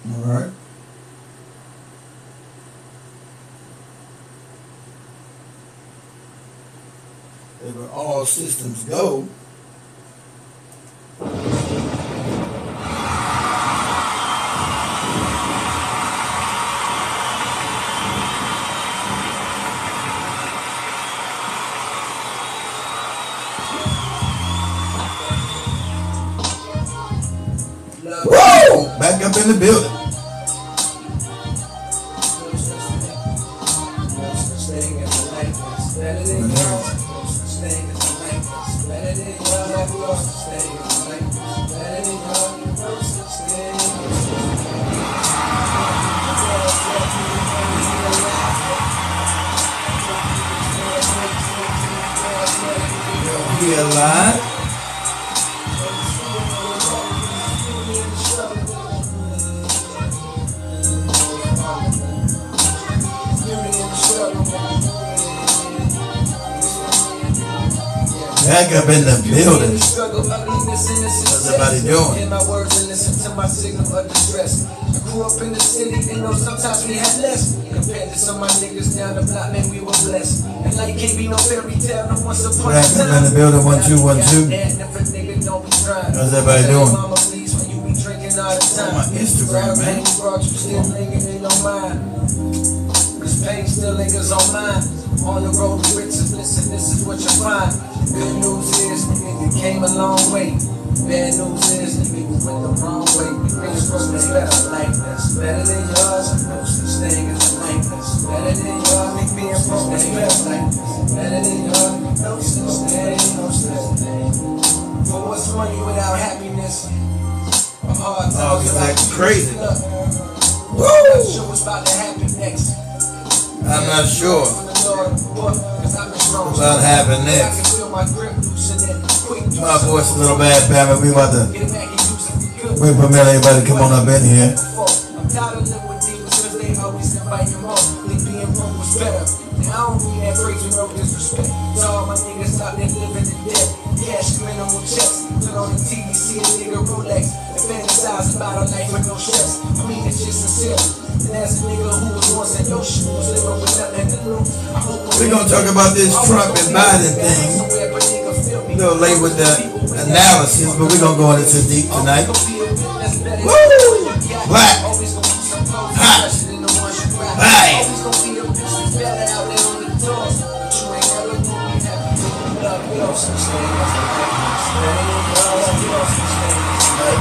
All right. If all systems go, whoa! Back up in the building. Be alive. Back up in the building. What's everybody doing? In my words and listen to my signal of distress. I grew up in the city and know sometimes we had less. Compared to some of my niggas down the block, man, we were blessed. And life can't be no fairy tale, no once upon a time. Back up in the building, 1 2 1 2. How's everybody doing? On my Instagram, man. This pain still lingers on mine. On the road to riches, listen, this is what you find. Good news is, the nigga came a long way. Bad news is, the nigga went the wrong way. The greatest road is better like this. Better than yours, no such thing as a like this. Better than yours, make being broke is better like this. Better than yours, no such thing, no such thing. For what's money without happiness? A hard time. Oh, cause that's crazy. Woo! I'm not sure what's about to happen next. I'm not sure about happening next. My voice is a little bad, Pam. We about to wait for a minute. Everybody come on up in here. I'm tired of living with niggas because they always invite you more. Think being broke was better. And I don't mean that phrase with no disrespect. So all my niggas out there living in debt. Cash minimal checks. Put on the TV, see a nigga Rolex. And fantasize about a life with no stress. I mean, it's just sincere. We're going to talk about this Trump and Biden thing. A little late with the analysis, but we're going to go into deep tonight. Woo! Black. Hot. Bang.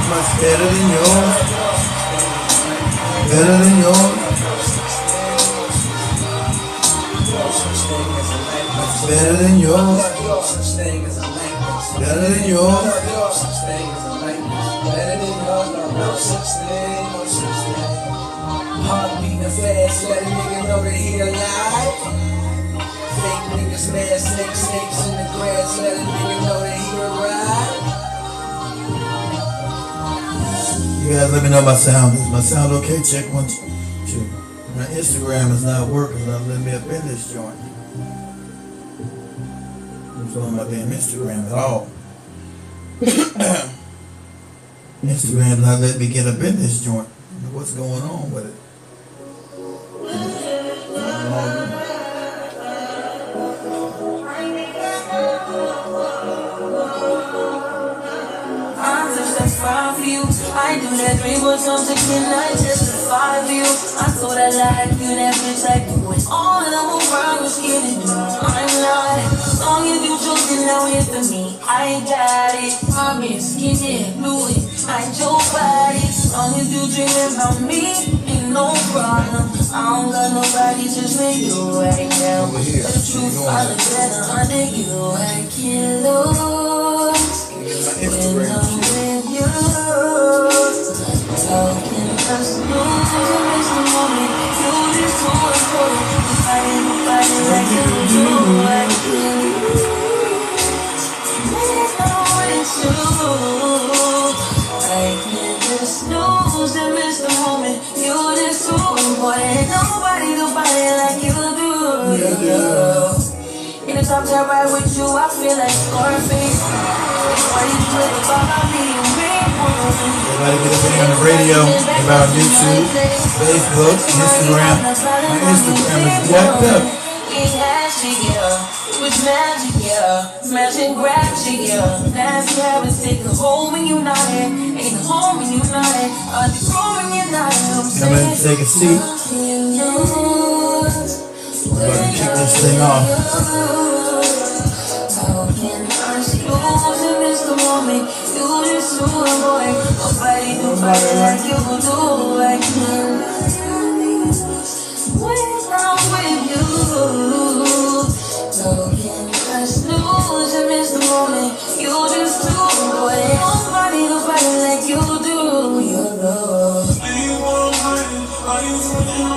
Much better than yours. Better than yours. Better than yours. Better than yours. Heart beating fast, let a nigga know that he alive. Fake niggas mad, snakes in the grass, let a nigga know that he arrived. You guys let me know my sound. Is my sound okay? Check 1 2. My Instagram is not working. It's not letting me up in this joint. I'm showing my damn Instagram at all. Instagram not letting me get up in this joint. What's going on with it? I do that 3 more times a can I testify to you. I thought I liked you, that bitch like you. When all of them around was getting through. I'm not. As long as you choosing now here for me, I got it. Promise, skin it, blue it, I your body. As long as you dreaming about me, ain't no problem. I don't got nobody just with you right now. The truth, I look better under you. I can't lose when I'm with you. Talking us lose and miss the moment. You just so important. If I ain't nobody like you do, I can't lose. There's no way to. I can't just lose and miss the moment. You just so important. Nobody like you do. In the top job right with you, I feel like Scarface. Why you do it about me and me? Everybody get up in here on the radio, about YouTube, Facebook, Instagram. My Instagram is jacked up. It was magic, yeah. Magic gravity, yeah. That's how it's taking home when you're not it. Ain't home when you're not it. Are you home when you're not it? Come in and take a seat. We're about to kick this thing off. How can I lose and miss the moment? You just do a boy. Nobody like you do. I can't when I'm with you. How can I lose and miss the moment? You just do a boy. Nobody like you do. Your love. Are you feeling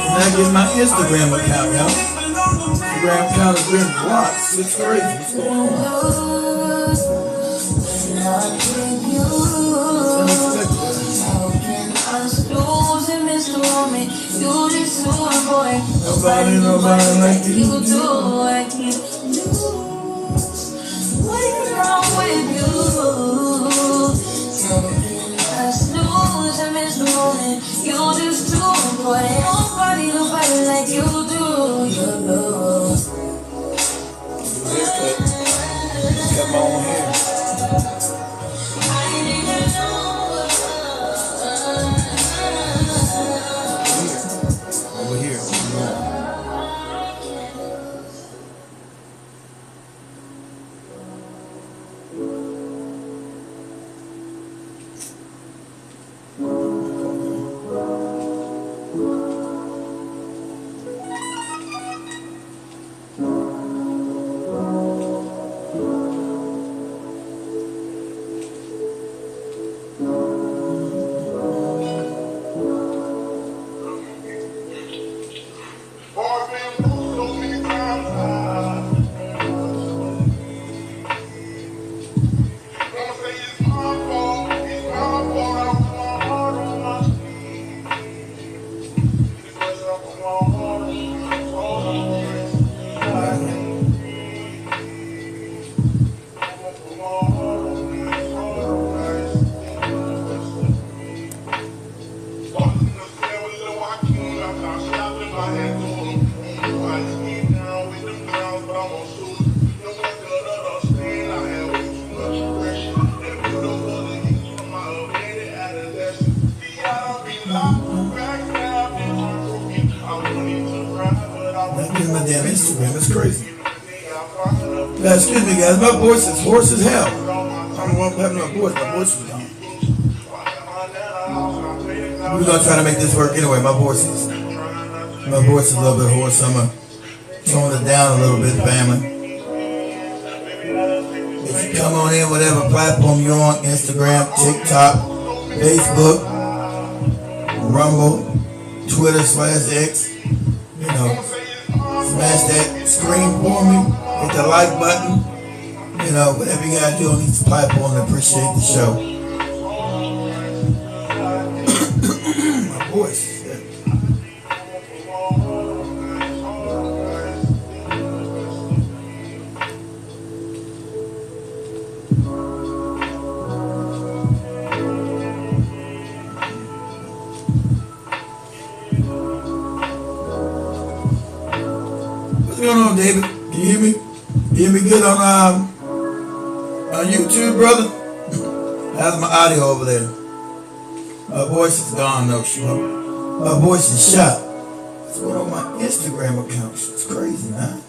Can I get my Instagram account, y'all? Instagram account has been blocked. It's crazy. What's going on? Nobody like you do. I can't lose. What is wrong with you? How can I snooze and miss the moment? You just do what nobody like you do. Your love. Come on here. Over here. My damn Instagram is crazy. Yeah, excuse me, guys. My voice is hoarse as hell. I don't know what happened to my voice. My voice was gone. We're gonna try to make this work anyway. My voice is a little bit hoarse. I'm gonna tone it down a little bit, family. If you come on in, whatever platform you're on, Instagram, TikTok, Facebook, Rumble, Twitter/X, you know. Smash that screen for me, hit the like button, you know, whatever you gotta do on these platforms to appreciate the show. My voice. What's going on, David? Can you hear me? You hear me good on YouTube, brother? How's my audio over there? My voice is gone, no smoke. My voice is shot. What's going on my Instagram account? It's crazy, man.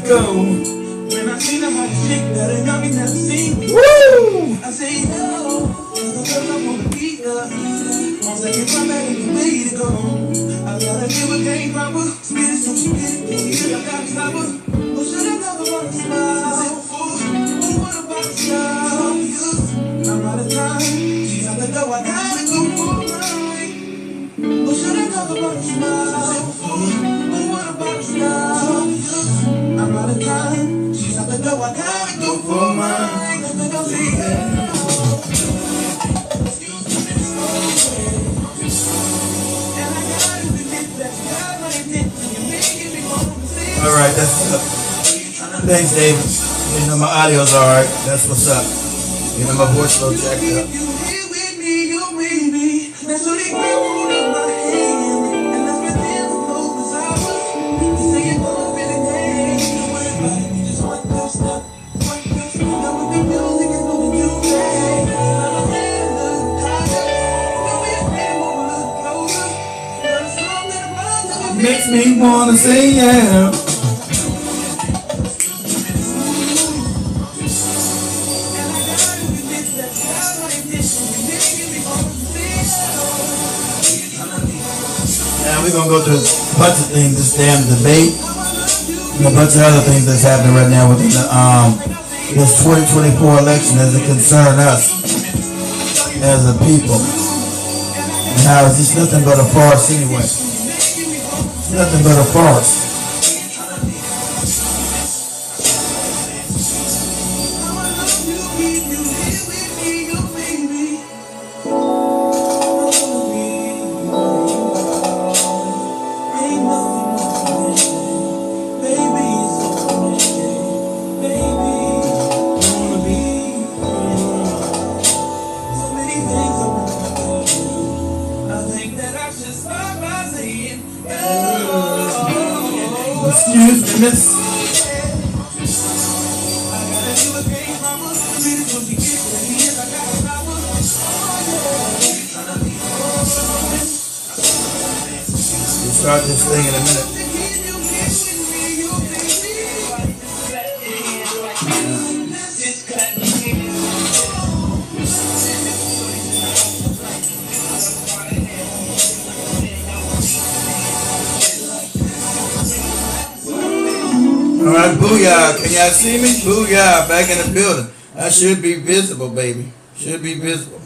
Go. When I see the hot chick that ain't got me never seen. Woo! I say no, the girl I wanna be up. I'm second time back in the way to go. I gotta give a game proper, spit it Alright, that's up. Thanks, David. You know, my audio's alright. That's what's up. You know, my voice a little jacked up. Makes me wanna say yeah. Now we're gonna go through a bunch of things, this damn debate, and a bunch of other things that's happening right now within the this 2024 election as it concerns us as a people. And how it's just nothing but a farce anyway. Nothing but a farce. Excuse me, miss. We'll start this thing in a minute. Alright, booyah. Can y'all see me? Booyah. Back in the building. I should be visible, baby. Should be visible.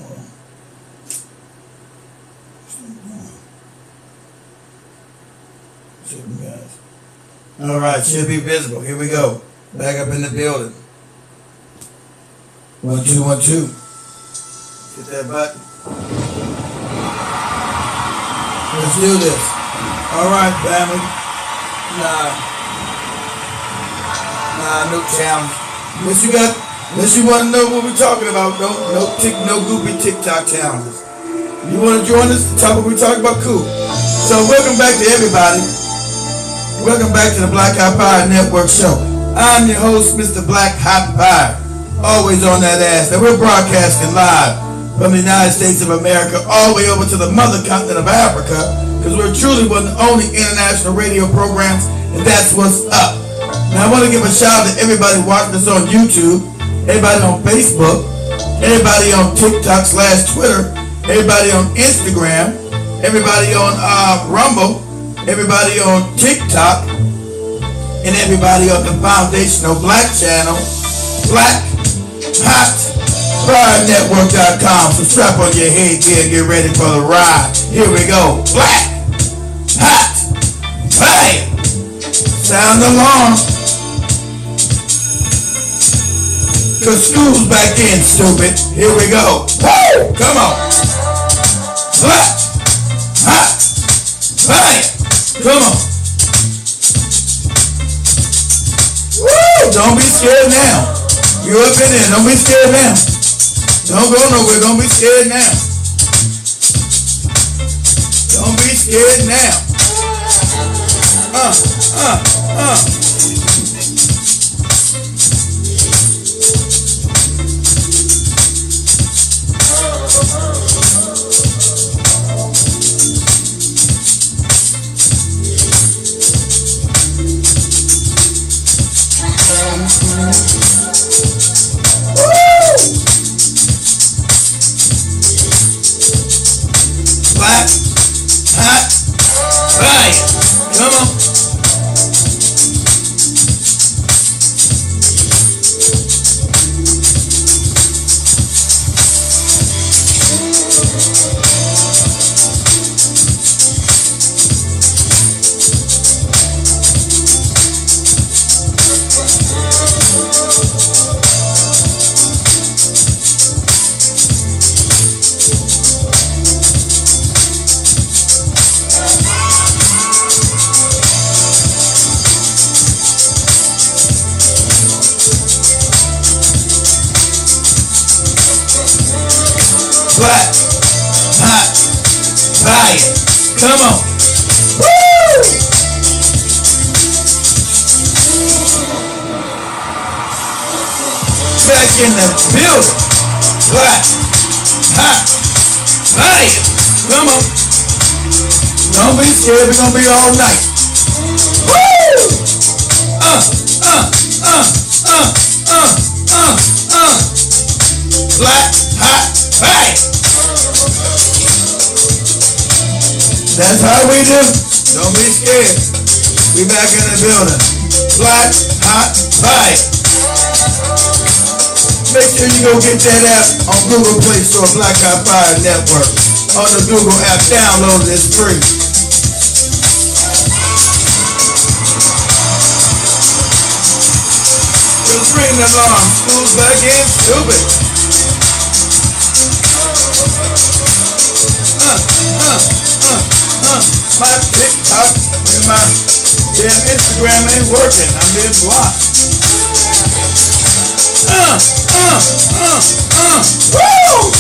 Alright, should be visible. Here we go. Back up in the building. 1 2 1 2. Hit that button. Let's do this. Alright, family. No challenge. Unless you want to know what we're talking about, no goopy TikTok challenges. You want to join us to talk what we're talking about? Cool. So welcome back to everybody. Welcome back to the Black Hot Fire Network show. I'm your host, Mr. Black Hot Fire. Always on that ass. Now we're broadcasting live from the United States of America all the way over to the mother continent of Africa, because we're truly one of the only international radio programs, and that's what's up. Now I want to give a shout out to everybody watching us on YouTube, everybody on Facebook, everybody on TikTok/Twitter, everybody on Instagram, everybody on Rumble, everybody on TikTok, and everybody on the Foundational Black channel, BlackHotFireNetwork.com. So strap on your headgear, get ready for the ride. Here we go. Black Hot Fire. Sound the alarm. Cause school's back in, stupid. Here we go. Woo! Come on. Black Hot Fire. Come on. Woo! Don't be scared now. You up in there. Don't be scared now. Don't go nowhere. Don't be scared now. Don't be scared now. Black Hot Fire. Come on. Black, hot, fire. Come on. Woo! Back in the building. Black, hot, fire. Come on. Don't be scared. We're gonna be all night. Woo! Black, hot, fire. That's how we do. Don't be scared. We back in the building. Black, hot, fire. Make sure you go get that app on Google Play Store, Black Hot Fire Network. On the Google app, download it, it's free. Just ring the alarm. School's back in, stupid. My TikTok and my damn Instagram ain't working. I'm being blocked. Woo!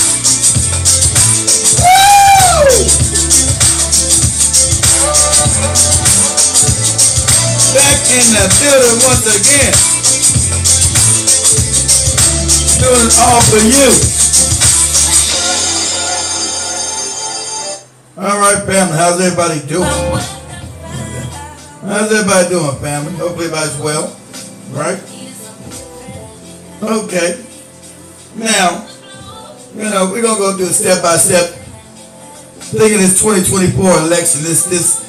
Woo! Back in the building once again. Doing it all for you. All right, family. How's everybody doing? How's everybody doing, family? Hopefully everybody's well, right? Okay. Now, we're gonna go through a step-by-step thing of this 2024 election. This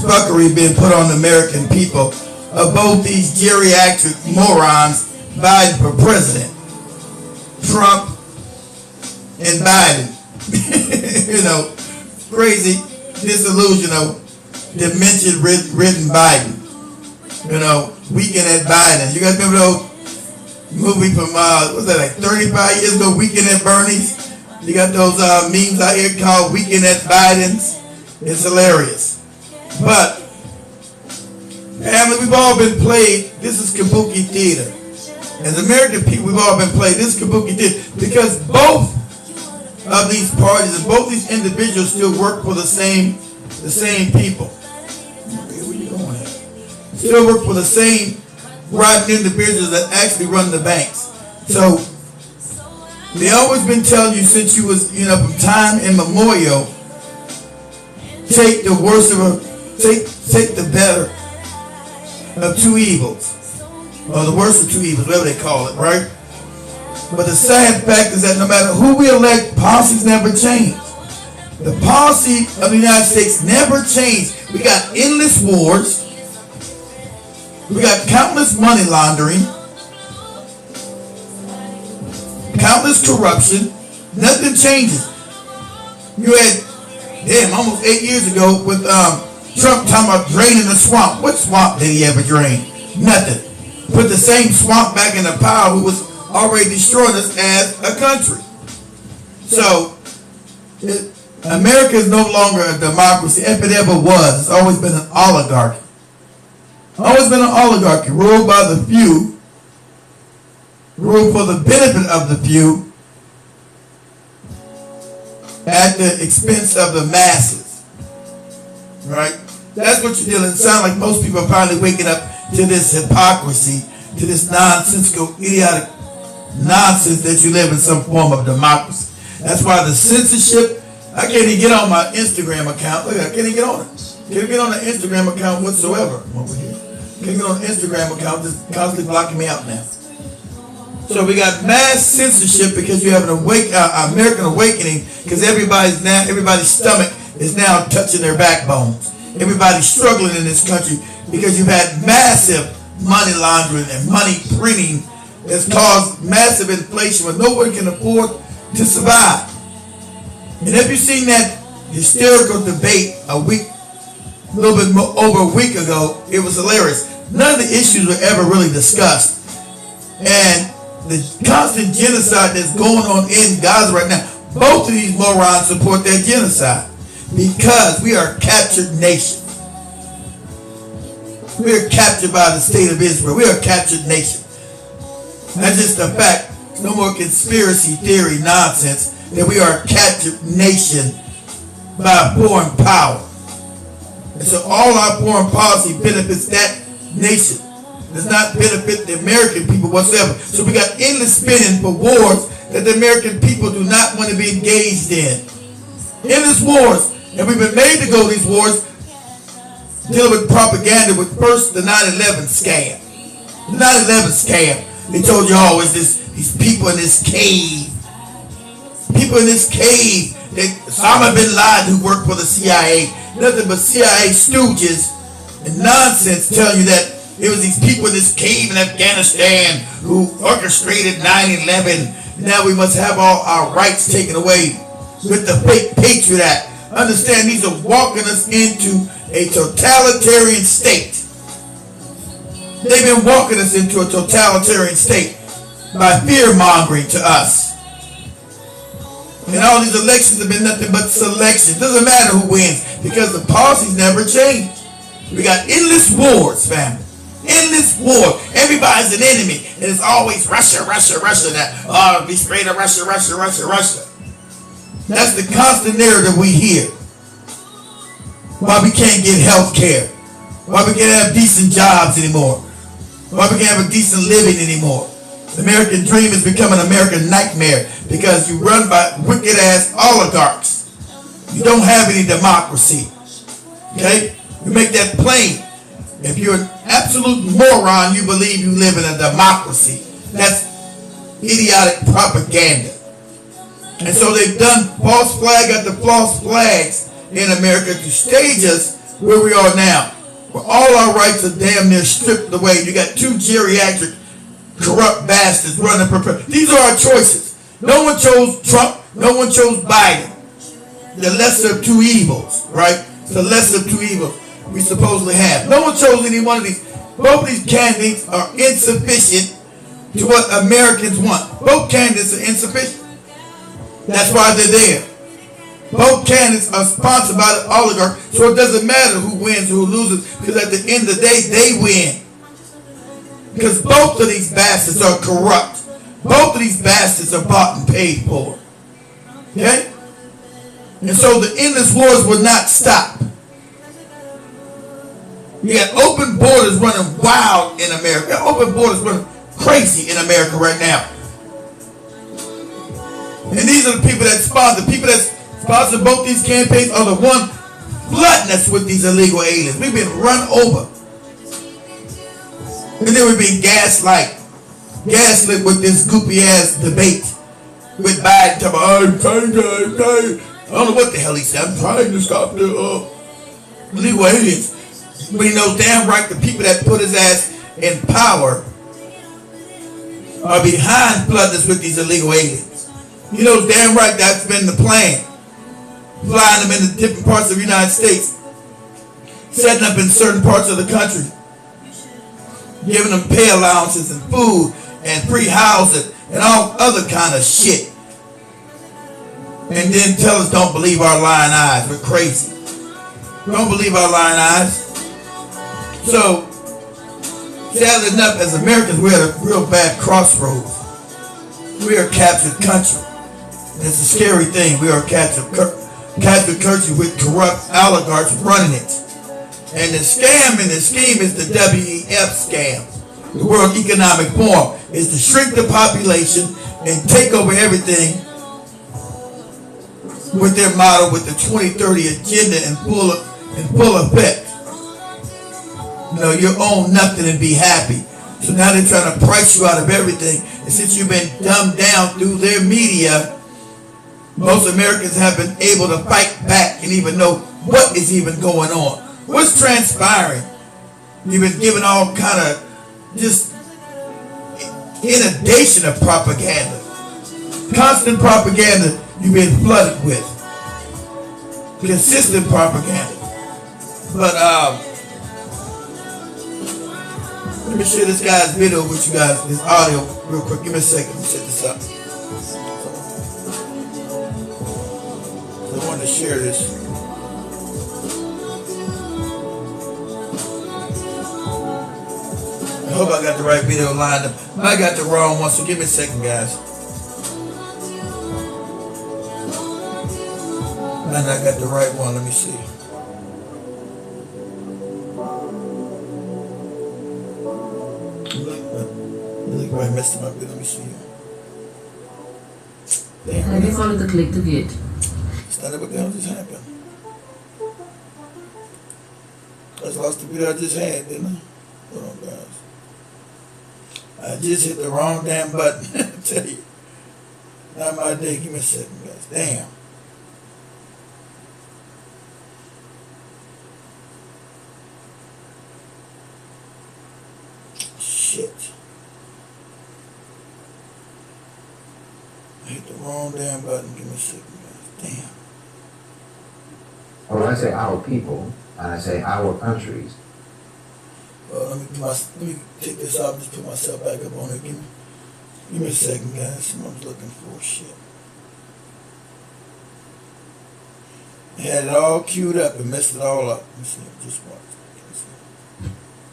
fuckery being put on the American people of both these geriatric morons, Biden for president, Trump and Biden. Crazy, disillusional, dementia-ridden Biden. Weekend at Biden. You guys remember those movie from, what's that, like 35 years ago, Weekend at Bernie's? You got those memes out here called Weekend at Biden's. It's hilarious. But, family, we've all been played. This is kabuki theater. As American people, we've all been played. This is kabuki theater because both of these parties and both these individuals still work for the same people. Okay, where you going at? Still work for the same rotten individuals that actually run the banks. So they always been telling you since you was from time immemorial, take the worst of take the better of two evils, or the worst of two evils, whatever they call it, right? But the sad fact is that no matter who we elect, policies never change. The policy of the United States never changed. We got endless wars. We got countless money laundering. Countless corruption. Nothing changes. You had, almost 8 years ago with Trump talking about draining the swamp. What swamp did he ever drain? Nothing. Put the same swamp back in the pile who was already destroyed us as a country. So, America is no longer a democracy. If it ever was, it's always been an oligarchy. Always been an oligarchy, ruled by the few, ruled for the benefit of the few, at the expense of the masses. Right? That's what you're dealing. It sounds like most people are finally waking up to this hypocrisy, to this nonsensical, idiotic nonsense that you live in some form of democracy. That's why the censorship, I can't even get on my Instagram account. Look, I can't even get on it. Can't get on the Instagram account whatsoever. Over here. Can't get on the Instagram account. Just constantly blocking me out now. So we got mass censorship because you have an American awakening because everybody's stomach is now touching their backbones. Everybody's struggling in this country because you've had massive money laundering and money printing that's caused massive inflation where no one can afford to survive. And if you've seen that hysterical debate a little bit more, over a week ago, it was hilarious. None of the issues were ever really discussed. And the constant genocide that's going on in Gaza right now, both of these morons support that genocide because we are a captured nation. We are captured by the state of Israel. We are a captured nation. That's just a fact. No more conspiracy theory nonsense that we are a captured nation by a foreign power. And so all our foreign policy benefits that nation. Does not benefit the American people whatsoever. So we got endless spending for wars that the American people do not want to be engaged in. Endless wars. And we've been made to go to these wars dealing with propaganda with first the 9/11 scam. The 9/11 scam. They told you always these people in this cave. People in this cave. Osama bin Laden who worked for the CIA. Nothing but CIA stooges and nonsense telling you that it was these people in this cave in Afghanistan who orchestrated 9/11. Now we must have all our rights taken away with the fake Patriot Act. Understand, these are walking us into a totalitarian state. They've been walking us into a totalitarian state by fear-mongering to us. And all these elections have been nothing but selections. Doesn't matter who wins because the policies never change. We got endless wars, family. Endless war. Everybody's an enemy. And it's always Russia, Russia, Russia. That, be straight of Russia, Russia, Russia, Russia. That's the constant narrative we hear. Why we can't get health care. Why we can't have decent jobs anymore. Why we can't have a decent living anymore. The American dream has become an American nightmare because you run by wicked ass oligarchs. You don't have any democracy. Okay? You make that plain. If you're an absolute moron, you believe you live in a democracy. That's idiotic propaganda. And so they've done false flag after false flags in America to stage us where we are now, where all our rights are damn near stripped away. You got two geriatric corrupt bastards running for president. These are our choices. No one chose Trump. No one chose Biden. The lesser of two evils, right? The lesser of two evils we supposedly have. No one chose any one of these. Both of these candidates are insufficient to what Americans want. Both candidates are insufficient. That's why they're there. Both candidates are sponsored by the oligarch, so it doesn't matter who wins or who loses, because at the end of the day, they win. Because both of these bastards are corrupt. Both of these bastards are bought and paid for. Okay? And so the endless wars will not stop. You got open borders running wild in America. Open borders running crazy in America right now. And these are the people that sponsor. The people that sponsor both these campaigns are the one flooding us with these illegal aliens. We've been run over. And then we've been gaslit with this goopy ass debate with Biden talking about, I don't know what the hell he said. I'm trying to stop the illegal aliens. But he knows damn right the people that put his ass in power are behind flooding us with these illegal aliens. He knows damn right that's been the plan. Flying them into different parts of the United States. Setting up in certain parts of the country. Giving them pay allowances and food and free housing and all other kind of shit. And then tell us don't believe our lying eyes. We're crazy. Don't believe our lying eyes. So, sadly enough, as Americans, we're at a real bad crossroads. We are a captured country. And it's a scary thing. We are a captured country with corrupt oligarchs running it. And the scam and the scheme is the WEF scam. The World Economic Forum is to shrink the population and take over everything with their model with the 2030 agenda in full effect. You know, you own nothing and be happy. So now they're trying to price you out of everything. And since you've been dumbed down through their media, most Americans have been able to fight back and even know what is even going on. What's transpiring? You've been given all kind of just inundation of propaganda. Constant propaganda you've been flooded with. Consistent propaganda. But Let me share this guy's video with you guys, this audio real quick. Give me a second. Let me set this up. I wanted to share this. I hope I got the right video lined up. I got the wrong one, so give me a second, guys. And I got the right one. Let me see. I messed him up. Let me see. Damn. Have you followed the click to get? It's not what the hell just happened. I just lost the video I just had, didn't I? Hold on, guys. I just hit the wrong damn button. I tell you. Not my day. Give me a second, guys. Damn. Shit. I hit the wrong damn button. Give me a second, guys. Damn. When I say our people, and I say our countries. Let me take this off. Just put myself back up on it. Give me a second, guys. Someone's looking for shit. I had it all queued up and messed it all up. Let me see. Just watch.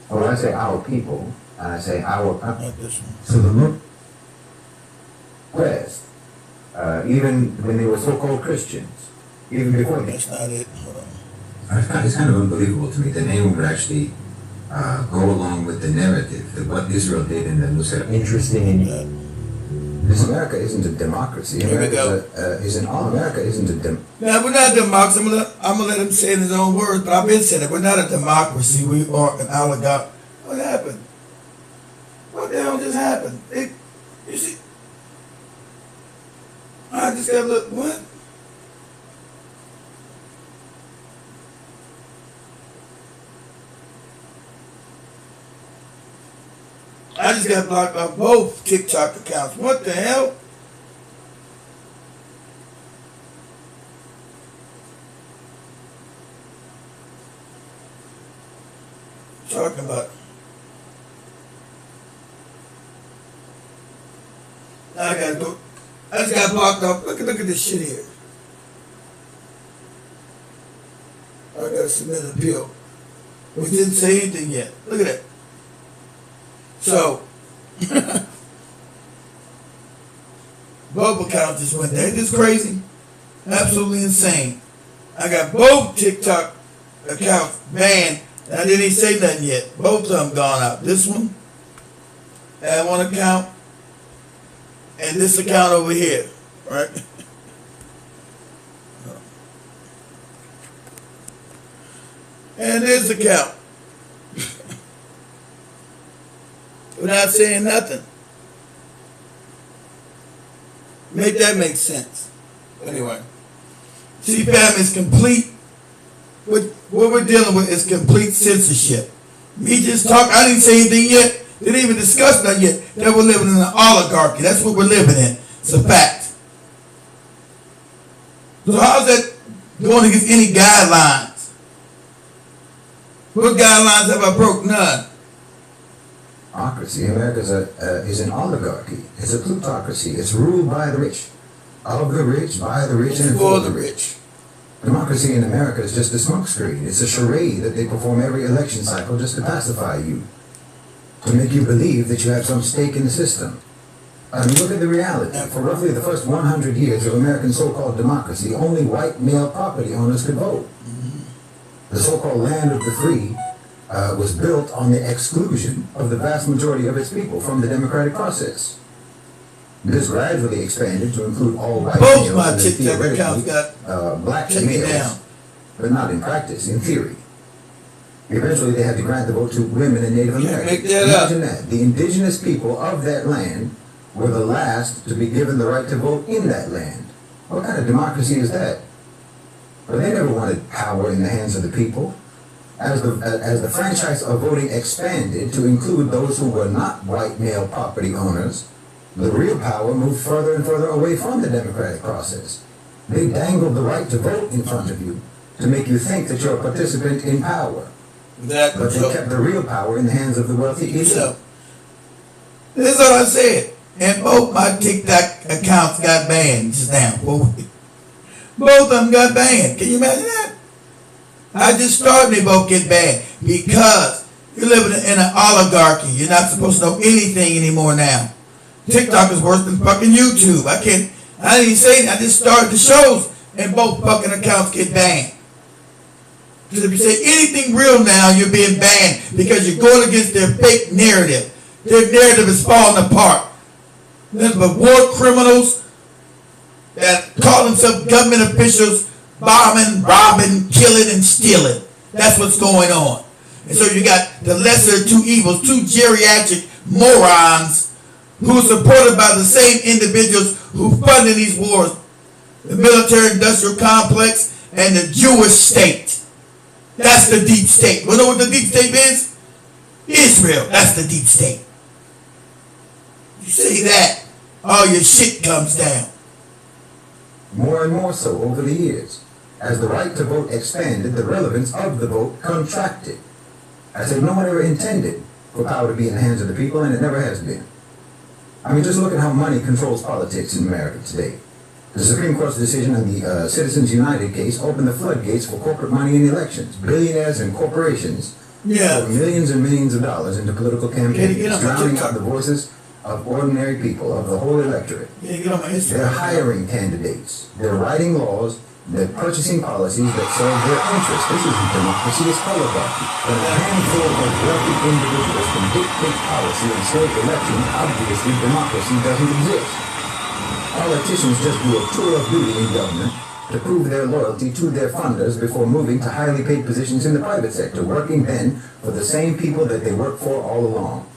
When I say our people, and I say our countries. Not this one. So the West, even when they were so-called Christians, even before That's not it. Hold on. It's kind of unbelievable to me that anyone would actually go along with the narrative that what Israel did in the Nusra. interesting in this America isn't a democracy. Here we go. America isn't a Now, we're not a democracy. I'm gonna let him say it in his own words, but I've been saying it. We're not a democracy. We are an oligarchy. What happened? What the hell just happened? You see? I just got to look. What? I just got blocked off both TikTok accounts. What the hell? Talking about. I gotta go. I just got blocked off. Look at this shit here. I gotta submit an appeal. We didn't say anything yet. Look at that. So, both accounts just went there. This is crazy. Absolutely insane. I got both TikTok accounts banned. And I didn't even say nothing yet. Both of them gone out. This one, and one account, and this account over here. Right? And this account. Without saying nothing. Make that make sense. Anyway. CPAM is complete. What we're dealing with is complete censorship. Me just talk, I didn't say anything yet. Didn't even discuss that yet. That we're living in an oligarchy. That's what we're living in. It's a fact. So how's that going against any guidelines? What guidelines have I broke? None. democracy. America is an oligarchy. It's a plutocracy. It's ruled by the rich, of the rich, by the rich, and for the rich. Democracy in America is just a smokescreen. It's a charade that they perform every election cycle just to pacify you, to make you believe that you have some stake in the system. I mean, look at the reality. For roughly the first 100 years of American so-called democracy, only white male property owners could vote. The so-called land of the free was built on the exclusion of the vast majority of its people from the democratic process. This gradually expanded to include all white Both males my and TikTok accounts theoretically got black taken males, down. but not in practice, in theory. Eventually, they had to grant the vote to women and Native Americans. Make that up. Imagine that. The indigenous people of that land were the last to be given the right to vote in that land. What kind of democracy is that? Well, they never wanted power in the hands of the people. As the franchise of voting expanded to include those who were not white male property owners, the real power moved further and further away from the democratic process. They dangled the right to vote in front of you to make you think that you're a participant in power. Exactly. But they kept the real power in the hands of the wealthy elite. So, this is what I said. And both my TikTok accounts got banned just now. Both of them got banned. Can you imagine that? I just started, they both get banned because you're living in an oligarchy. You're not supposed to know anything anymore now. TikTok is worse than fucking YouTube. I didn't even say that. I just started the shows and both fucking accounts get banned. Because if you say anything real now, you're being banned because you're going against their fake narrative. Their narrative is falling apart. There's but war criminals that call themselves government officials, bombing, robbing, killing, and stealing. That's what's going on. And so you got the lesser of two evils, two geriatric morons who are supported by the same individuals who funded these wars. The military-industrial complex and the Jewish state. That's the deep state. You know what the deep state is? Israel. That's the deep state. You say that, all your shit comes down. More and more so over the years. As the right to vote expanded, the relevance of the vote contracted. I said no one ever intended for power to be in the hands of the people, and it never has been. I mean, just look at how money controls politics in America today. The Supreme Court's decision on the Citizens United case opened the floodgates for corporate money in elections. Billionaires and corporations pour millions and millions of dollars into political campaigns, drowning out the voices of ordinary people, of the whole electorate. They're hiring candidates. They're writing laws. They're purchasing policies that serve their interests. This isn't democracy, it's oligarchy. When a handful of wealthy individuals can dictate policy and stage elections, obviously democracy doesn't exist. Politicians just do a tour of duty in government to prove their loyalty to their funders before moving to highly paid positions in the private sector, working then for the same people that they worked for all along.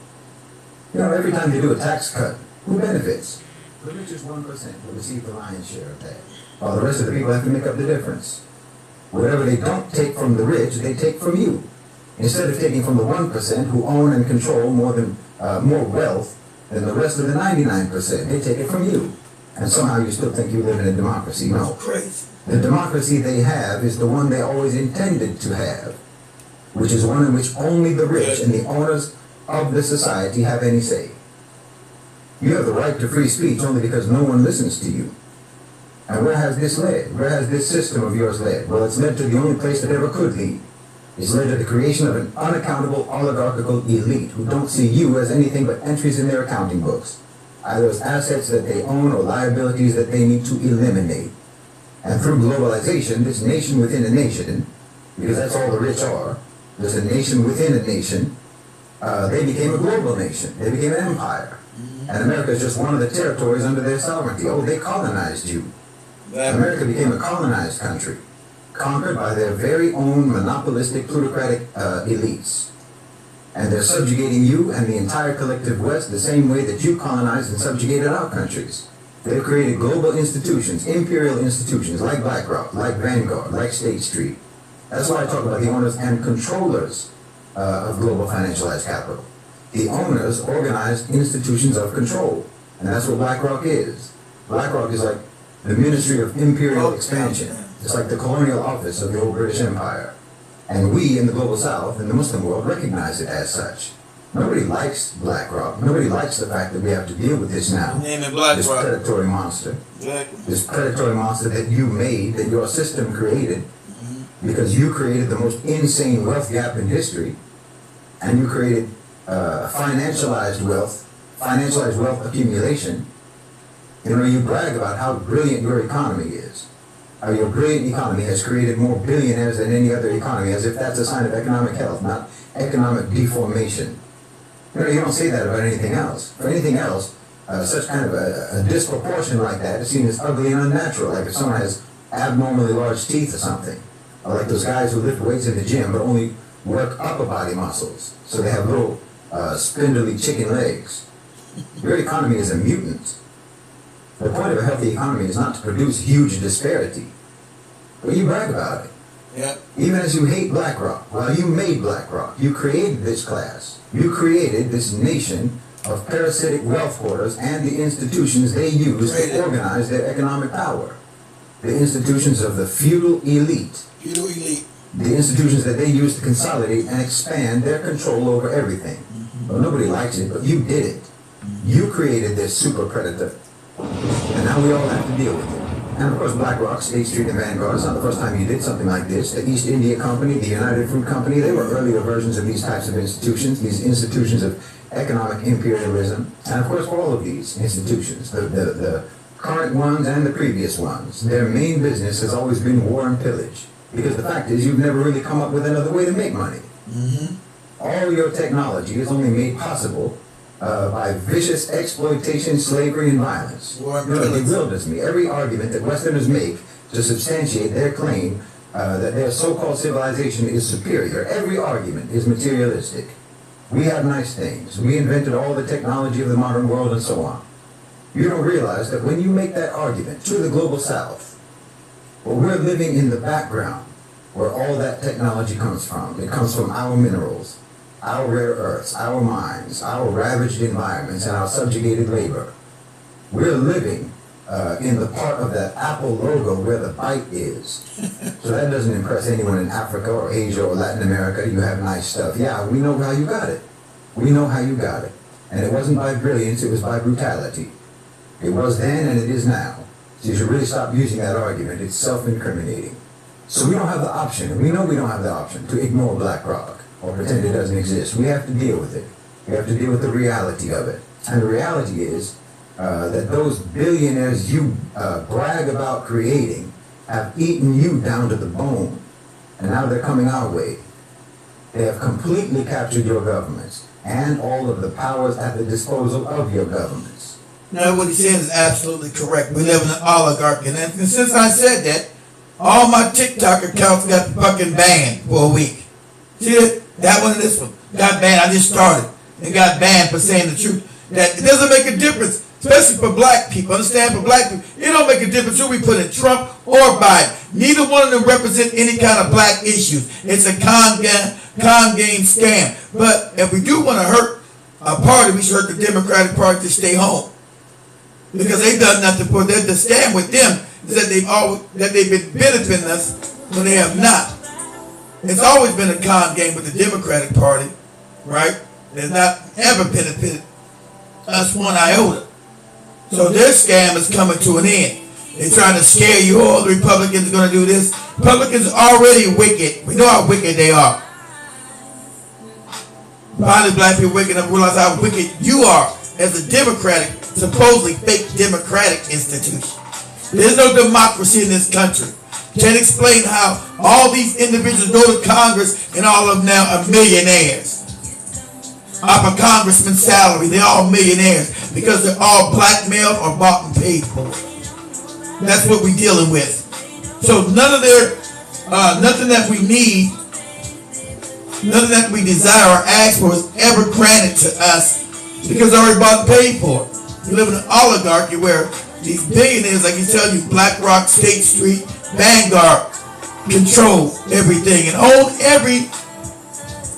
You know, every time they do a tax cut, who benefits? The richest 1% will receive the lion's share of that, while the rest of the people have to make up the difference. Whatever they don't take from the rich, they take from you. Instead of taking from the 1% who own and control more wealth than the rest of the 99%, they take it from you. And somehow you still think you live in a democracy. No. The democracy they have is the one they always intended to have, which is one in which only the rich and the owners of the society have any say. You have the right to free speech only because no one listens to you. And where has this led? Where has this system of yours led? Well, it's led to the only place that ever could lead. It's led to the creation of an unaccountable oligarchical elite who don't see you as anything but entries in their accounting books, either as assets that they own or liabilities that they need to eliminate. And through globalization, this nation within a nation, because that's all the rich are, there's a nation within a nation, they became a global nation. They became an empire. And America is just one of the territories under their sovereignty. Oh, they colonized you. America became a colonized country, conquered by their very own monopolistic plutocratic elites. And they're subjugating you and the entire collective West the same way that you colonized and subjugated our countries. They've created global institutions, imperial institutions like BlackRock, like Vanguard, like State Street. That's why I talk about the owners and controllers of global financialized capital. The owners organized institutions of control, and that's what BlackRock is. BlackRock is like the Ministry of Imperial Expansion. It's like the colonial office of the old British Empire. And we in the global south, in the Muslim world, recognize it as such. Nobody likes BlackRock. Nobody likes the fact that we have to deal with this now. This predatory monster. This predatory monster that you made, that your system created, because you created the most insane wealth gap in history, and you created financialized wealth accumulation. You know, you brag about how brilliant your economy is. How your brilliant economy has created more billionaires than any other economy, as if that's a sign of economic health, not economic deformation. You know, you don't say that about anything else. For anything else, such kind of a disproportion like that is seen as ugly and unnatural, like if someone has abnormally large teeth or something. Or like those guys who lift weights in the gym but only work upper body muscles, so they have little spindly chicken legs. Your economy is a mutant. The point of a healthy economy is not to produce huge disparity, but you brag about it. Yeah. Even as you hate BlackRock, well, you made BlackRock. You created this class. You created this nation of parasitic wealth hoarders and the institutions they use to organize their economic power. The institutions of the feudal elite. the institutions that they use to consolidate and expand their control over everything. Well, nobody likes it, but you did it. You created this super predator, and now we all have to deal with it. And of course, BlackRock, State Street, and Vanguard, it's not the first time you did something like this. The East India Company, the United Fruit Company, they were earlier versions of these types of institutions, these institutions of economic imperialism. And of course, all of these institutions, the current ones and the previous ones, their main business has always been war and pillage. Because the fact is, you've never really come up with another way to make money. All your technology is only made possible by vicious exploitation, slavery, and violence. It bewilders me. Every argument that Westerners make to substantiate their claim that their so-called civilization is superior, every argument is materialistic. We have nice things. We invented all the technology of the modern world and so on. You don't realize that when you make that argument to the global South, well, we're living in the background where all that technology comes from. It comes from our minerals, our rare earths, our mines, our ravaged environments, and our subjugated labor. We're living in the part of that Apple logo where the bite is. So that doesn't impress anyone in Africa or Asia or Latin America. You have nice stuff. Yeah, we know how you got it. We know how you got it. And it wasn't by brilliance, it was by brutality. It was then and it is now. So you should really stop using that argument. It's self-incriminating. So we don't have the option, and we know we don't have the option to ignore BlackRock or pretend it doesn't exist. We have to deal with it. We have to deal with the reality of it. And the reality is that those billionaires you brag about creating have eaten you down to the bone. And now they're coming our way. They have completely captured your governments and all of the powers at the disposal of your governments. Now, what he said is absolutely correct. We live in an oligarchy. And since I said that, all my TikTok accounts got fucking banned for a week. See it? That one and this one got banned. I just started and got banned for saying the truth. That it doesn't make a difference, especially for black people. Understand? For black people, it don't make a difference who we put in, Trump or Biden. Neither one of them represent any kind of black issues. It's a con game scam. But if we do want to hurt a party, we should hurt the Democratic Party to stay home. Because they've done nothing for them. The scam with them is that they've been benefiting us when they have not. It's always been a con game with the Democratic Party, right? It's not ever benefited us one iota. So their scam is coming to an end. They're trying to scare you. Oh, the Republicans are going to do this. Republicans are already wicked. We know how wicked they are. Finally, black people waking up and realize how wicked you are as a democratic, supposedly fake democratic institution. There's no democracy in this country. Can't explain how all these individuals go to Congress and all of them now are millionaires. Off a congressman's salary, they're all millionaires because they're all blackmailed or bought and paid for. That's what we're dealing with. So none of their, nothing that we need, nothing that we desire or ask for is ever granted to us because they're already bought and paid for. We live in an oligarchy where these billionaires, like you tell you, BlackRock, State Street, Vanguard, control everything and own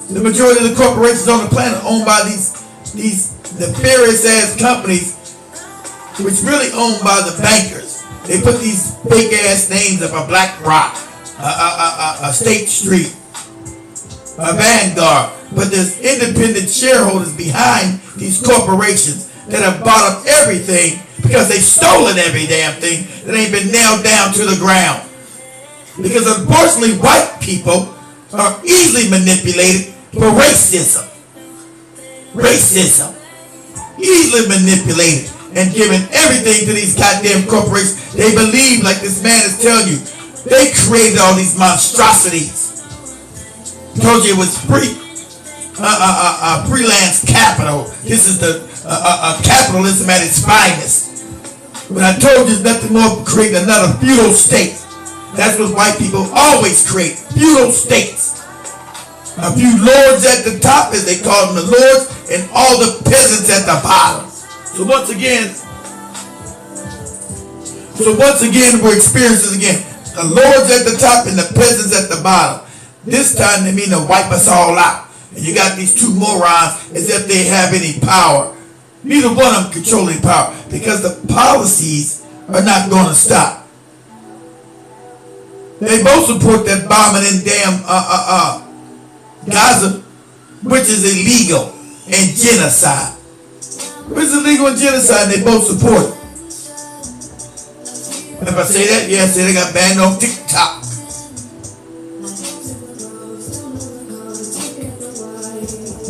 the majority of the corporations on the planet owned by these nefarious ass companies, which really owned by the bankers. They put these fake ass names of a BlackRock, a State Street, a Vanguard, but there's independent shareholders behind these corporations that have bought up everything because they stolen every damn thing that ain't been nailed down to the ground. Because unfortunately, white people are easily manipulated for racism. Racism. Easily manipulated and given everything to these goddamn corporations. They believe, like this man is telling you, they created all these monstrosities. I told you it was freelance capital. This is the capitalism at its finest. When I told you there's nothing more creating another feudal state. That's what white people always create, feudal states. A few lords at the top, as they call them, the lords, and all the peasants at the bottom. So once again, we're experiencing again. The lords at the top and the peasants at the bottom. This time they mean to wipe us all out. And you got these two morons as if they have any power. Neither one of them controlling power because the policies are not going to stop. They both support that bombing in damn Gaza, which is illegal and genocide. Which is illegal and genocide, they both support it. If I say that, yeah, I say they got banned on TikTok.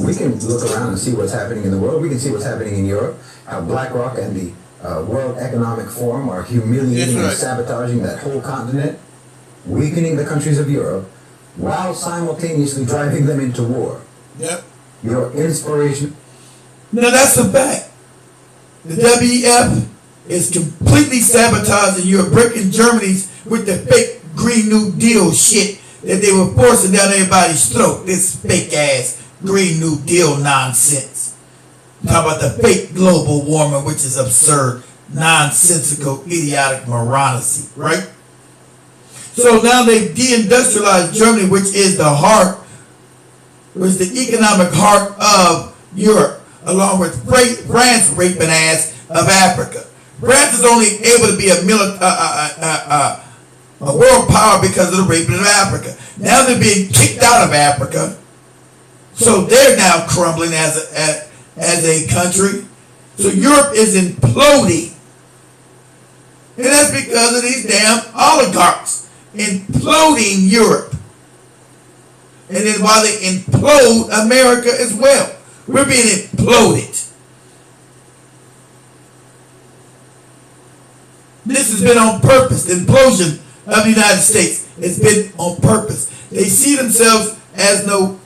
We can look around and see what's happening in the world. We can see what's happening in Europe, how BlackRock and the World Economic Forum are humiliating and sabotaging that whole continent, weakening the countries of Europe, while simultaneously driving them into war. Yep. Your inspiration. No, that's a fact. The WEF is completely sabotaging Europe, breaking Germany's with the fake Green New Deal shit that they were forcing down everybody's throat. This fake ass Green New Deal nonsense. Talk about the fake global warming, which is absurd, nonsensical, idiotic morality, right? So now they've deindustrialized Germany, which is the heart, which is the economic heart of Europe, along with France raping ass of Africa. France is only able to be a world power because of the raping of Africa. Now they're being kicked out of Africa, so they're now crumbling as a country. So Europe is imploding, and that's because of these damn oligarchs imploding Europe. And then while they implode America as well, we're being imploded. This has been on purpose. The implosion of the United States has been on purpose. They see themselves as no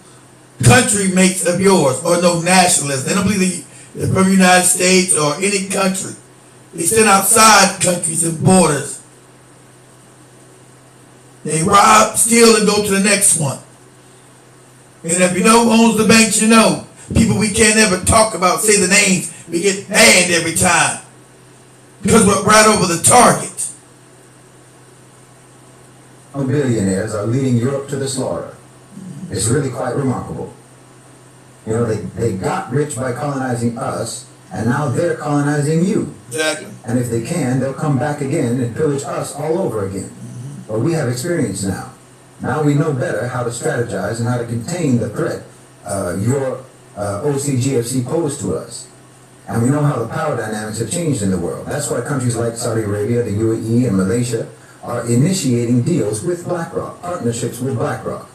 country mates of yours or no nationalists. They don't believe they're from the United States or any country. They stand outside countries and borders. They rob, steal, and go to the next one. And if you know who owns the banks, you know. People we can't ever talk about, say the names, we get banned every time. Because we're right over the target. Billionaires are leading Europe to the slaughter. It's really quite remarkable. You know, they got rich by colonizing us, and now they're colonizing you. Exactly. And if they can, they'll come back again and pillage us all over again. But we have experience now. Now we know better how to strategize and how to contain the threat your OCGFC posed to us. And we know how the power dynamics have changed in the world. That's why countries like Saudi Arabia, the UAE, and Malaysia are initiating deals with BlackRock, partnerships with BlackRock.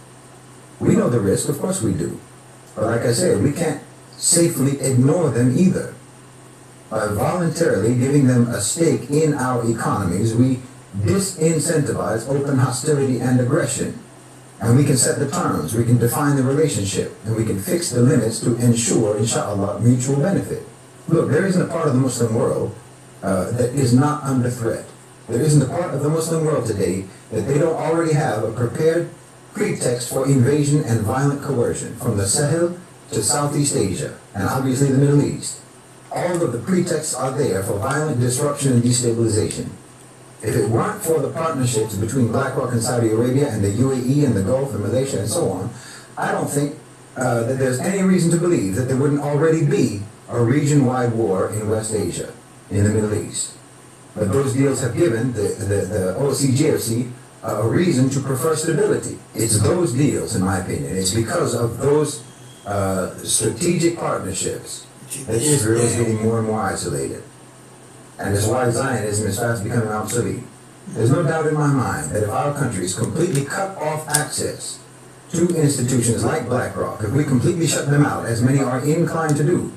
We know the risk, of course we do. But like I said, we can't safely ignore them either. By voluntarily giving them a stake in our economies, we disincentivize open hostility and aggression. And we can set the terms, we can define the relationship, and we can fix the limits to ensure, inshallah, mutual benefit. Look, there isn't a part of the Muslim world that is not under threat. There isn't a part of the Muslim world today that they don't already have a prepared pretext for invasion and violent coercion, from the Sahel to Southeast Asia, and obviously the Middle East. All of the pretexts are there for violent disruption and destabilization. If it weren't for the partnerships between BlackRock and Saudi Arabia and the UAE and the Gulf and Malaysia and so on, I don't think that there's any reason to believe that there wouldn't already be a region-wide war in West Asia, in the Middle East. But those deals have given the OCGFC a reason to prefer stability. It's those deals, in my opinion. It's because of those strategic partnerships that Israel is getting more and more isolated. And it's why Zionism is fast becoming obsolete. There's no doubt in my mind that if our countries completely cut off access to institutions like BlackRock, if we completely shut them out, as many are inclined to do,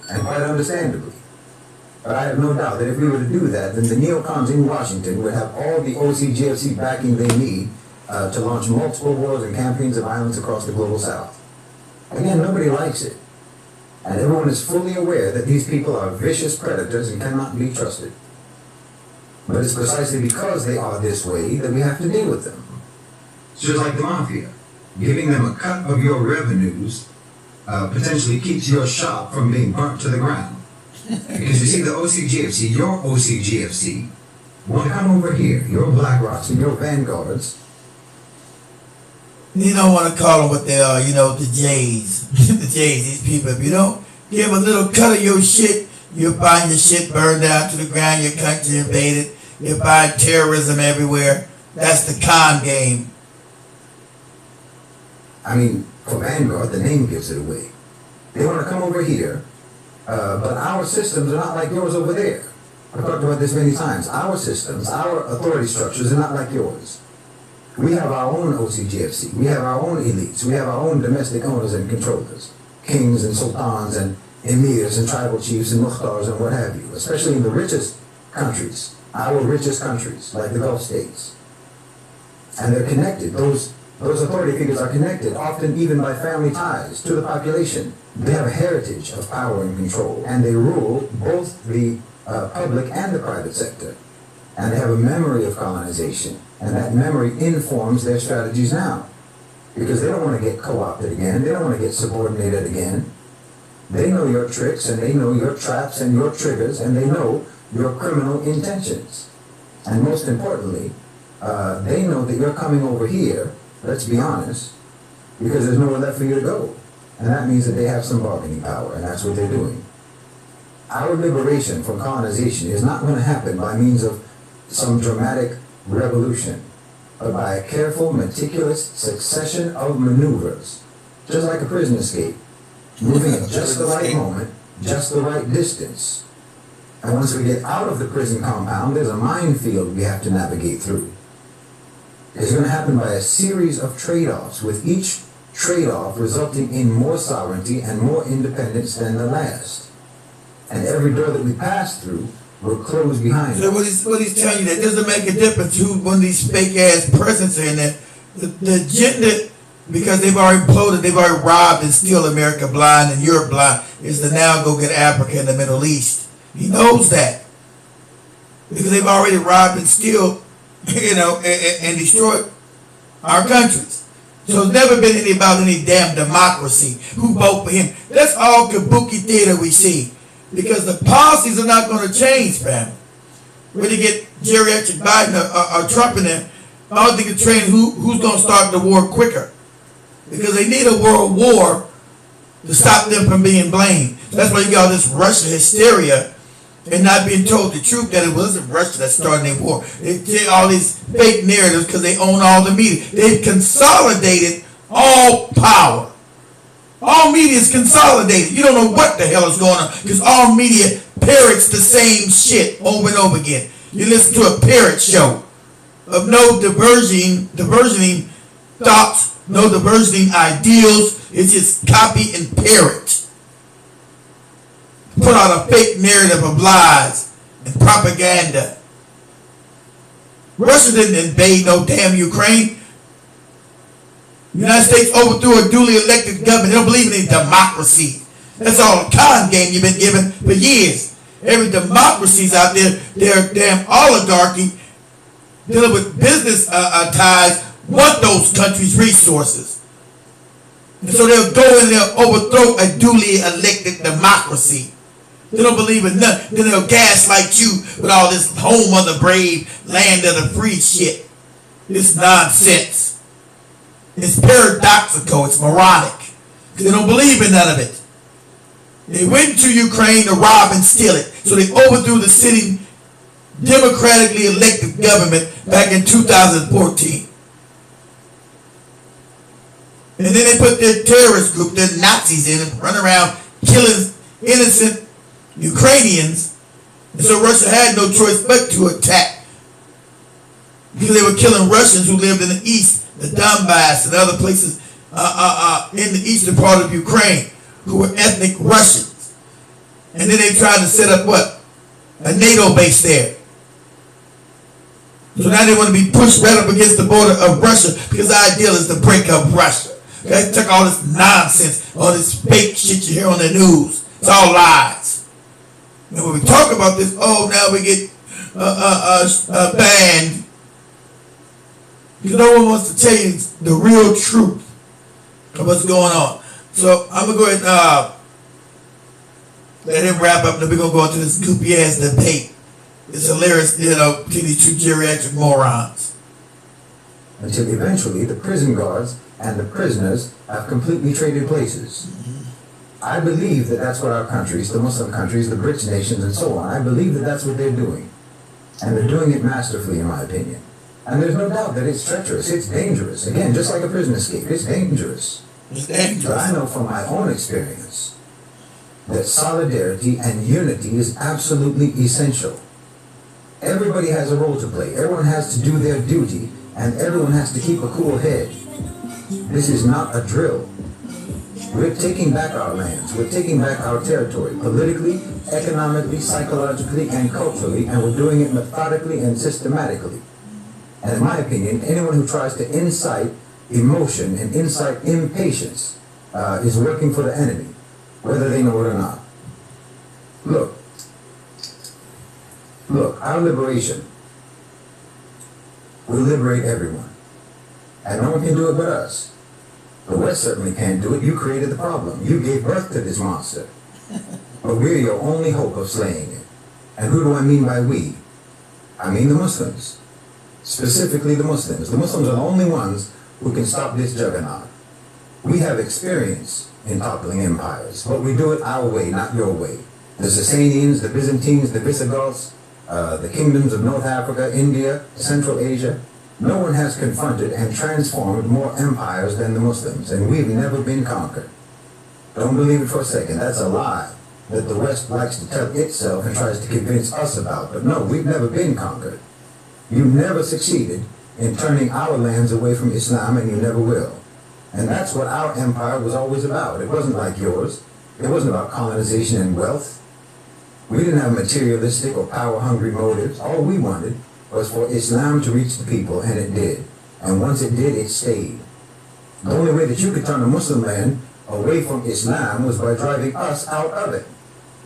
and quite understandably, but I have no doubt that if we were to do that, then the neocons in Washington would have all the OCGFC backing they need to launch multiple wars and campaigns of violence across the global south. Again, nobody likes it. And everyone is fully aware that these people are vicious predators and cannot be trusted. But it's precisely because they are this way that we have to deal with them. It's just like the mafia. Giving them a cut of your revenues potentially keeps your shop from being burnt to the ground. Because you see, the OCGFC, your OCGFC, want to come over here, your BlackRocks and your Vanguards. You don't want to call them what they are, you know, the Jays. The Jays, these people. If you don't give a little cut of your shit, you'll find your shit burned down to the ground, your country invaded, you'll find terrorism everywhere. That's the con game. I mean, for Vanguard, the name gives it away. They want to come over here, but our systems are not like yours over there. I've talked about this many times. Our systems, our authority structures are not like yours. We have our own OCGFC. We have our own elites. We have our own domestic owners and controllers, kings and sultans and emirs and tribal chiefs and mukhtars and what have you, especially in the richest countries, our richest countries, like the Gulf states. And they're connected. Those authority figures are connected, often even by family ties, to the population. They have a heritage of power and control, and they rule both the public and the private sector. And they have a memory of colonization, and that memory informs their strategies now. Because they don't want to get co-opted again, they don't want to get subordinated again. They know your tricks, and they know your traps and your triggers, and they know your criminal intentions. And most importantly, they know that you're coming over here, let's be honest, because there's nowhere left for you to go. And that means that they have some bargaining power, and that's what they're doing. Our liberation from colonization is not going to happen by means of some dramatic revolution, but by a careful, meticulous succession of maneuvers, just like a prison escape, moving at just the right moment, just the right distance. And once we get out of the prison compound, there's a minefield we have to navigate through. It's going to happen by a series of trade-offs, with each trade-off resulting in more sovereignty and more independence than the last. And every door that we pass through will close behind us. So what he's telling you, that doesn't make a difference who one of these fake-ass presidents are in there. The agenda, because they've already imploded, they've already robbed and steal America blind and Europe blind, is to now go get Africa and the Middle East. He knows that. Because they've already robbed and steal, and destroyed our countries. So it's never been about any damn democracy. Who vote for him? That's all kabuki theater we see. Because the policies are not going to change, family. When you get geriatric Biden or Trump in there, I don't think it's training who's going to start the war quicker. Because they need a world war to stop them from being blamed. That's why you got all this Russia hysteria and not being told the truth that it wasn't Russia that started the war. They take all these fake narratives because they own all the media. They've consolidated all power. All media is consolidated. You don't know what the hell is going on because all media parrots the same shit over and over again. You listen to a parrot show of no diversioning thoughts, no diversioning ideals. It's just copy and parrot. Put out a fake narrative of lies and propaganda. Russia didn't invade no damn Ukraine. The United States overthrew a duly elected government. They don't believe in any democracy. That's all a con game you've been given for years. Every democracy's out there, they're damn oligarchy dealing with business ties, want those countries' resources. And so they'll go in there, overthrow a duly elected democracy. They don't believe in nothing. Then they'll gaslight you with all this home of the brave, land of the free shit. This nonsense. It's paradoxical. It's moronic. They don't believe in none of it. They went to Ukraine to rob and steal it. So they overthrew the sitting democratically elected government back in 2014. And then they put their terrorist group, their Nazis in and run around killing innocent Ukrainians. And so Russia had no choice but to attack. Because they were killing Russians who lived in the east, the Donbass and other places in the eastern part of Ukraine, who were ethnic Russians. And then they tried to set up what? A NATO base there. So now they want to be pushed right up against the border of Russia because the ideal is to break up Russia. They took all this nonsense, all this fake shit you hear on the news. It's all lies. And when we talk about this, now we get banned. Because no one wants to tell you the real truth of what's going on. So I'm going to go ahead and let him wrap up, and then we're going to go into this goopy ass debate. It's hilarious, between these two geriatric morons. Until eventually the prison guards and the prisoners have completely traded places. I believe that that's what our countries, the Muslim countries, the BRICS nations and so on, I believe that that's what they're doing. And they're doing it masterfully, in my opinion. And there's no doubt that it's treacherous, it's dangerous. Again, just like a prison escape, it's dangerous. It's dangerous. But I know from my own experience that solidarity and unity is absolutely essential. Everybody has a role to play. Everyone has to do their duty, and everyone has to keep a cool head. This is not a drill. We're taking back our lands. We're taking back our territory, politically, economically, psychologically, and culturally, and we're doing it methodically and systematically. And in my opinion, anyone who tries to incite emotion and incite impatience is working for the enemy, whether they know it or not. Look, our liberation will liberate everyone. And no one can do it but us. The West certainly can't do it. You created the problem. You gave birth to this monster. But we're your only hope of slaying it. And who do I mean by we? I mean the Muslims. Specifically the Muslims. The Muslims are the only ones who can stop this juggernaut. We have experience in toppling empires, but we do it our way, not your way. The Sasanians, the Byzantines, the Visigoths, the kingdoms of North Africa, India, Central Asia, no one has confronted and transformed more empires than the Muslims, and we've never been conquered. Don't believe it for a second. That's a lie that the West likes to tell itself and tries to convince us about. But no, we've never been conquered. You never succeeded in turning our lands away from Islam, and you never will. And that's what our empire was always about. It wasn't like yours. It wasn't about colonization and wealth. We didn't have materialistic or power-hungry motives. All we wanted was for Islam to reach the people, and it did. And once it did, it stayed. The only way that you could turn a Muslim land away from Islam was by driving us out of it,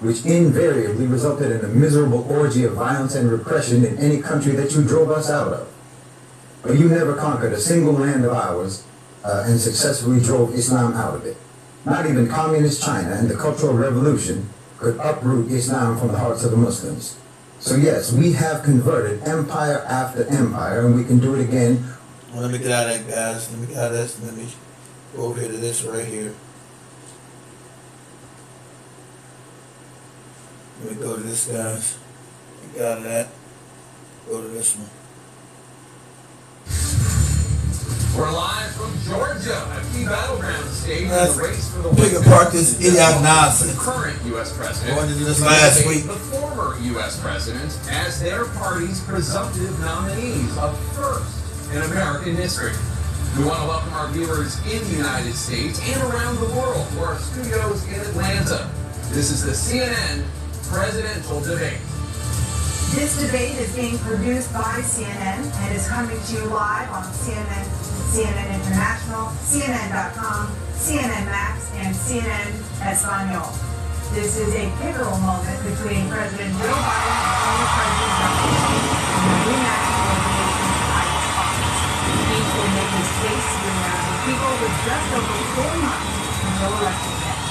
which invariably resulted in a miserable orgy of violence and repression in any country that you drove us out of. But you never conquered a single land of ours and successfully drove Islam out of it. Not even communist China and the Cultural Revolution could uproot Islam from the hearts of the Muslims. So yes, we have converted empire after empire, and we can do it again. Well, let me get out of that, guys. Let me get out of this. Let me go over here to this right here. Let me go to this, guys. Get out of that. Go to this one. We're live from Georgia, a key battleground state in Let's the race for the pick apart this idiotic nonsense. The current U.S. president, Going to do this last week. the former U.S. president, as their party's presumptive nominees of first in American history. We want to welcome our viewers in the United States and around the world to our studios in Atlanta. This is the CNN presidential debate. This debate is being produced by CNN and is coming to you live on CNN, CNN International, CNN.com, CNN Max, and CNN Espanol. This is a pivotal moment between President Joe Biden and former President Donald Trump and the new national organization of highest office. Each will make his case to the American people with just over 4 months until election day.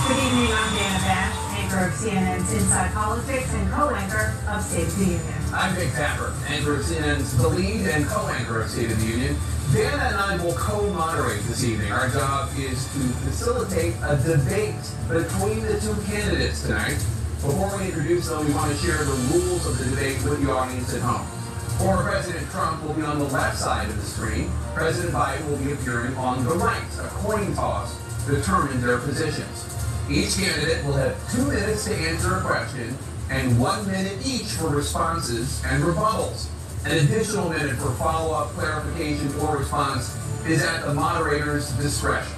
Good evening, I'm Dana Bash, anchor of CNN's Inside Politics and co-anchor of State of the Union. I'm Vic Tapper, anchor of CNN's The Lead and co-anchor of State of the Union. Dana and I will co-moderate this evening. Our job is to facilitate a debate between the two candidates tonight. Before we introduce them, we want to share the rules of the debate with the audience at home. Former President Trump will be on the left side of the screen. President Biden will be appearing on the right. A coin toss determines their positions. Each candidate will have 2 minutes to answer a question and 1 minute each for responses and rebuttals. An additional minute for follow-up, clarification, or response is at the moderator's discretion.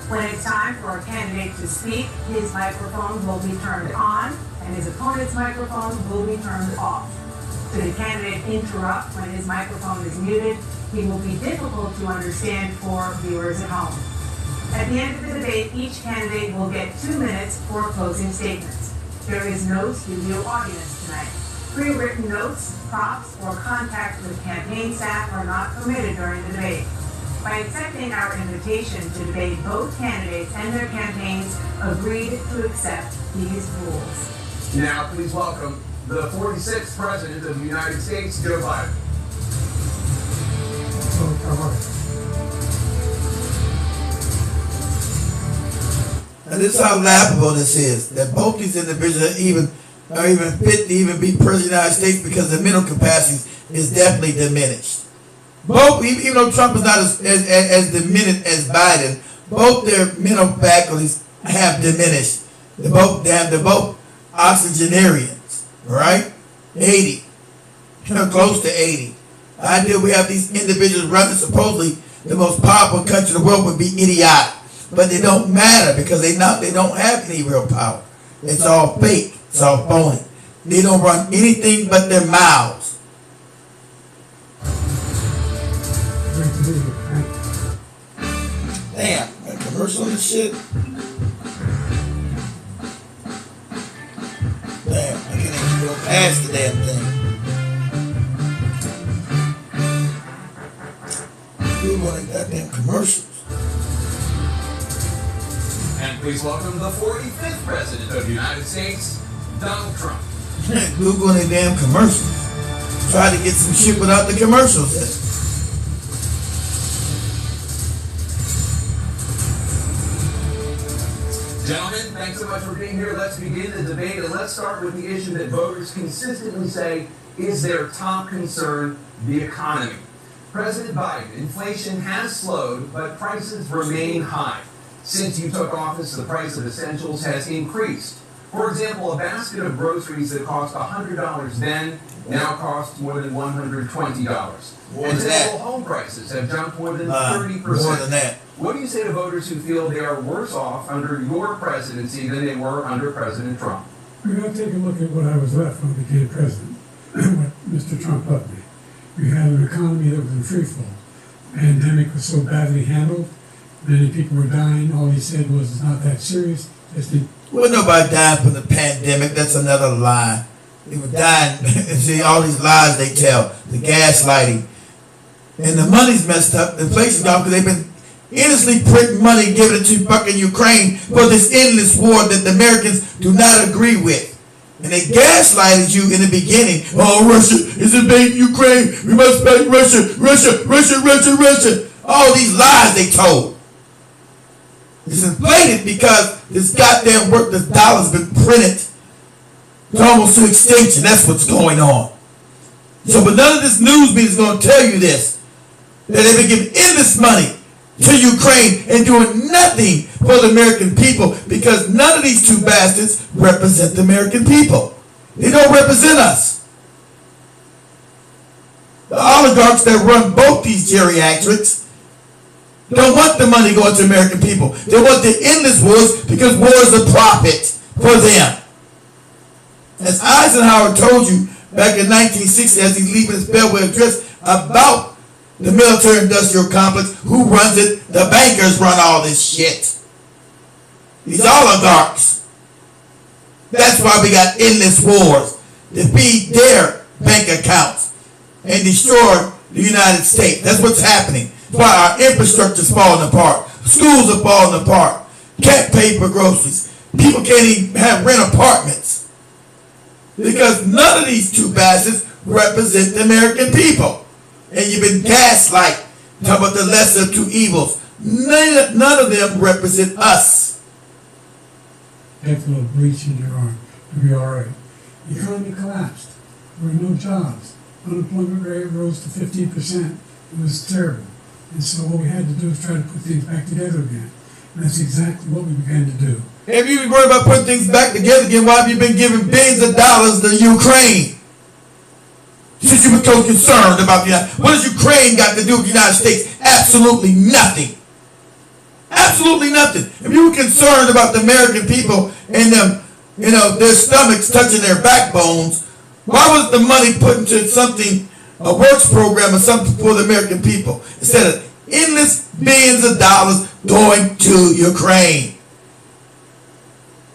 When it's time for a candidate to speak, his microphone will be turned on and his opponent's microphone will be turned off. Should a candidate interrupt when his microphone is muted, he will be difficult to understand for viewers at home. At the end of the debate, each candidate will get 2 minutes for closing statements. There is no studio audience tonight. Pre-written notes, props, or contact with campaign staff are not permitted during the debate. By accepting our invitation to debate, both candidates and their campaigns agreed to accept these rules. Now, please welcome the 46th President of the United States, Joe Biden. And this is how laughable this is, that both these individuals are even or even fit to even be president of the United States because the mental capacity is definitely diminished. Both, even though Trump is not as diminished as Biden, both their mental faculties have diminished. They're both oxygenarians, right? 80, close to 80. The idea we have these individuals running supposedly the most powerful country in the world would be idiotic, but they don't matter because they don't have any real power. It's all fake. It's all phony. They don't run anything but their mouths. Damn, a commercial and shit. Damn, I can't even go past the damn thing. We want goddamn commercials. And please welcome the 45th President of the United States, Donald Trump. Google and damn commercials. Try to get some shit without the commercials in it. Gentlemen, thanks so much for being here. Let's begin the debate, and let's start with the issue that voters consistently say is their top concern, the economy. President Biden, inflation has slowed, but prices remain high. Since you took office, the price of essentials has increased. For example, a basket of groceries that cost $100 then now costs more than $120. And typical home prices have jumped more than 30%. More than that. What do you say to voters who feel they are worse off under your presidency than they were under President Trump? We got to take a look at what I was left when I became president, what Mr. Trump left me. We had an economy that was in free fall. The pandemic was so badly handled. Many people were dying. All he said was, it's not that serious. Well, nobody died from the pandemic. That's another lie. They were dying. See, all these lies they tell. The gaslighting. And the money's messed up. The inflation's gone because they've been endlessly printing money, giving it to fucking Ukraine for this endless war that the Americans do not agree with. And they gaslighted you in the beginning. Oh, Russia is invading Ukraine. We must fight Russia, Russia, Russia, Russia, Russia. All these lies they told. It's inflated because this goddamn work, this dollar's been printed to almost to extinction. That's what's going on. So, but none of this news media is going to tell you this. That they've been giving endless money to Ukraine and doing nothing for the American people because none of these two bastards represent the American people. They don't represent us. The oligarchs that run both these geriatrics don't want the money going to American people. They want the endless wars because war is a profit for them. As Eisenhower told you back in 1960 as he's leaving his farewell address about the military-industrial complex, who runs it? The bankers run all this shit. These oligarchs. That's why we got endless wars to feed their bank accounts and destroy the United States. That's what's happening. That's why our infrastructure is falling apart. Schools are falling apart. Can't pay for groceries. People can't even rent apartments. Because none of these two bastards represent the American people. And you've been gaslight. Talk about the lesser of two evils. None of them represent us. Have a little breach in your arm to be all right. The economy collapsed. There were no jobs. Unemployment rate rose to 15%. It was terrible. And so what we had to do is try to put things back together again. And that's exactly what we began to do. If you've been worried about putting things back together again, why have you been giving billions of dollars to Ukraine? Since you were so concerned about the United States. What has Ukraine got to do with the United States? Absolutely nothing. Absolutely nothing. If you were concerned about the American people and them, their stomachs touching their backbones, why was the money put into something, a works program or something for the American people, instead of endless billions of dollars going to Ukraine?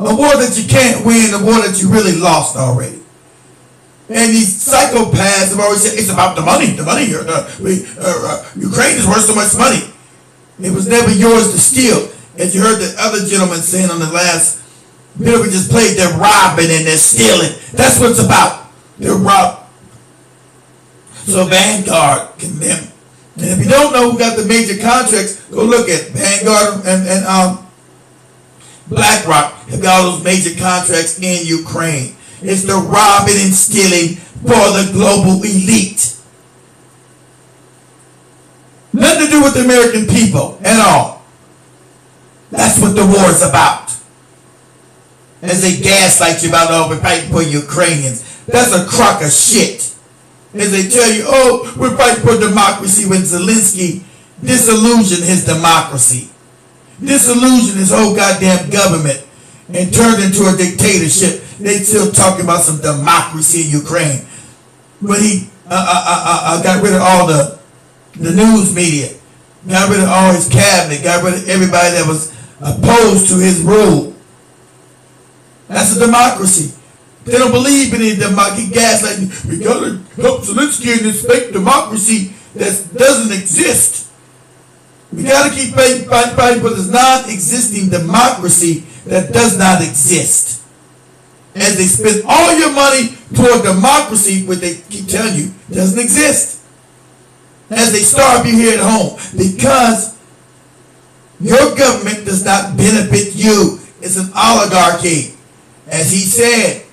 A war that you can't win, a war that you really lost already. And these psychopaths have always said, it's about the money here. Ukraine is worth so much money. It was never yours to steal. As you heard the other gentleman saying on the last video we just played, they're robbing and they're stealing. That's what it's about. They're robbing. So Vanguard condemned. And if you don't know who got the major contracts, go look at Vanguard and BlackRock have got all those major contracts in Ukraine. It's the robbing and stealing for the global elite. Nothing to do with the American people at all. That's what the war is about. As they gaslight you about, oh, we're fighting for Ukrainians. That's a crock of shit. As they tell you, oh, we're fighting for democracy, when Zelensky disillusioned his democracy, disillusioned his whole goddamn government, and turned into a dictatorship. They still talking about some democracy in Ukraine. But he got rid of all the news media, got rid of all his cabinet, got rid of everybody that was opposed to his rule. That's a democracy. They don't believe in any democracy. Gaslighting. We gotta help Zelensky in this fake democracy that doesn't exist. We gotta keep fighting for this non-existing democracy that does not exist. As they spend all your money toward democracy, which they keep telling you doesn't exist. As they starve you here at home, because your government does not benefit you. It's an oligarchy. As he said,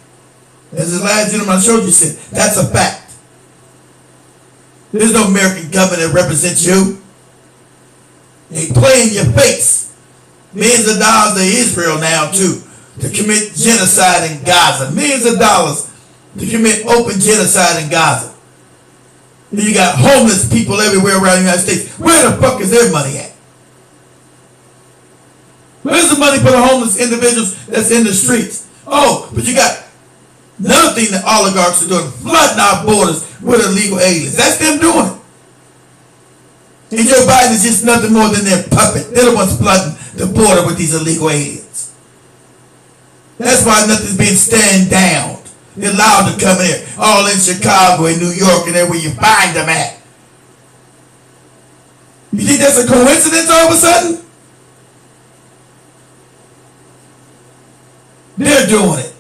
as the last gentleman I showed you said, that's a fact. There's no American government that represents you. They play in your face. Millions of dollars to Israel now too, to commit genocide in Gaza. Millions of dollars to commit open genocide in Gaza. And you got homeless people everywhere around the United States. Where the fuck is their money at? Where's the money for the homeless individuals that's in the streets? Oh, but you got another thing that oligarchs are doing, flooding our borders with illegal aliens. That's them doing it. And Joe Biden is just nothing more than their puppet. They're the ones flooding the border with these illegal aliens. That's why nothing's being stand down. They're allowed to come here, all in Chicago and New York and everywhere you find them at. You think that's a coincidence all of a sudden? They're doing it.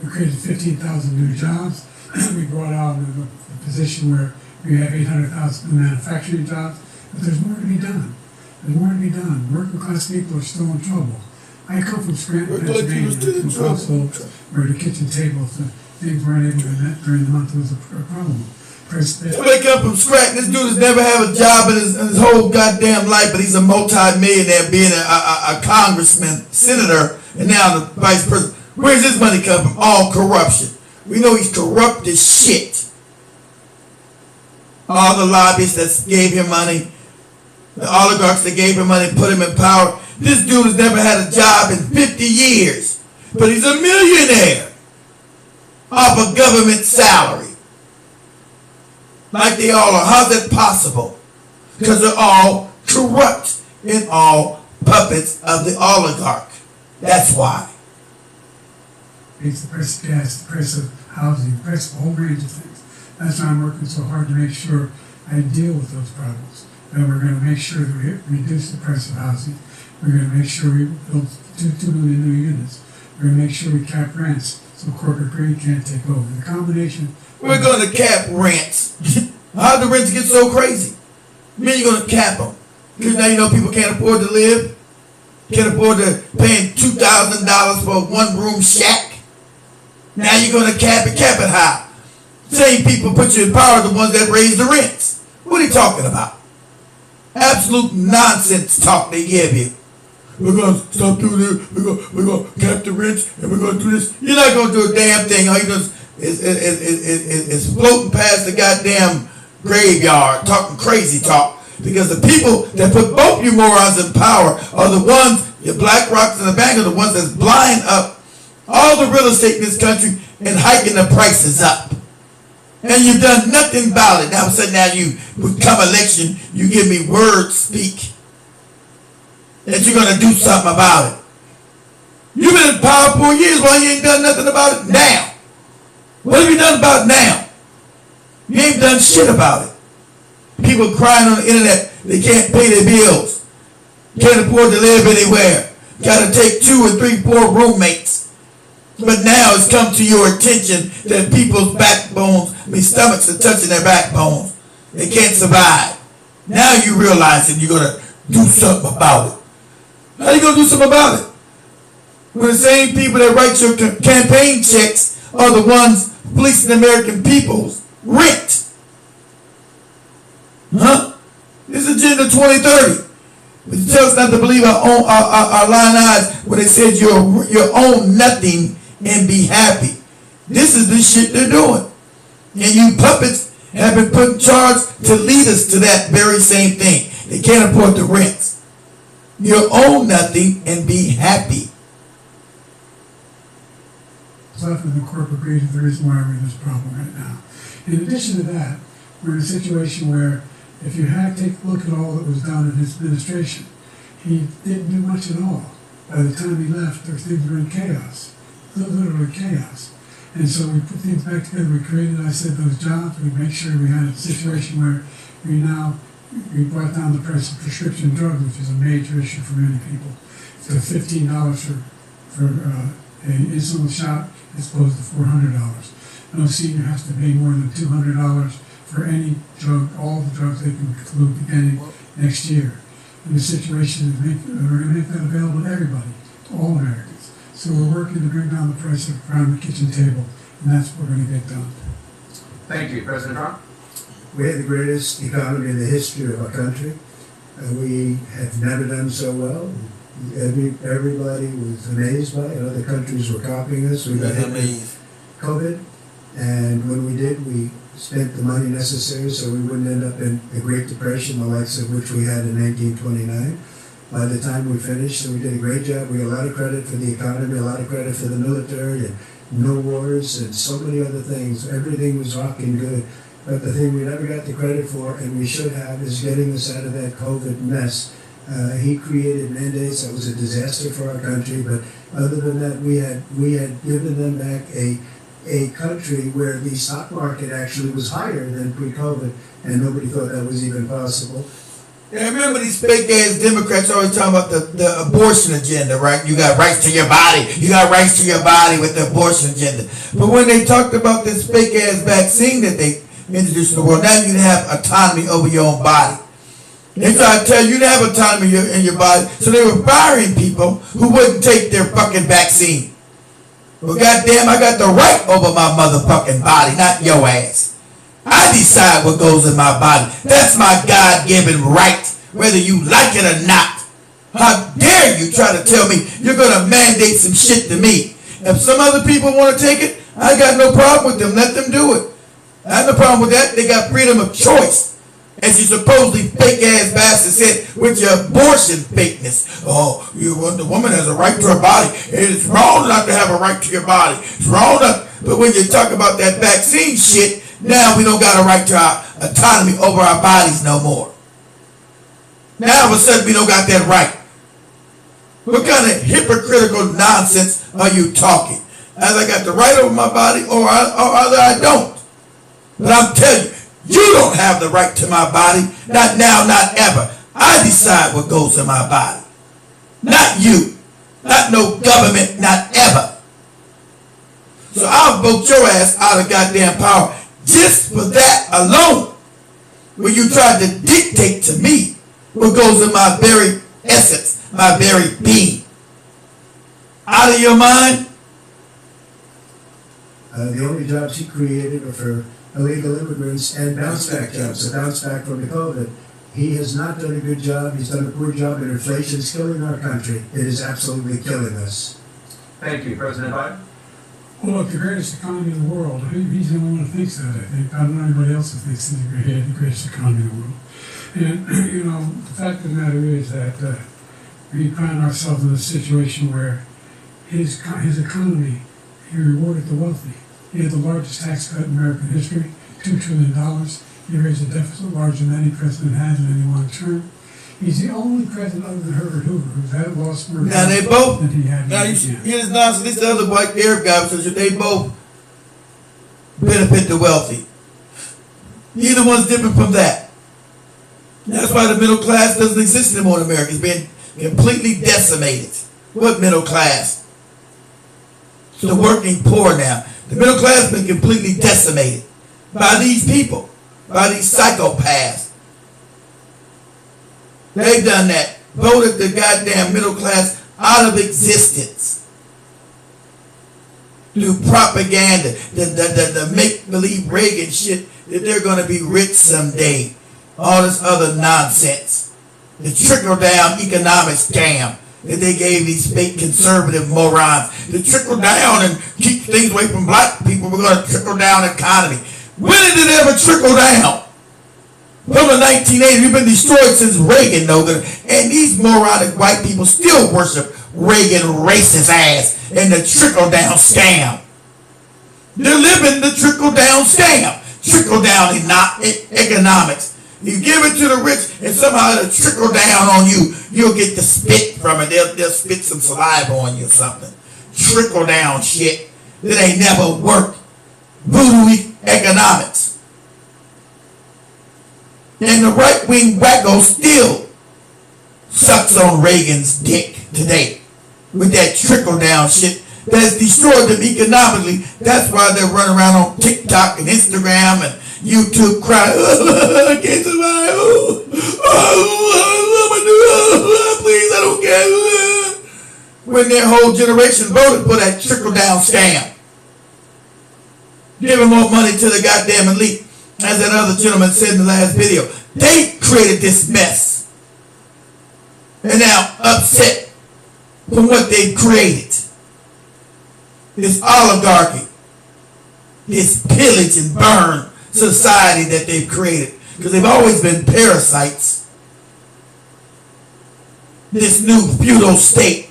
We created 15,000 new jobs. We brought out a position where we have 800,000 new manufacturing jobs, but there's more to be done. There's more to be done. Working class people are still in trouble. I come from Scranton, Pennsylvania, from households where the kitchen tables, things weren't able to net during the month was a problem. They come from Scranton. This dude has never had a job in his whole goddamn life, but he's a multi-millionaire, being a congressman, senator, and now the vice president. Where's his money come from? All corruption. We know he's corrupt as shit. All the lobbyists that gave him money, the oligarchs that gave him money, put him in power. This dude has never had a job in 50 years, but he's a millionaire off a government salary. Like they all are. How's that possible? Because they're all corrupt and all puppets of the oligarch. That's why. It's the price of gas, the price of housing, the price of a whole range of things. That's why I'm working so hard to make sure I deal with those problems. And we're going to make sure that we reduce the price of housing. We're going to make sure we build 2 million new units. We're going to make sure we cap rents so corporate greed can't take over. The combination. We're going to cap rents. How do the rents get so crazy? I mean, you're going to cap them. Because now you know people can't afford to live. Can't afford to pay $2,000 for a one-room shack. Now you're going to cap it. Cap it how? Same people put you in power are the ones that raise the rents. What are you talking about? Absolute nonsense talk they give you. We're going to stop doing this. We're going to cap the rents, and we're going to do this. You're not going to do a damn thing. All you're doing is floating past the goddamn graveyard, talking crazy talk. Because the people that put both you morons in power are the ones, your black rocks in the bank, are the ones that's buying up all the real estate in this country and hiking the prices up. And you've done nothing about it. Now, all of a sudden, now you, come election, you give me word speak that you're going to do something about it. You've been in power 4 years while you ain't done nothing about it now. What have you done about it now? You ain't done shit about it. People crying on the internet, they can't pay their bills. Can't afford to live anywhere. Got to take 2 and 3, 4 roommates. But now it's come to your attention that people's backbones, stomachs are touching their backbones. They can't survive. Now you realize that you're going to do something about it. How are you going to do something about it? When the same people that write your campaign checks are the ones fleecing the American people's rent. Huh? This is Agenda 2030. But you tell us not to believe our lying eyes when they said you own nothing and be happy. This is the shit they're doing. And you puppets have been put in charge to lead us to that very same thing. They can't afford the rents. You own nothing and be happy. Left in the corporate greed is the reason why we're in this problem right now. In addition to that, we're in a situation where if you take a look at all that was done in his administration, he didn't do much at all. By the time he left, things were in chaos, literally chaos. And so we put things back together. We created, I said, those jobs. We made sure we had a situation where we brought down the price of prescription drugs, which is a major issue for many people. So $15 for an insulin shot as opposed to $400. No senior has to pay more than $200 for any drug, all the drugs they can include beginning next year. And the situation is we're going to make that available to everybody, to all Americans. So we're working to bring down the price of around the kitchen table, and that's what we're going to get done. Thank you. President Trump? We had the greatest economy in the history of our country. We have never done so well. Everybody was amazed by it. Other countries were copying us. We got hit with COVID, and when we did, we spent the money necessary so we wouldn't end up in the Great Depression, the likes of which we had in 1929. By the time we finished, so we did a great job. We got a lot of credit for the economy, a lot of credit for the military, and no wars, and so many other things. Everything was rocking good. But the thing we never got the credit for, and we should have, is getting us out of that COVID mess. He created mandates that was a disaster for our country, but other than that, we had given them back a country where the stock market actually was higher than pre-COVID, and nobody thought that was even possible. Yeah, I remember these fake ass Democrats always talking about the abortion agenda, right? You got rights to your body. You got rights to your body with the abortion agenda. But when they talked about this fake ass vaccine that they introduced in the world, now you have autonomy over your own body. They try to tell you to have autonomy in your body. So they were firing people who wouldn't take their fucking vaccine. Well, goddamn, I got the right over my motherfucking body, not your ass. I decide what goes in my body. That's my God-given right, whether you like it or not. How dare you try to tell me you're going to mandate some shit to me? If some other people want to take it, I got no problem with them. Let them do it. I have no problem with that. They got freedom of choice. As you supposedly fake-ass bastard said with your abortion fakeness. Oh, the woman has a right to her body. It's wrong not to have a right to your body. It's wrong not. But when you talk about that vaccine shit, now we don't got a right to our autonomy over our bodies no more. Now all of a sudden we don't got that right. What kind of hypocritical nonsense are you talking? Either I got the right over my body or either I don't. But I'm telling you, you don't have the right to my body. Not now, not ever. I decide what goes in my body. Not you. Not no government, not ever. So I'll vote your ass out of goddamn power just for that alone. When you tried to dictate to me what goes in my very essence, my very being. Out of your mind? The only jobs he created were for illegal immigrants and bounce back jobs, a bounce back from the COVID. He has not done a good job. He's done a poor job, and inflation is killing our country. It is absolutely killing us. Thank you. President Biden? Well, look, the greatest economy in the world, he's the only one who thinks that, I think. I don't know anybody else who thinks he's the greatest economy in the world. And, you know, the fact of the matter is that we find ourselves in a situation where his economy, he rewarded the wealthy. He had the largest tax cut in American history, $2 trillion. He raised a deficit larger than any president has in any one term. He's the only president other than Herbert Hoover who's had lost more now they both. than he had. Now you hear this nonsense. This other white Arab guy says they both benefit the wealthy. Neither one's different from that. That's why the middle class doesn't exist anymore in America. It's been completely decimated. What middle class? The working poor now. The middle class has been completely decimated by these people, by these psychopaths. They've done that. Voted the goddamn middle class out of existence. through propaganda, the make-believe Reagan shit, that they're going to be rich someday. All this other nonsense. The trickle-down economic scam that they gave these fake conservative morons. To trickle down and keep things away from black people, we're going to trickle down economy. When did it ever trickle down? From the 1980s, we've been destroyed since Reagan, though. And these moronic white people still worship Reagan racist ass and the trickle-down scam. They're living the trickle-down scam. Trickle-down economics. You give it to the rich and somehow it'll trickle down on you. You'll get the spit from it. They'll spit some saliva on you or something. Trickle-down shit that ain't never worked. Voodoo economics. And the right-wing wacko still sucks on Reagan's dick today with that trickle-down shit that's destroyed them economically. That's why they're running around on TikTok and Instagram and YouTube crying, I can't survive. Please, I don't care. When their whole generation voted for that trickle-down scam. Giving more money to the goddamn elite. As that other gentleman said in the last video, they created this mess. And now upset from what they've created. This oligarchy. This pillage and burn society that they've created. Because they've always been parasites. This new feudal state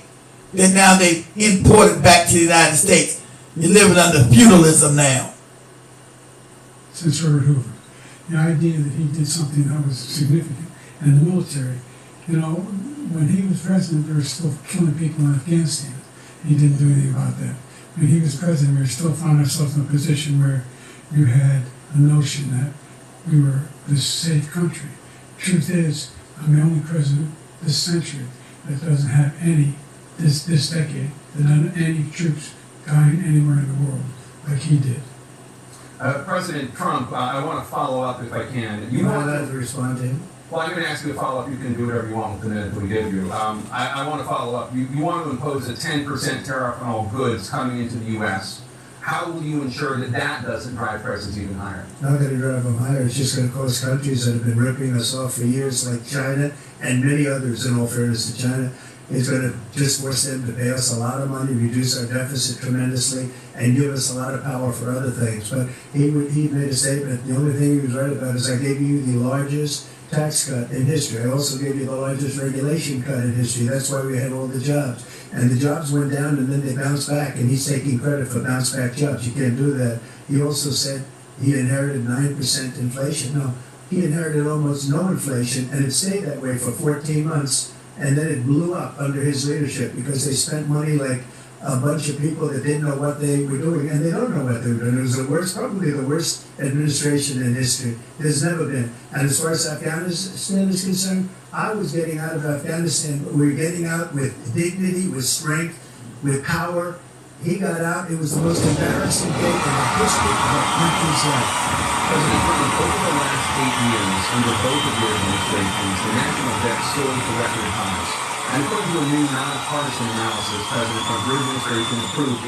that now they've imported back to the United States. You're living under feudalism now. Since Herbert Hoover, the idea that he did something that was significant, and the military, you know, when he was president, they were still killing people in Afghanistan. He didn't do anything about that. When he was president, we still found ourselves in a position where you had a notion that we were this safe country. Truth is, I'm the only president this century that doesn't have this decade, that doesn't have any troops dying anywhere in the world like he did. President Trump, I want to follow up if I can. You want to respond to him? Well, I'm going to ask you to follow up. You can do whatever you want with the minute we give you. I want to follow up. You want to impose a 10% tariff on all goods coming into the U.S. How will you ensure that that doesn't drive prices even higher? Not going to drive them higher. It's just going to cause countries that have been ripping us off for years, like China and many others, in all fairness to China. It's going to just force them to pay us a lot of money, reduce our deficit tremendously, and give us a lot of power for other things. But he made a statement. The only thing he was right about is I gave you the largest tax cut in history. I also gave you the largest regulation cut in history. That's why we had all the jobs. And the jobs went down and then they bounced back, and he's taking credit for bounce back jobs. You can't do that. He also said he inherited 9% inflation. No, he inherited almost no inflation, and it stayed that way for 14 months. And then it blew up under his leadership because they spent money like a bunch of people that didn't know what they were doing, and they don't know what they were doing. It was the worst, probably the worst administration in history. There's never been. And as far as Afghanistan is concerned, I was getting out of Afghanistan, but we were getting out with dignity, with strength, with power. He got out. It was the most embarrassing day in the history of our country's life. President Trump, over the last 8 years, under both of your administrations, the national debt soared to record highs. And according to a new nonpartisan analysis, President Trump, your administration approved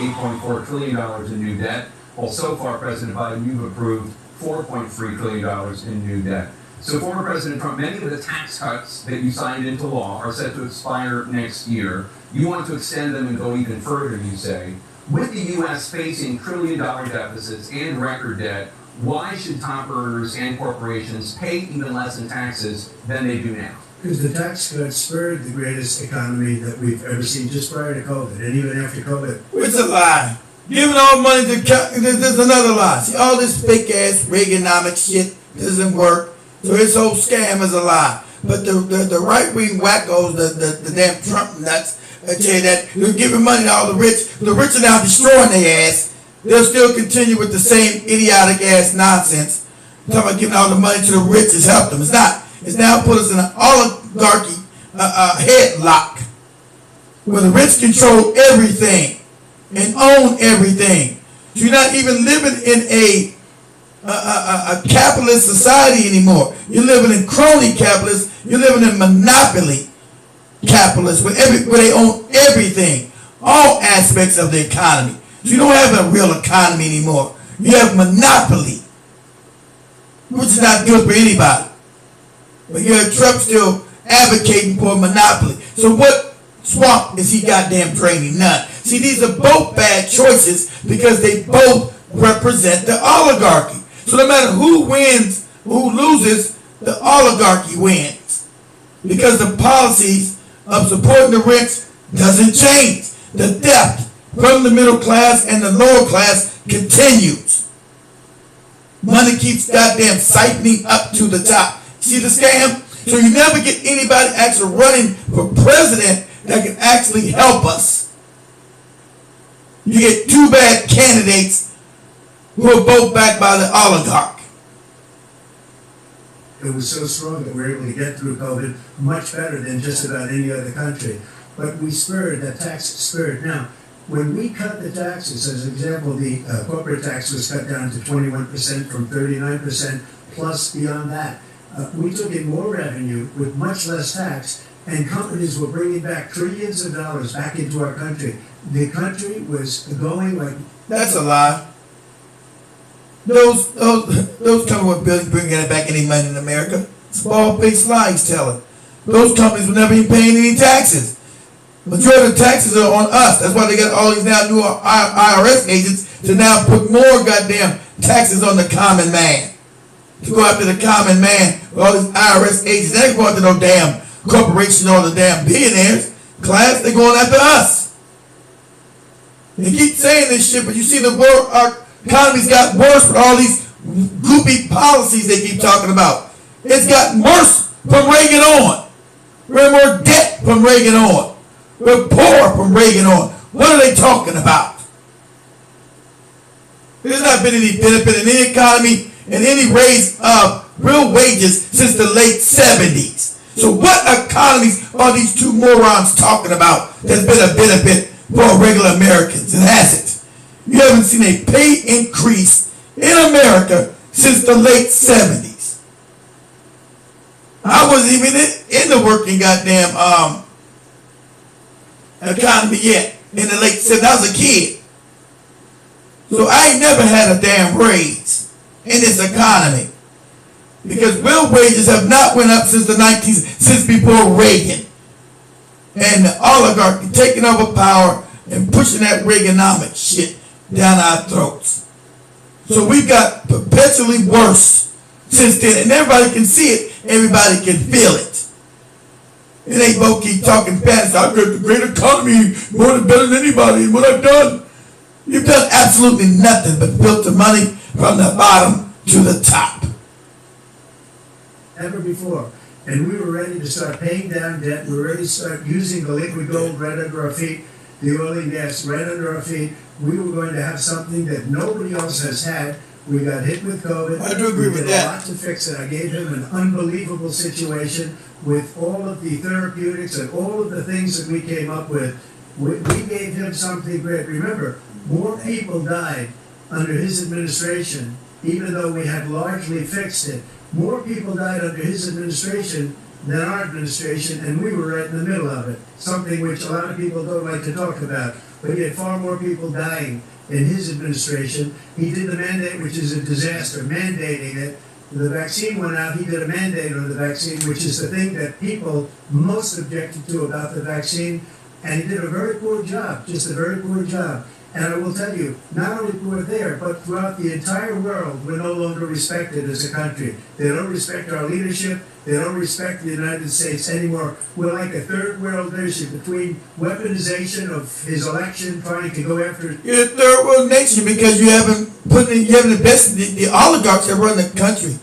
$8.4 trillion in new debt, while so far, President Biden, you've approved $4.3 trillion in new debt. So former President Trump, many of the tax cuts that you signed into law are set to expire next year. You want to extend them and go even further, you say. With the U.S. facing trillion-dollar deficits and record debt, why should top earners and corporations pay even less in taxes than they do now? Because the tax cuts spurred the greatest economy that we've ever seen just prior to COVID, and even after COVID. It's a lie. Giving all money to there's another lie. See, all this fake ass Reaganomics shit doesn't work. So this whole scam is a lie. But the right wing wackos, the damn Trump nuts, I tell you that they're giving money to all the rich. The rich are now destroying their ass. They'll still continue with the same idiotic ass nonsense. Talking about giving all the money to the rich has helped them. It's not. It's now put us in an oligarchy headlock where the rich control everything and own everything. You're not even living in a capitalist society anymore. You're living in crony capitalists. You're living in monopoly capitalists where they own everything, all aspects of the economy. So you don't have a real economy anymore. You have monopoly, which is not good for anybody. But you have Trump still advocating for a monopoly. So what swamp is he goddamn draining? None. See, these are both bad choices because they both represent the oligarchy. So no matter who wins, who loses, the oligarchy wins. Because the policies of supporting the rich doesn't change. The debt from the middle class and the lower class continues. Money keeps goddamn siphoning up to the top. See the scam? So you never get anybody actually running for president that can actually help us. You get two bad candidates who are both backed by the oligarch. It was so strong that we were able to get through COVID much better than just about any other country. But we spurred, that tax spurred. Now, when we cut the taxes, as an example, the corporate tax was cut down to 21% from 39%, plus beyond that. We took in more revenue with much less tax, and companies were bringing back trillions of dollars back into our country. The country was going like... That's a lie. Those companies were bringing back any money in America. It's a bald-faced lie he's telling. Those companies were never even paying any taxes. Majority of the taxes are on us. That's why they got all these now new IRS agents to now put more goddamn taxes on the common man. To go after the common man with all these IRS agents. They ain't going after no damn corporation or the damn billionaires. Class, they're going after us. They keep saying this shit, but you see the world, our economy's got worse with all these goopy policies they keep talking about. It's gotten worse from Reagan on. We're in more debt from Reagan on. We're poor from Reagan on. What are they talking about? There's not been any benefit in any economy and any raise of real wages since the late 70s. So what economies are these two morons talking about that's been a benefit for regular Americans? It hasn't. You haven't seen a pay increase in America since the late 70s. I wasn't even in the working goddamn economy yet in the late 70s. I was a kid. So I ain't never had a damn raise in this economy. Because real wages have not went up since the 19s, since before Reagan. And the oligarchy taking over power and pushing that Reaganomics shit down our throats. So we've got perpetually worse since then. And everybody can see it. Everybody can feel it. And they both keep talking fantasy. I've got the great economy more than better than anybody. And what I've done, you've done absolutely nothing but built the money from the bottom to the top. Ever before. And we were ready to start paying down debt. We were ready to start using the liquid gold right under our feet, the oil and gas right under our feet. We were going to have something that nobody else has had. We got hit with COVID. I do agree with that. We did a lot to fix it. I gave him an unbelievable situation with all of the therapeutics and all of the things that we came up with. We gave him something great. Remember, more people died under his administration, even though we had largely fixed it. More people died under his administration than our administration, and we were right in the middle of it. Something which a lot of people don't like to talk about. But he had far more people dying in his administration. He did the mandate, which is a disaster, mandating it. The vaccine went out, he did a mandate on the vaccine, which is the thing that people most objected to about the vaccine. And he did a very poor job, just a very poor job. And I will tell you, not only we're there, but throughout the entire world, we're no longer respected as a country. They don't respect our leadership. They don't respect the United States anymore. We're like a third world nation between weaponization of his election, trying to go after... You're a third world nation because you haven't invested. The oligarchs that run the country,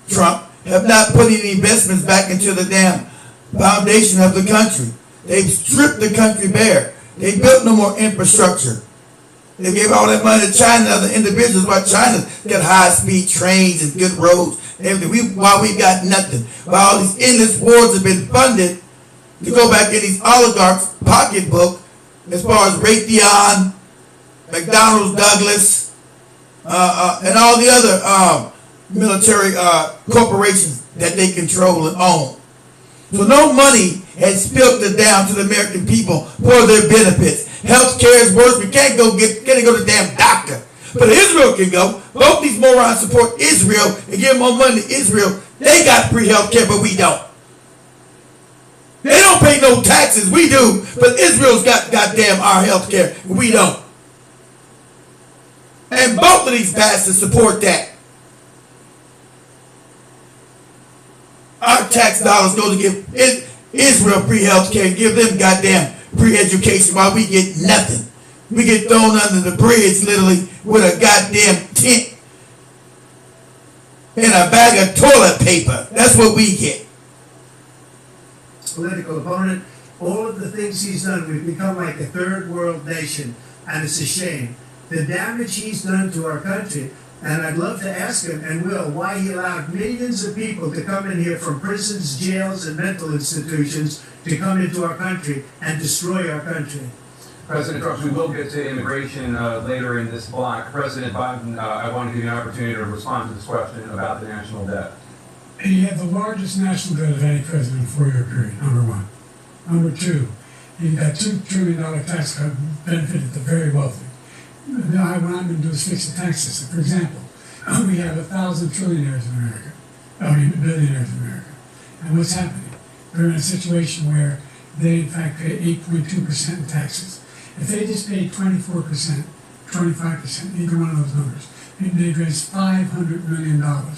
Trump, have not put any investments back into the damn foundation of the country. They've stripped the country bare. They built no more infrastructure. They gave all that money to China and other individuals, while China's got high-speed trains and good roads and everything. While we got nothing. While all these endless wars have been funded to go back in these oligarchs' pocketbook, as far as Raytheon, McDonnell Douglas, and all the other military corporations that they control and own. So no money has filtered down to the American people for their benefits. Health care is worse. We can't go to the damn doctor. But Israel can go. Both these morons support Israel and give more money to Israel. They got free health care, but we don't. They don't pay no taxes. We do. But Israel's got goddamn our health care. We don't. And both of these bastards support that. Our tax dollars go to give Israel free health care and give them goddamn free education while we get nothing. We get thrown under the bridge literally with a goddamn tent and a bag of toilet paper. That's what we get. Political opponent, all of the things he's done, we've become like a third world nation, and it's a shame. The damage he's done to our country, and I'd love to ask him, and will, why he allowed millions of people to come in here from prisons, jails, and mental institutions to come into our country and destroy our country. President Trump, we will get to immigration later in this block. President Biden, I want to give you an opportunity to respond to this question about the national debt. He had the largest national debt of any president in a 4-year period, number one. Number two, he got $2 trillion tax cut, benefited the very wealthy. What I'm going to do is fix the tax system. For example, we have 1,000 trillionaires in America, billionaires in America. And what's happening? They're in a situation where they in fact pay 8.2% in taxes. If they just paid 24%, 25%, either one of those numbers, they'd raise $500 billion, I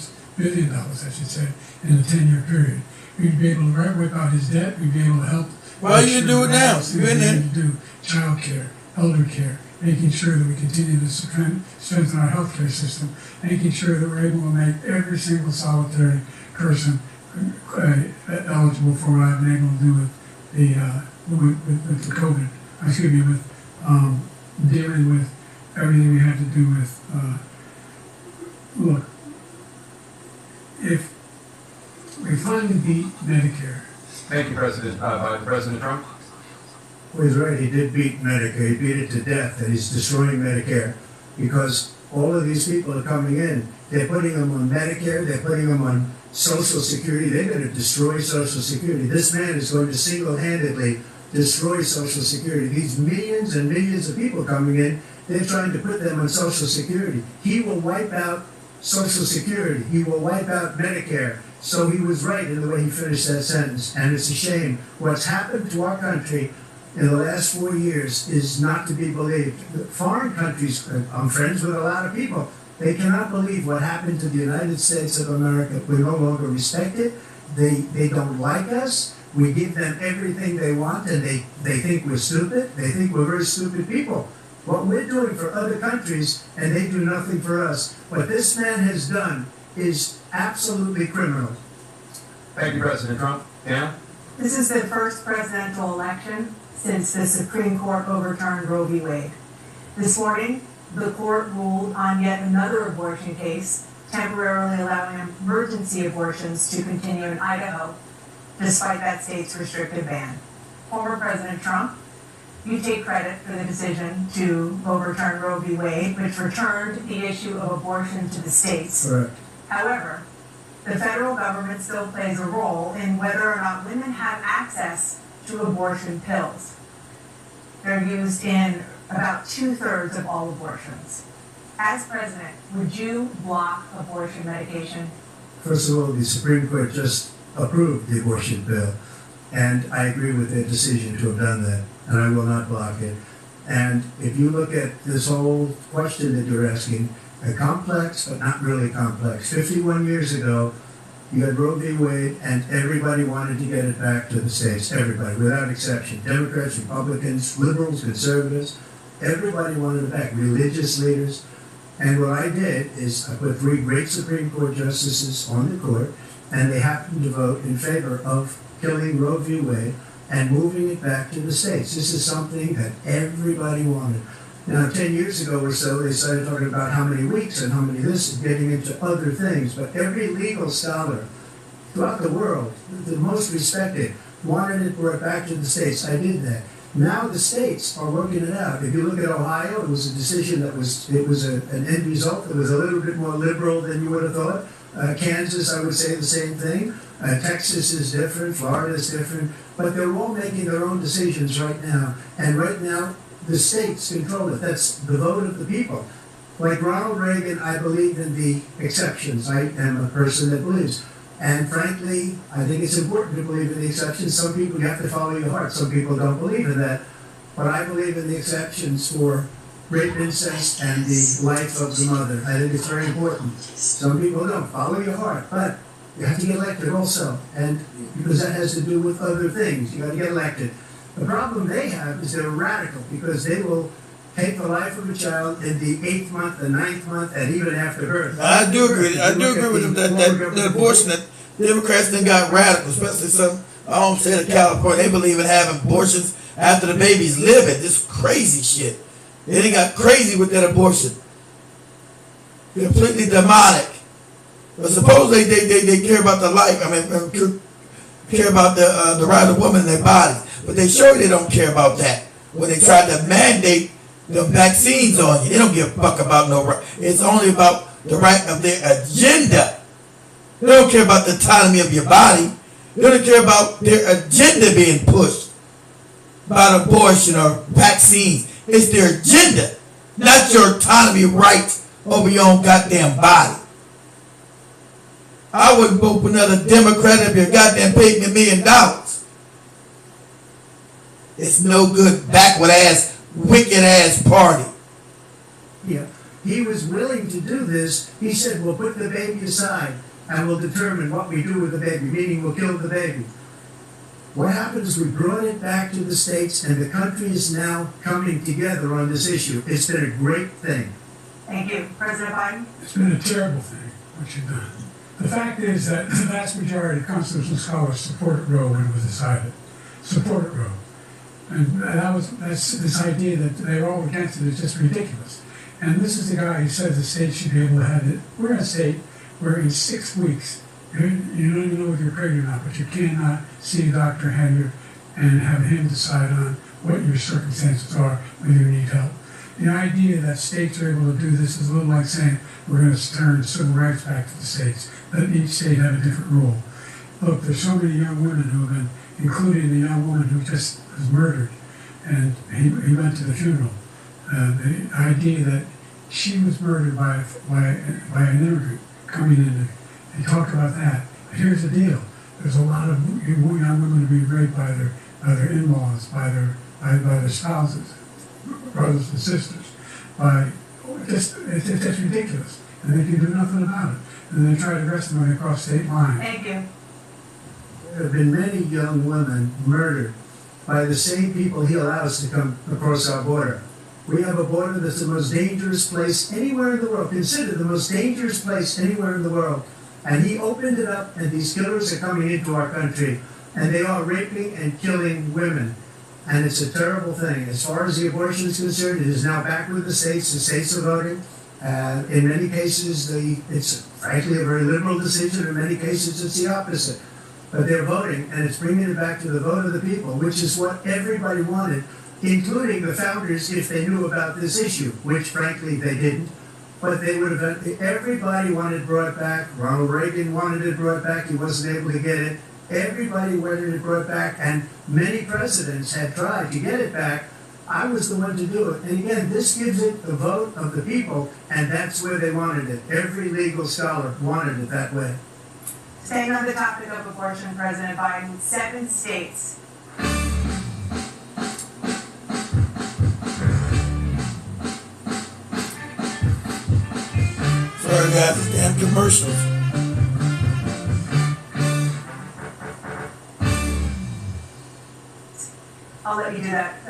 should say, in a 10-year period. We'd be able to wipe out his debt. We'd be able to help. Well, you do it now. We'd be able to do child care, elder care, making sure that we continue to strengthen our healthcare system, making sure that we're able to make every single solitary person eligible for what I've been able to do with the COVID. With dealing with everything we had to do with. Look, if we finally beat Medicare. Thank you, President Trump. Well, he's right. He did beat Medicare. He beat it to death, and he's destroying Medicare because all of these people are coming in. They're putting them on Medicare. They're putting them on Social Security. They're going to destroy Social Security. This man is going to single-handedly destroy Social Security. These millions and millions of people coming in, they're trying to put them on Social Security. He will wipe out Social Security. He will wipe out Medicare. So he was right in the way he finished that sentence. And it's a shame. What's happened to our country in the last 4 years is not to be believed. Foreign countries, I'm friends with a lot of people, they cannot believe what happened to the United States of America. We no longer respect it. They don't like us. We give them everything they want, and they think we're stupid. They think we're very stupid people. What we're doing for other countries, and they do nothing for us. What this man has done is absolutely criminal. Thank you, President Trump. Dan? This is the first presidential election since the Supreme Court overturned Roe v. Wade. This morning, the court ruled on yet another abortion case, temporarily allowing emergency abortions to continue in Idaho, despite that state's restrictive ban. Former President Trump, you take credit for the decision to overturn Roe v. Wade, which returned the issue of abortion to the states. Right. However, the federal government still plays a role in whether or not women have access to abortion pills. They're used in about 2/3 of all abortions. As president, would you block abortion medication? First of all, the Supreme Court just approved the abortion bill, and I agree with their decision to have done that, and I will not block it. And if you look at this whole question that you're asking, complex, but not really complex. 51 years ago, you had Roe v. Wade, and everybody wanted to get it back to the states. Everybody, without exception. Democrats, Republicans, liberals, conservatives, everybody wanted it back. Religious leaders. And what I did is I put 3 great Supreme Court justices on the court, and they happened to vote in favor of killing Roe v. Wade and moving it back to the states. This is something that everybody wanted. Now, 10 years ago or so, they started talking about how many weeks and how many this, and getting into other things. But every legal scholar throughout the world, the most respected, wanted it brought back to the states. I did that. Now the states are working it out. If you look at Ohio, it was a decision that was an end result that was a little bit more liberal than you would have thought. Kansas, I would say the same thing. Texas is different. Florida is different. But they're all making their own decisions right now. And right now, the states control it. That's the vote of the people. Like Ronald Reagan, I believe in the exceptions. I am a person that believes. And frankly, I think it's important to believe in the exceptions. Some people, you have to follow your heart. Some people don't believe in that. But I believe in the exceptions for rape, incest, and the life of the mother. I think it's very important. Some people don't. Follow your heart. But you have to get elected also. And because that has to do with other things. You got to get elected. The problem they have is they're radical because they will take the life of a child in the 8th month, the 9th month, and even after birth. I do agree. I do agree with them that abortion, that Democrats then got radical, especially some home state of California. They believe in having abortions after the baby's living. This crazy shit. They got crazy with that abortion. Completely demonic. But supposedly they care about the life. I mean, care about the right of women in their bodies. But they surely don't care about that when they try to mandate the vaccines on you. They don't give a fuck about no right. It's only about the right of their agenda. They don't care about the autonomy of your body. They don't care about their agenda being pushed about abortion or vaccines. It's their agenda, not your autonomy right over your own goddamn body. I wouldn't vote for another Democrat if you goddamn paid me $1 million. It's no good, backward ass, wicked ass party. Yeah, he was willing to do this. He said, we'll put the baby aside and we'll determine what we do with the baby, meaning we'll kill the baby. What happened is we brought it back to the states and the country is now coming together on this issue. It's been a great thing. Thank you. President Biden? It's been a terrible thing, what you've done. The fact is that the vast majority of constitutional scholars supported Roe when it was decided. Supported Roe. And that's this idea that they're all against it is just ridiculous. And this is the guy who says the state should be able to have it. We're in a state where in 6 weeks, you don't even know if you're pregnant or not, but you cannot see a doctor and have him decide on what your circumstances are when you need help. The idea that states are able to do this is a little like saying we're going to turn civil rights back to the states. Let each state have a different rule. Look, there's so many young women who have been, including the young woman who just was murdered, and he went to the funeral. The idea that she was murdered by an immigrant coming in, they talk about that. But here's the deal: there's a lot of young women being raped by their in-laws, by their spouses, brothers and sisters. It's just ridiculous, and they can do nothing about it. And they try to arrest them when they cross state lines. Thank you. There have been many young women murdered by the same people he allows to come across our border. We have a border that's the most dangerous place anywhere in the world, considered the most dangerous place anywhere in the world. And he opened it up, and these killers are coming into our country, and they are raping and killing women. And it's a terrible thing. As far as the abortion is concerned, it is now back with the states. The states are voting. In many cases, it's frankly a very liberal decision. In many cases, it's the opposite. But they're voting, and it's bringing it back to the vote of the people, which is what everybody wanted, including the founders, if they knew about this issue, which frankly they didn't. But they would have. Everybody wanted it brought back. Ronald Reagan wanted it brought back. He wasn't able to get it. Everybody wanted it brought back, and many presidents had tried to get it back. I was the one to do it. And again, this gives it the vote of the people, and that's where they wanted it. Every legal scholar wanted it that way. Staying on the topic of abortion, President Biden, 7 states. Sorry guys, it's damn commercials. I'll let you do that.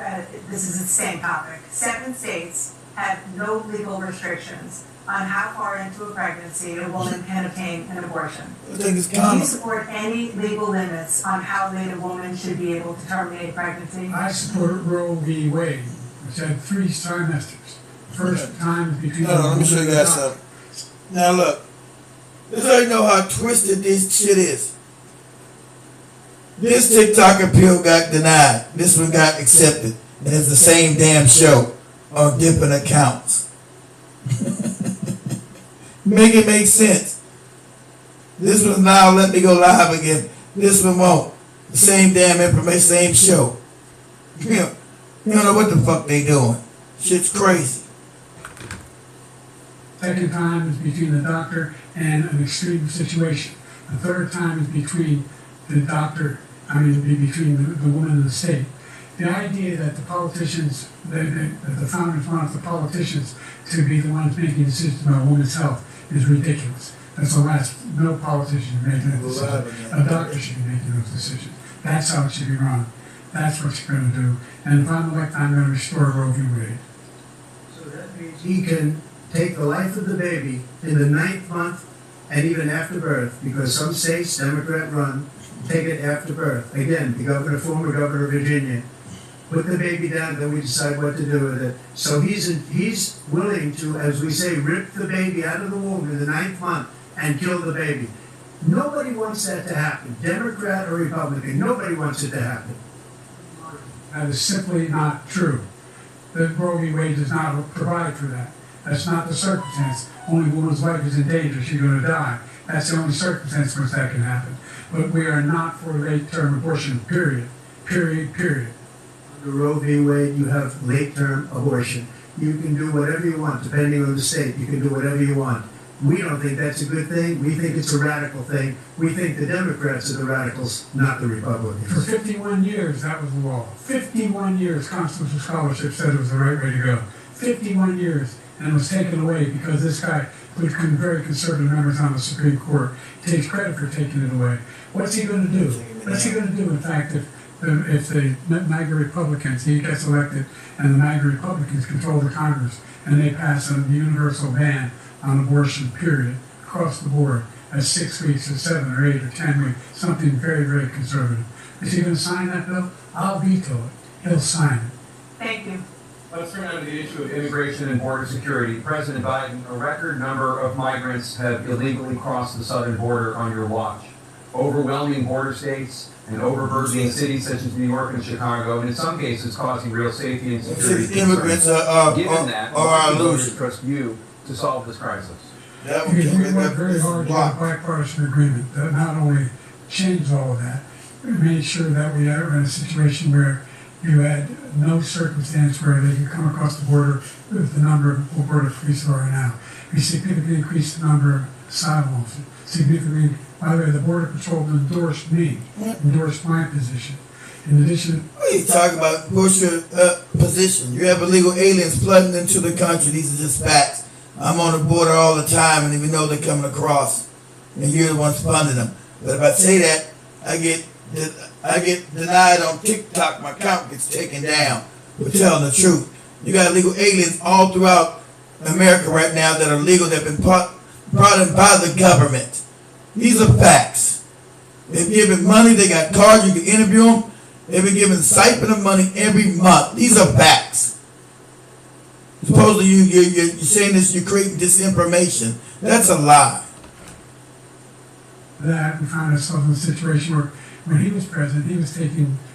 This is the same topic. 7 states have no legal restrictions on how far into a pregnancy a woman can obtain an abortion. I think it's Do you common. support any legal limits on how late a woman should be able to terminate a pregnancy? I support Roe v. Wade, which had 3 trimesters. First time between. No, let me show you guys something. Now look, this how you know how twisted this shit is. This TikTok appeal got denied. This one got accepted. And it's the same damn show on different accounts. Make it make sense. This one now let me go live again. This one won't. The same damn information, same show. You know, You don't know what the fuck they doing. Shit's crazy. Second time is between the doctor and an extreme situation. The third time is between the doctor, between the woman and the state. The idea that the politicians, that the founders want the politicians to be the ones making decisions about women's health is ridiculous. That's the last, no politician making that decision. A doctor should be making those decisions. That's how it should be run. That's what you're going to do. And if I'm elected, I'm going to restore Roe v. Wade. So that means he can take the life of the baby in the 9th month and even after birth, because some states, Democrat run, take it after birth. Again, the former governor of Virginia, put the baby down, then we decide what to do with it. So he's willing to, as we say, rip the baby out of the womb in the 9th month and kill the baby. Nobody wants that to happen, Democrat or Republican. Nobody wants it to happen. That is simply not true. The Roe v. Wade does not provide for that. That's not the circumstance. Only woman's life is in danger, she's going to die. That's the only circumstance in which that can happen. But we are not for late-term abortion, period. Period. Under Roe v. Wade, you have late-term abortion. You can do whatever you want, depending on the state. You can do whatever you want. We don't think that's a good thing. We think it's a radical thing. We think the Democrats are the radicals, not the Republicans. For 51 years, that was the law. 51 years, constitutional scholarship said it was the right way to go. 51 years, and it was taken away because this guy, who's very conservative members on the Supreme Court, takes credit for taking it away. What's he going to do? What's he going to do, in fact, if the MAGA Republicans, he gets elected, and the MAGA Republicans control the Congress, and they pass a universal ban on abortion, period, across the board, at 6 weeks or 7 or 8 or 10 weeks, something very, very conservative. Is he going to sign that bill? I'll veto it. He'll sign it. Thank you. Let's turn on to the issue of immigration and border security. President Biden, a record number of migrants have illegally crossed the southern border on your watch. Overwhelming border states and overburdening cities such as New York and Chicago, and in some cases causing real safety and security Immigrants concerns. Given that, our voters illusion. trust you to solve this crisis. That Because we worked very hard to get a bipartisan agreement that not only changed all of that, but made sure that we are in a situation where you had no circumstance where they could come across the border with the number of border police there are now. We significantly increased the number of asylum officers. Significantly, by the way, the Border Patrol endorsed me, endorsed my position. In addition, What are you talking about? What's your position? You have illegal aliens flooding into the country. These are just facts. I'm on the border all the time, and we know they're coming across, and you're the ones funding them. But if I say that, I get denied on TikTok. My account gets taken down for telling the truth. You got illegal aliens all throughout America right now that are legal, that have been brought in by the government. These are facts. They've given money. They got cars. You can interview them. They've been given stipend of money every month. These are facts. Supposedly you're saying this, you're creating disinformation. That's a lie. that we found ourselves in a situation where when he was president, he was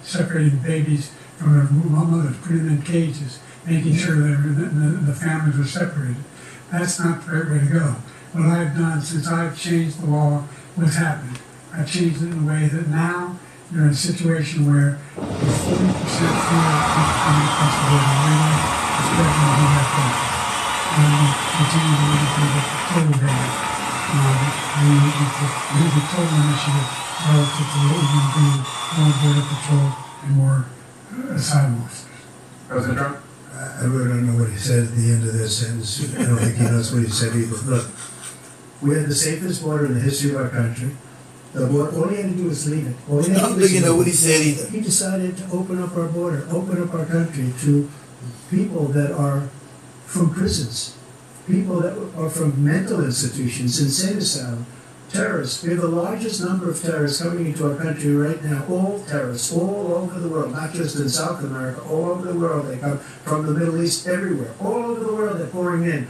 separating babies from their mothers, putting them in cages, making sure that the families were separated. That's not the right way to go. What I've done since I've changed the law, what's happened? I've changed it in a way that now you're in a situation where 40% fewer people coming across the border legally, especially when you have cases. And we continue to look for the total data. Here's a total initiative relative to what we're going to do, more border patrol and more asylum officers. President Trump? I really don't know what he said at the end of that sentence. I don't think he knows what he said either. Look, we had the safest border in the history of our country. The border, all he had to do was leave it. I don't think you know what he said either. He decided to open up our border, open up our country to people that are from prisons, people that are from mental institutions, insane asylum, terrorists. We have the largest number of terrorists coming into our country right now, all terrorists, all over the world, not just in South America, all over the world. They come from the Middle East, everywhere, all over the world they're pouring in.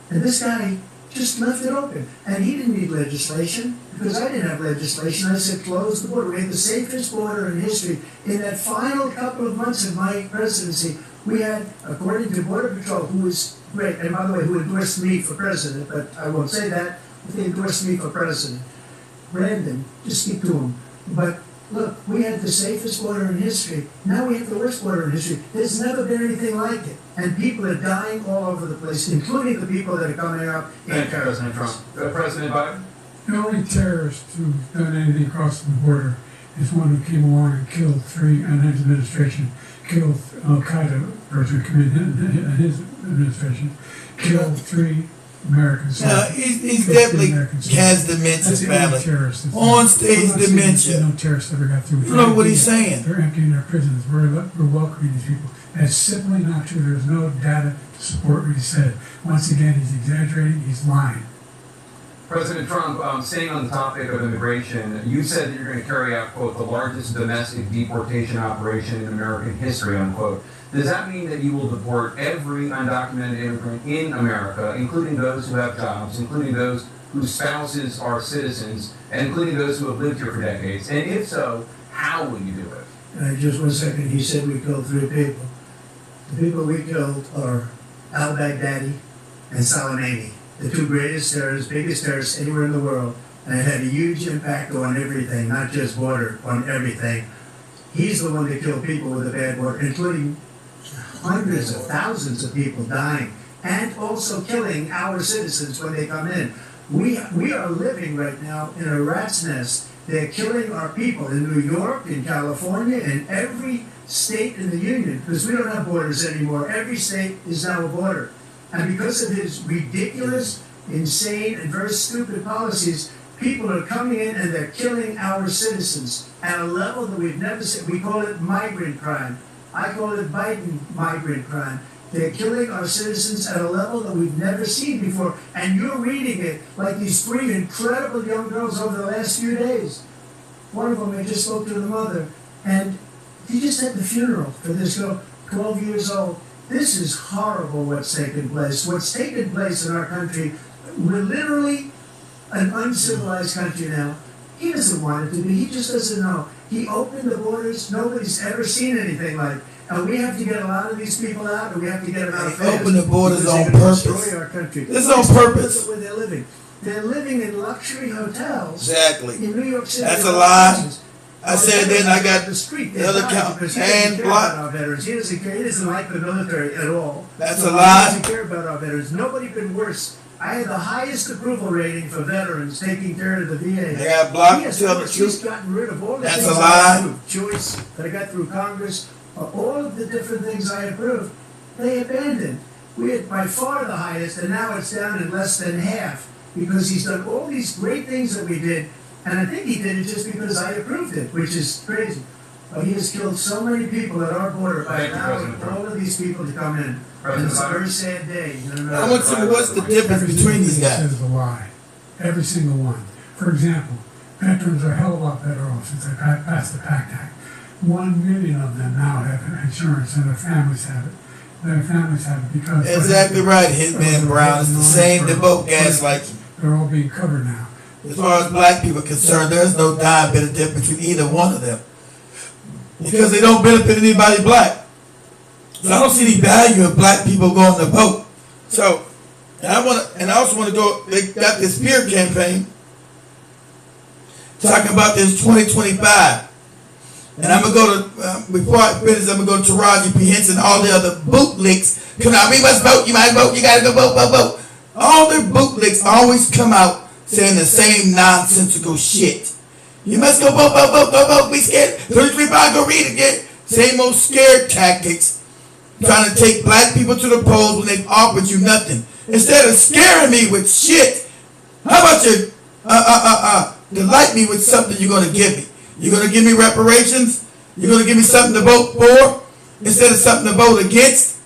And this guy just left it open. And he didn't need legislation, because I didn't have legislation. I said, close the border. We had the safest border in history. In that final couple of months of my presidency, we had, according to Border Patrol, who was great, and by the way, who endorsed me for president, but I won't say that, but they endorsed me for president. Brandon, just speak to him. But Look, we had the safest border in history. Now we have the worst border in history. There's never been anything like it. And people are dying all over the place, including the people that are coming up in Thank you, President Trump. President Biden? The only terrorist who's done anything across the border is one who came along and killed three, and his administration killed Al-Qaeda person in his administration, killed three Americans. He's definitely has dementia, family. On stage dementia. No terrorists ever got through. You know what he's saying? They're emptying their prisons. We're welcoming these people. That's simply not true. There's no data to support what he said. Once again, he's exaggerating. He's lying. President Trump, staying on the topic of immigration, you said that you're going to carry out, quote, the largest domestic deportation operation in American history, unquote. Does that mean that you will deport every undocumented immigrant in America, including those who have jobs, including those whose spouses are citizens, and including those who have lived here for decades? And if so, how will you do it? Just 1 second. He said we killed 3 people. The people we killed are al-Baghdadi and Soleimani, the 2 greatest terrorists, biggest terrorists anywhere in the world, and it had a huge impact on everything, not just border, on everything. He's the one that killed people with a bad border, including hundreds of thousands of people dying, and also killing our citizens when they come in. We are living right now in a rat's nest. They're killing our people in New York, in California, in every state in the union, because we don't have borders anymore. Every state is now a border. And because of his ridiculous, insane, and very stupid policies, people are coming in and they're killing our citizens at a level that we've never seen. We call it migrant crime. I call it Biden migrant crime. They're killing our citizens at a level that we've never seen before. And you're reading it like these 3 incredible young girls over the last few days. One of them, I just spoke to the mother, and he just had the funeral for this girl, 12 years old. This is horrible what's taken place. What's taken place in our country, we're literally an uncivilized country now. He doesn't want it to be. He just doesn't know. He opened the borders. Nobody's ever seen anything like it. And we have to get a lot of these people out, and we have to get them out fast. Open the borders on purpose. purpose. Our country. This is on purpose. Look at where they're living. They're living in luxury hotels. Exactly. In New York City. That's a lie. I said then I got the street. the other count and block. Our veterans. He doesn't care. He doesn't like the military at all. That's a lie. He doesn't care about our veterans. Nobody been worse. I had the highest approval rating for veterans taking care of the VA. They got blocked. He's gotten rid of all the That's things a lie. Choice that I got through Congress, all of the different things I approved, they abandoned. We had by far the highest, and now it's down in less than half because he's done all these great things that we did. And I think he did it just because I approved it, which is crazy. But he has killed so many people at our border by allowing all of these people to come in. And it's a very sad day. I want to know what's the difference between these guys. Everything he says is a lie. Every single one. For example, veterans are a hell of a lot better off since they passed the PACT Act. 1 million of them now have insurance, and their families have it. Their families have it because... Exactly right, Hitman Brown. It's the same, they both gaslighting. They're all being covered now. As far as black people are concerned, there's no dime bit of difference between either one of them. Because they don't benefit anybody black. So I don't see any value in black people going to vote. So, and I also want to go, they got this fear campaign talking about this 2025. And I'm going to go to, before I finish, I'm going to go to Taraji P. Henson, all the other bootlicks come out. We must vote, you might vote, you got to go vote, vote, vote. All their bootlicks always come out saying the same nonsensical shit. You must go vote, vote, vote, vote, vote. We scared. 33.5, go read again. Same old scared tactics. Trying to take black people to the polls when they've offered you nothing. Instead of scaring me with shit, how about you delight me with something you're going to give me? You're going to give me reparations? You're going to give me something to vote for instead of something to vote against?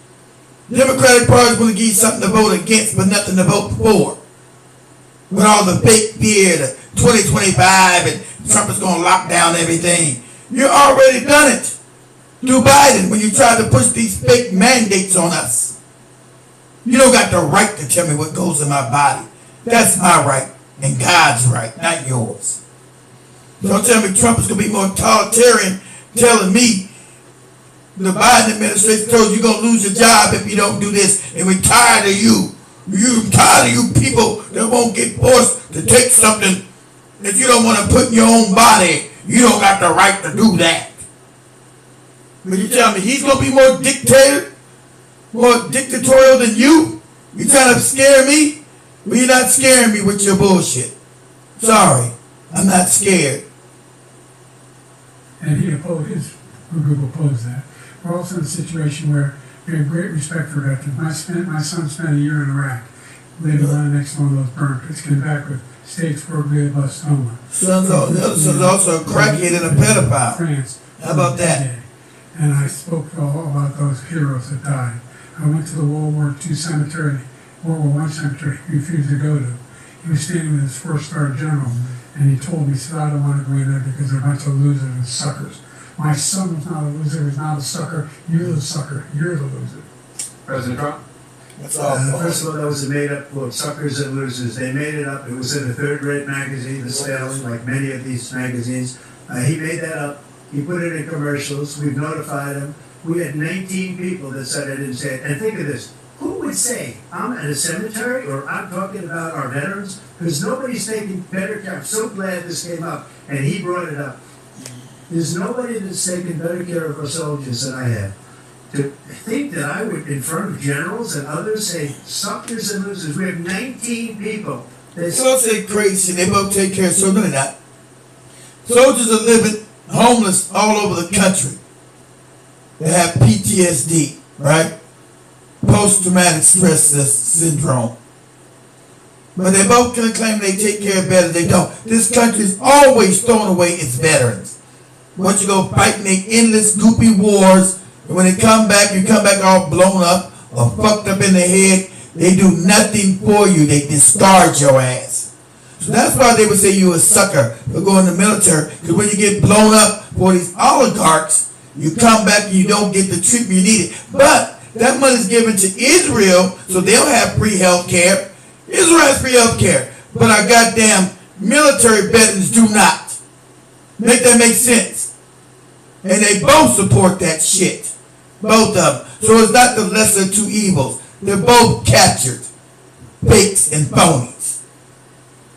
The Democratic Party is going to give you something to vote against but nothing to vote for. With all the fake fear, the 2025, and Trump is going to lock down everything. You already done it through Biden when you try to push these fake mandates on us. You don't got the right to tell me what goes in my body. That's my right and God's right, not yours. Don't tell me Trump is going to be more totalitarian telling me the Biden administration told you you're going to lose your job if you don't do this, and we're tired of you. You're tired of you people that won't get forced to take something that you don't want to put in your own body. You don't got the right to do that. But you tell me he's gonna be more dictatorial than you? You trying to scare me? Well, you're not scaring me with your bullshit. Sorry, I'm not scared. And his group opposed that. We're also in a situation where we have great respect for veterans. My son spent a year in Iraq, living right next to one of those burn pits, came back with stage 4 glioblastoma. The other son's also a crackhead and a pedophile. France. How about that? And I spoke all about those heroes that died. I went to the World War II cemetery, World War I cemetery he refused to go to. He was standing with his 4-star general, and he told me, he said, I don't want to go in there because they're a bunch of losers and suckers. My son was not a loser, he's not a sucker. You're the sucker, you're the loser. President Trump? First of all, that was a made-up quote, suckers and losers. They made it up. It was in a third-rate magazine, The Statesman, like many of these magazines. He made that up. He put it in commercials. We've notified him. We had 19 people that said I didn't say it. And think of this. Who would say I'm at a cemetery or I'm talking about our veterans? Because nobody's taking better care. I'm so glad this came up and he brought it up. There's nobody that's taken better care of our soldiers than I have. To think that I would, in front of generals and others, say suckers and losers. We have 19 people. They all say crazy. They both take care of soldiers. No, they're not. Soldiers are living homeless all over the country. They have PTSD, right? Post-traumatic stress syndrome. But they both can claim they take care of better. They don't. This country's always throwing away its veterans. Once you go fighting their endless goopy wars, and when they come back, you come back all blown up or fucked up in the head. They do nothing for you. They discard your ass. So that's why they would say you a sucker for going to the military. Because when you get blown up for these oligarchs, you come back and you don't get the treatment you needed. But that money is given to Israel, so they'll have free health care. Israel has free health care. But our goddamn military veterans do not. Make that make sense? And they both support that shit. Both of them. So it's not the lesser two evils. They're both captured. Fakes and phonies.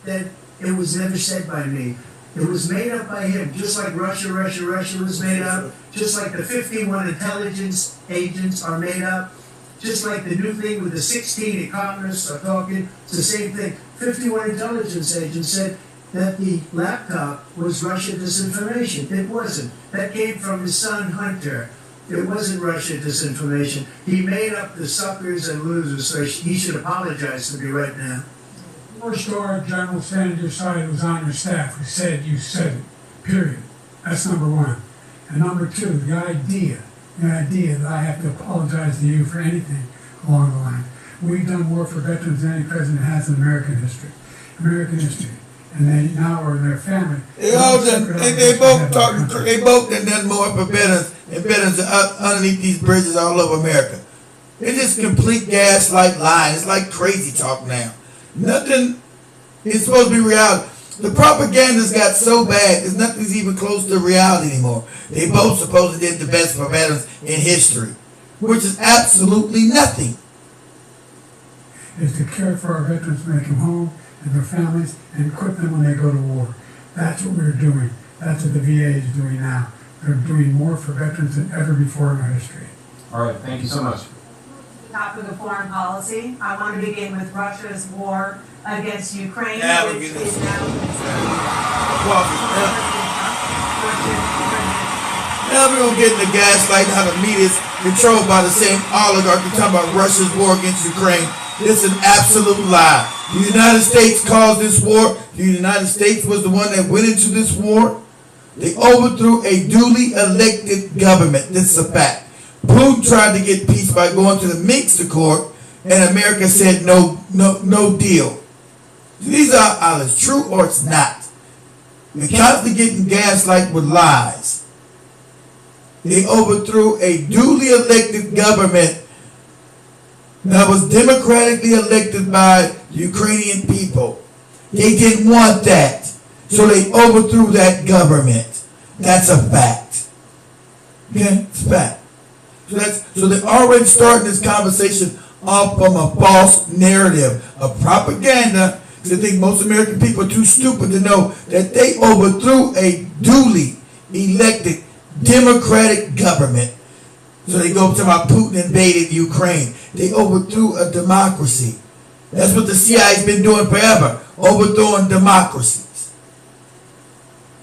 That it was never said by me. It was made up by him, just like Russia was made up, just like the 51 intelligence agents are made up, just like the new thing with the 16 economists are talking, it's the same thing. 51 intelligence agents said that the laptop was Russia disinformation. It wasn't. That came from his son Hunter. It wasn't Russia disinformation. He made up the suckers and losers, so he should apologize to me right now. 4-star general standing at your side who was on your staff who said you said it, period. That's number one. And number two, the idea that I have to apologize to you for anything along the line. We've done more for veterans than any president has in American history. And they now are in their family. They both done more for veterans and veterans are underneath these bridges all over America. It's just complete gaslight lying. It's like crazy talk now. Nothing is supposed to be reality. The propaganda's got so bad, there's nothing's even close to reality anymore. They both supposedly did the best for veterans in history, which is absolutely nothing. Is to care for our veterans, make them home and their families, and equip them when they go to war. That's what we're doing. That's what the VA is doing now. They're doing more for veterans than ever before in our history. All right, thank you so much. Topic of foreign policy. I want to begin with Russia's war against Ukraine, Yeah, which is now. Now we're going to get into gaslighting how the media is controlled by the same oligarchy talking about Russia's war against Ukraine. This is an absolute lie. The United States caused this war. The United States was the one that went into this war. They overthrew a duly elected government. This is a fact. Putin tried to get peace by going to the Minsk Accord, and America said no deal. These are either true or it's not. We're constantly getting gaslight with lies. They overthrew a duly elected government that was democratically elected by the Ukrainian people. They didn't want that, so they overthrew that government. That's a fact. Okay, it's a fact. So they're already starting this conversation off from a false narrative of propaganda. I think most American people are too stupid to know that they overthrew a duly elected democratic government. So they go to about Putin invaded Ukraine. They overthrew a democracy. That's what the CIA's been doing forever, overthrowing democracies.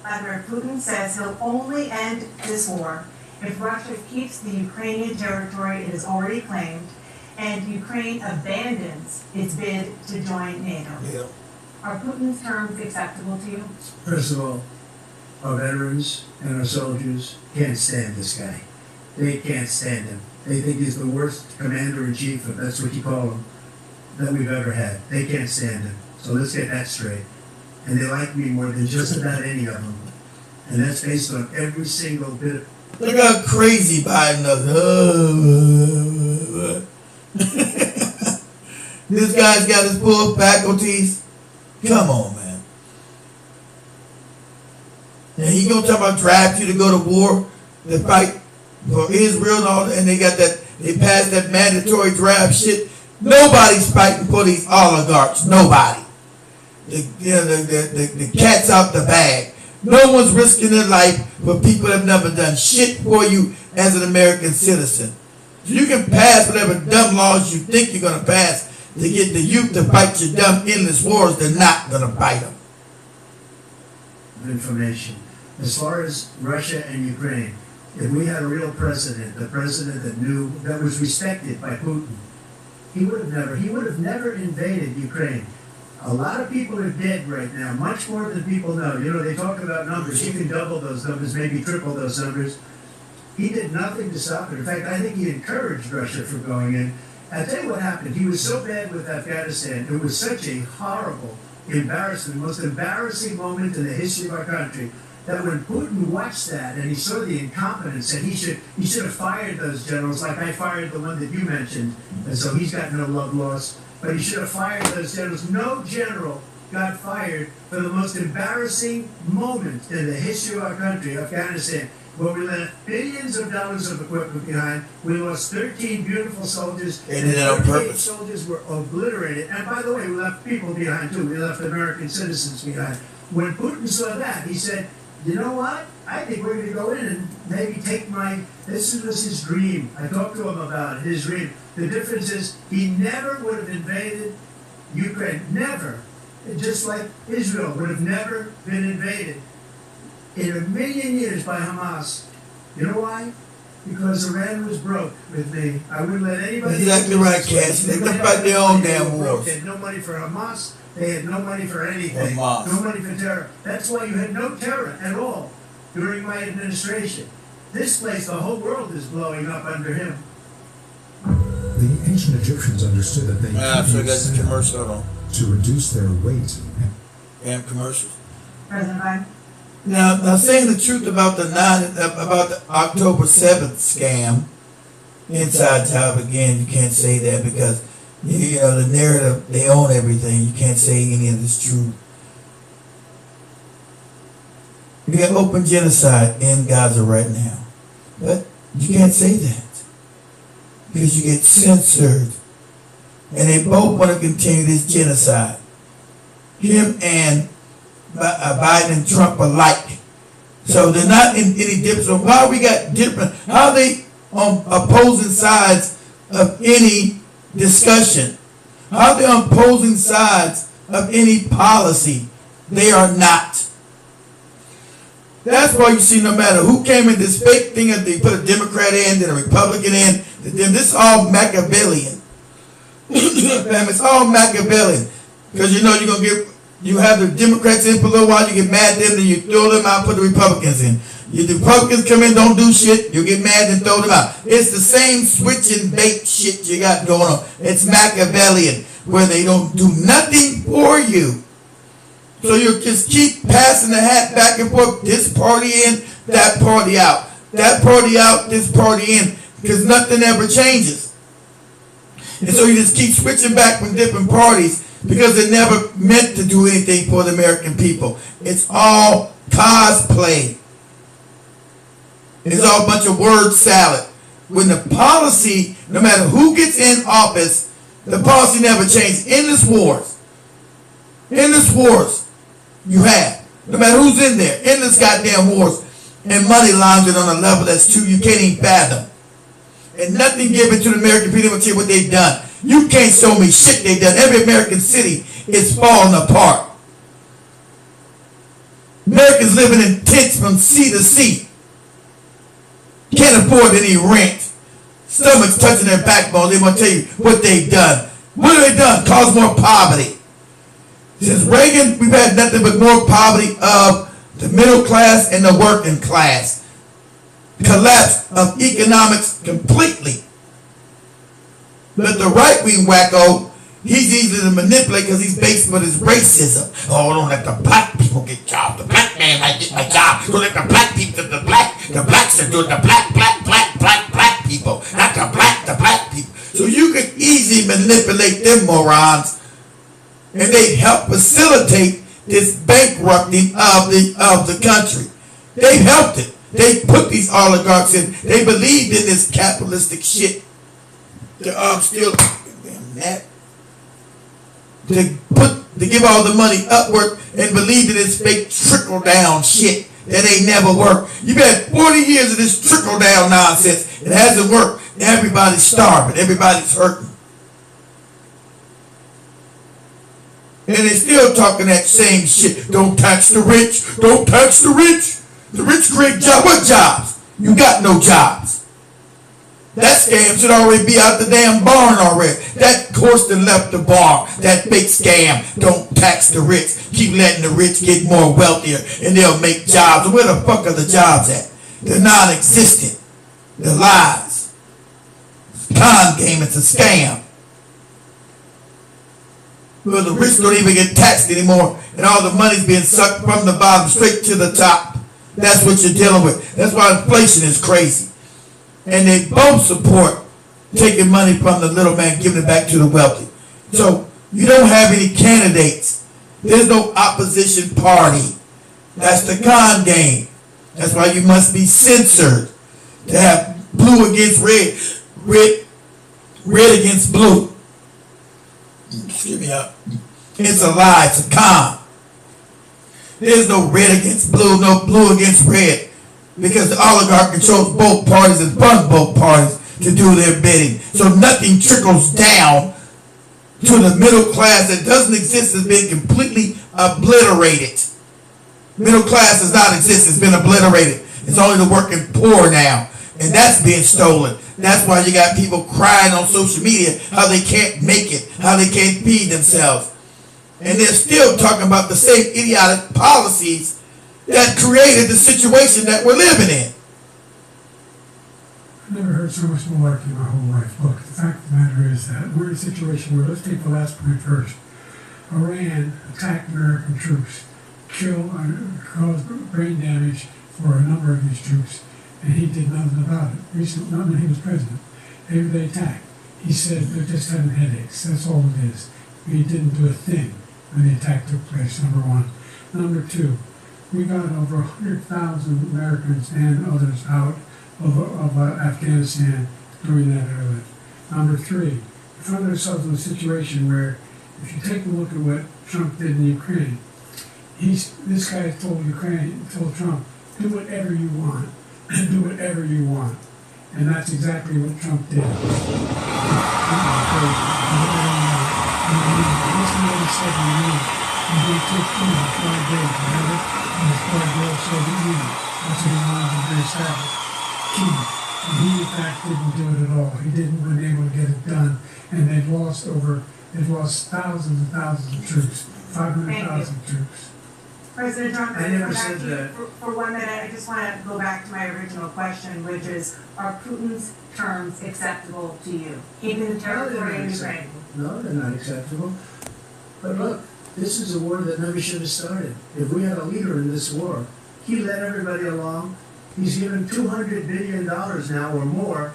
Vladimir Putin says he'll only end this war if Russia keeps the Ukrainian territory it has already claimed and Ukraine abandons its bid to join NATO. Yeah. Are Putin's terms acceptable to you? First of all, our veterans and our soldiers can't stand this guy. They can't stand him. They think he's the worst commander-in-chief, if that's what you call him, that we've ever had. They can't stand him. So let's get that straight. And they like me more than just about any of them. And that's based on every single bit of... Look how crazy Biden does. This guy's got his full faculties. Come on, man. And he gonna talk about draft you to go to war, to fight for Israel and all that, and they passed that mandatory draft shit. Nobody's fighting for these oligarchs. Nobody. The cat's out the bag. No one's risking their life for people that have never done shit for you as an American citizen. So you can pass whatever dumb laws you think you're going to pass to get the youth to fight your dumb endless wars. They're not going to fight them. Information. As far as Russia and Ukraine, if we had a real president, the president that was respected by Putin, he would have never invaded Ukraine. A lot of people are dead right now, much more than people know. You know, they talk about numbers. He can double those numbers, maybe triple those numbers. He did nothing to stop it. In fact, I think he encouraged Russia from going in. I'll tell you what happened. He was so bad with Afghanistan. It was such a horrible, embarrassment, most embarrassing moment in the history of our country, that when Putin watched that and he saw the incompetence, and he should have fired those generals, like I fired the one that you mentioned, and so he's got no love lost. But he should have fired those generals. No general got fired for the most embarrassing moment in the history of our country, Afghanistan, where we left billions of dollars of equipment behind. We lost 13 beautiful soldiers, and 38 soldiers were obliterated. And by the way, we left people behind too. We left American citizens behind. When Putin saw that, he said, you know what? I think we're going to go in and maybe take this was his dream. I talked to him about it, his dream. The difference is he never would have invaded Ukraine. Never. Just like Israel would have never been invaded in a million years by Hamas. You know why? Because Iran was broke with me. I wouldn't let anybody... Exactly right, Cass. They can fight their own damn wars. They had no money for Hamas. They had no money for anything. No money for terror. That's why you had no terror at all during my administration. This place, the whole world is blowing up under him. The ancient Egyptians understood that they needed commercial to reduce their weight. And commercials. President Biden? Now, saying the truth about the October 7th scam, inside job again, you can't say that because you know the narrative, they own everything. You can't say any of this true. You got open genocide in Gaza right now, but you can't say that because you get censored, and they both want to continue this genocide. Him and Biden and Trump alike. So they're not in any difference. So why we got different? How are they on opposing sides of any discussion? How are they on opposing sides of any policy? They are not. That's why you see no matter who came in this fake thing, they put a Democrat in, then a Republican in, then this is all Machiavellian. It's all Machiavellian. Because you know you're going to get, you have the Democrats in for a little while, you get mad at them, then you throw them out, put the Republicans in. The Republicans come in, don't do shit, you get mad and throw them out. It's the same switch and bait shit you got going on. It's Machiavellian, where they don't do nothing for you. So you just keep passing the hat back and forth, this party in, that party out. That party out, this party in, because nothing ever changes. And so you just keep switching back from different parties because they never meant to do anything for the American people. It's all cosplay. It's all a bunch of word salad. When the policy, no matter who gets in office, the policy never changes. Endless wars. Endless wars you have. No matter who's in there. Endless goddamn wars. And money laundering on a level that's too, you can't even fathom. And nothing given to the American people to what they've done. You can't show me shit they've done. Every American city is falling apart. Americans living in tents from sea to sea. Can't afford any rent. Stomachs touching their backbone. They want to tell you what they've done. What have they done? Cause more poverty. Since Reagan, we've had nothing but more poverty of the middle class and the working class. Collapse of economics completely. But the right-wing wacko, he's easy to manipulate because he's based on his racism. Oh, don't let the black people get jobs. The black man might get my job. Don't let the black people, the blacks are doing the black people. Not the black people. So you can easily manipulate them morons. And they help facilitate this bankrupting of the country. They've helped it. They put these oligarchs in. They believed in this capitalistic shit. To give all the money upward and believe in this fake trickle down shit that ain't never worked. You've had 40 years of this trickle down nonsense. It hasn't worked. Everybody's starving. Everybody's hurting. And they're still talking that same shit. Don't tax the rich. Don't tax the rich. The rich create jobs. What jobs? You got no jobs. That scam should already be out the damn barn already. That horse that left the barn. That fake scam. Don't tax the rich. Keep letting the rich get more wealthier and they'll make jobs. Where the fuck are the jobs at? They're non-existent. They're lies. It's a con game. It's a scam. Well, the rich don't even get taxed anymore and all the money's being sucked from the bottom straight to the top. That's what you're dealing with. That's why inflation is crazy. And they both support taking money from the little man, giving it back to the wealthy. So you don't have any candidates. There's no opposition party. That's the con game. That's why you must be censored to have blue against red, red against blue. Excuse me up. It's a lie. It's a con. There's no red against blue, no blue against red. Because the oligarch controls both parties and funds both parties to do their bidding. So nothing trickles down to the middle class that doesn't exist, has been completely obliterated. Middle class does not exist, it's been obliterated. It's only the working poor now. And that's being stolen. That's why you got people crying on social media how they can't make it, how they can't feed themselves. And they're still talking about the same idiotic policies that created the situation that we're living in. I've never heard so much malarkey in my whole life. Look, the fact of the matter is that we're in a situation where, let's take the last point first. Iran attacked American troops, caused brain damage for a number of these troops, and he did nothing about it. Recently, not when he was president. They attacked. He said they're just having headaches. That's all it is. He didn't do a thing when the attack took place, number one. Number two, we got over 100,000 Americans and others out of Afghanistan during that airlift. Number three, we found ourselves in a situation where, if you take a look at what Trump did in Ukraine, this guy told Trump, do whatever you want, do whatever you want. And that's exactly what Trump did. He took 5 days, remember? And it's part of the old Soviet Union. That's what he wanted to reestablish. Cuba. And he, in fact, didn't do it at all. He wasn't able to get it done. And they've lost thousands and thousands of troops. 500,000 troops. President Trump, I never said that. For 1 minute, I just want to go back to my original question, which is, are Putin's terms acceptable to you? Keeping the territory in Ukraine. No, they're not acceptable. But look, this is a war that never should have started. If we had a leader in this war, he led everybody along. He's given $200 billion now or more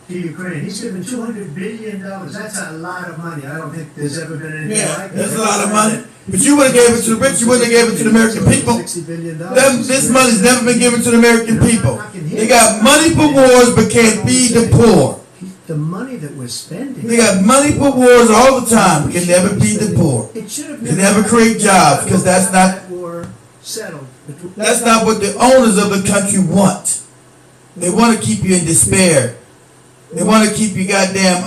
to Ukraine. He's given $200 billion. That's a lot of money. I don't think there's ever been anything like that. That's a lot of money. But you would have gave it to the rich, you wouldn't have gave it to the American people. $60 billion. This money's never been given to the American people. They got money for wars but can't feed the poor. the money that we're spending. They got money for wars all the time. We can never feed the poor. It should have Can never create jobs because that's not war settled. that's not what the owners of the country want. They want to keep you in despair. They want to keep you goddamn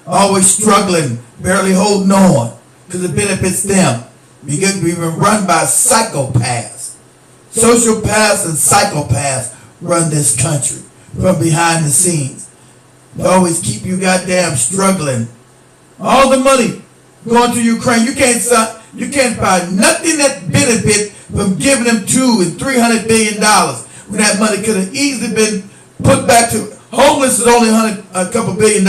always struggling, barely holding on because it benefits them. Because we've been run by psychopaths. Sociopaths and psychopaths run this country from behind the scenes. They always keep you goddamn struggling. All the money going to Ukraine, you can't find nothing that benefit from giving them $200 and $300 billion when that money could have easily been put back to homeless is only a couple $1 billion.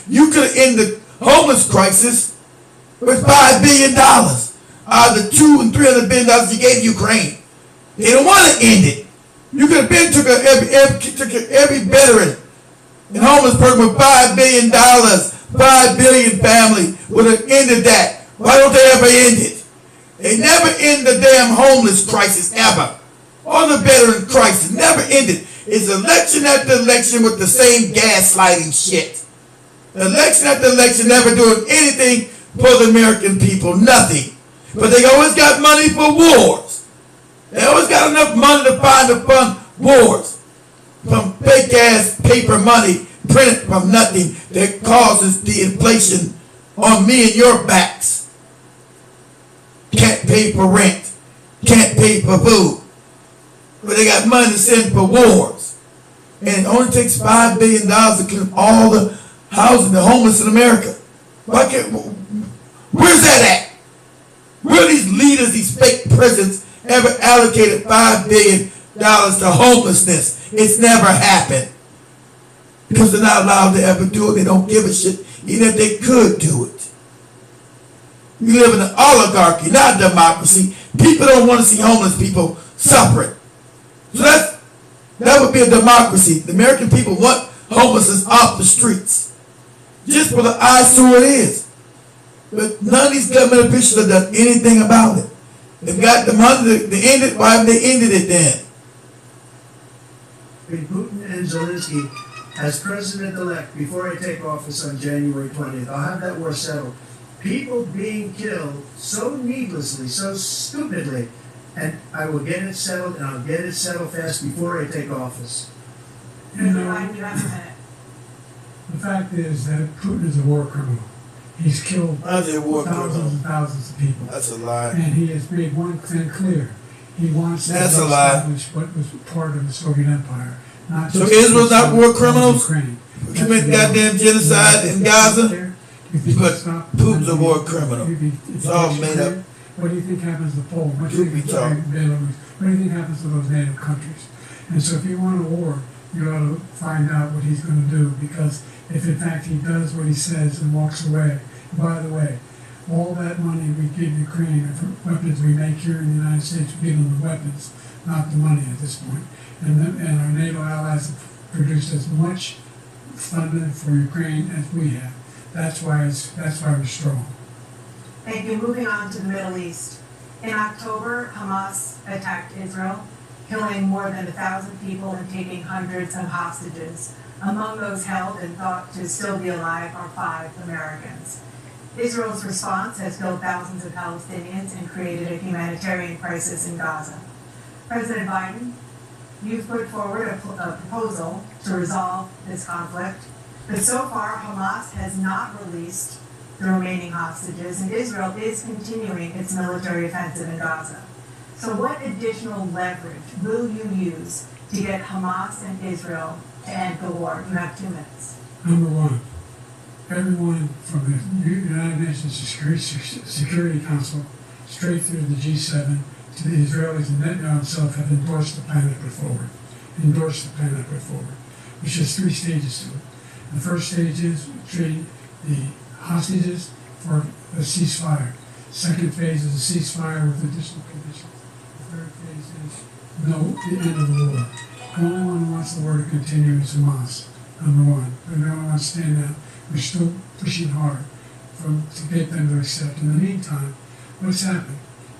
You could have ended the homeless crisis with $5 billion out of the $200 and $300 billion you gave Ukraine. They don't want to end it. You could have been took every veteran and homeless person with $5 billion, 5 billion family would have ended that. Why don't they ever end it? They never end the damn homeless crisis ever. Or the veteran crisis never ended. It's election after election with the same gaslighting shit. Election after election never doing anything for the American people, nothing. But they always got money for wars. They always got enough money to fund wars. From fake ass paper money printed from nothing that causes the inflation on me and your backs. Can't pay for rent. Can't pay for food. But they got money to send for wars. And it only takes $5 billion to clean all the houses, the homeless in America. Why can't, where's that at? Where are these leaders, these fake presidents, ever allocated $5 billion to homelessness? It's never happened. Because they're not allowed to ever do it. They don't give a shit, even if they could do it. We live in an oligarchy, not a democracy. People don't want to see homeless people suffering. So that would be a democracy. The American people want homelessness off the streets. Just for the eyesore it is. But none of these government officials have done anything about it. They've got the money to end it. Why haven't they ended it then? Putin and Zelensky, as president-elect, before I take office on January 20th, I'll have that war settled. People being killed so needlessly, so stupidly, and I will get it settled, and I'll get it settled fast before I take office. You know, the fact is that Putin is a war criminal. He's killed thousands and thousands of people. That's a lie. And he has made one thing clear. He wants to That's a lie. establish what was part of the Soviet Empire. Not So just Israel's not war criminals? Ukraine. Commit goddamn genocide in Gaza? But Putin's a war criminal. It's all made up. What do you think happens to Poland? What do you think happens to Belarus? What do you think happens to those NATO countries? And so if you want a war, you ought to find out what he's going to do, because if in fact he does what he says and walks away, by the way, all that money we give Ukraine for weapons we make here in the United States, we give them the weapons, not the money at this point. And our NATO allies have produced as much funding for Ukraine as we have. That's why we're strong. Thank you. Moving on to the Middle East. In October, Hamas attacked Israel, killing more than 1,000 people and taking hundreds of hostages. Among those held and thought to still be alive are 5 Americans. Israel's response has killed thousands of Palestinians and created a humanitarian crisis in Gaza. President Biden, you've put forward a proposal to resolve this conflict, but so far Hamas has not released the remaining hostages, and Israel is continuing its military offensive in Gaza. So what additional leverage will you use to get Hamas and Israel to end the war? You have 2 minutes. Number one, everyone from the United Nations Security Council straight through the G7 to the Israelis and Netanyahu himself have endorsed the plan they put forward. Which has 3 stages to it. The first stage is trading the hostages for a ceasefire. Second phase is a ceasefire with additional conditions. The third phase is the end of the war. The only one who wants the war to continue is Hamas, number one. But no one wants to stand down. We're still pushing hard to get them to accept. In the meantime, what's happened?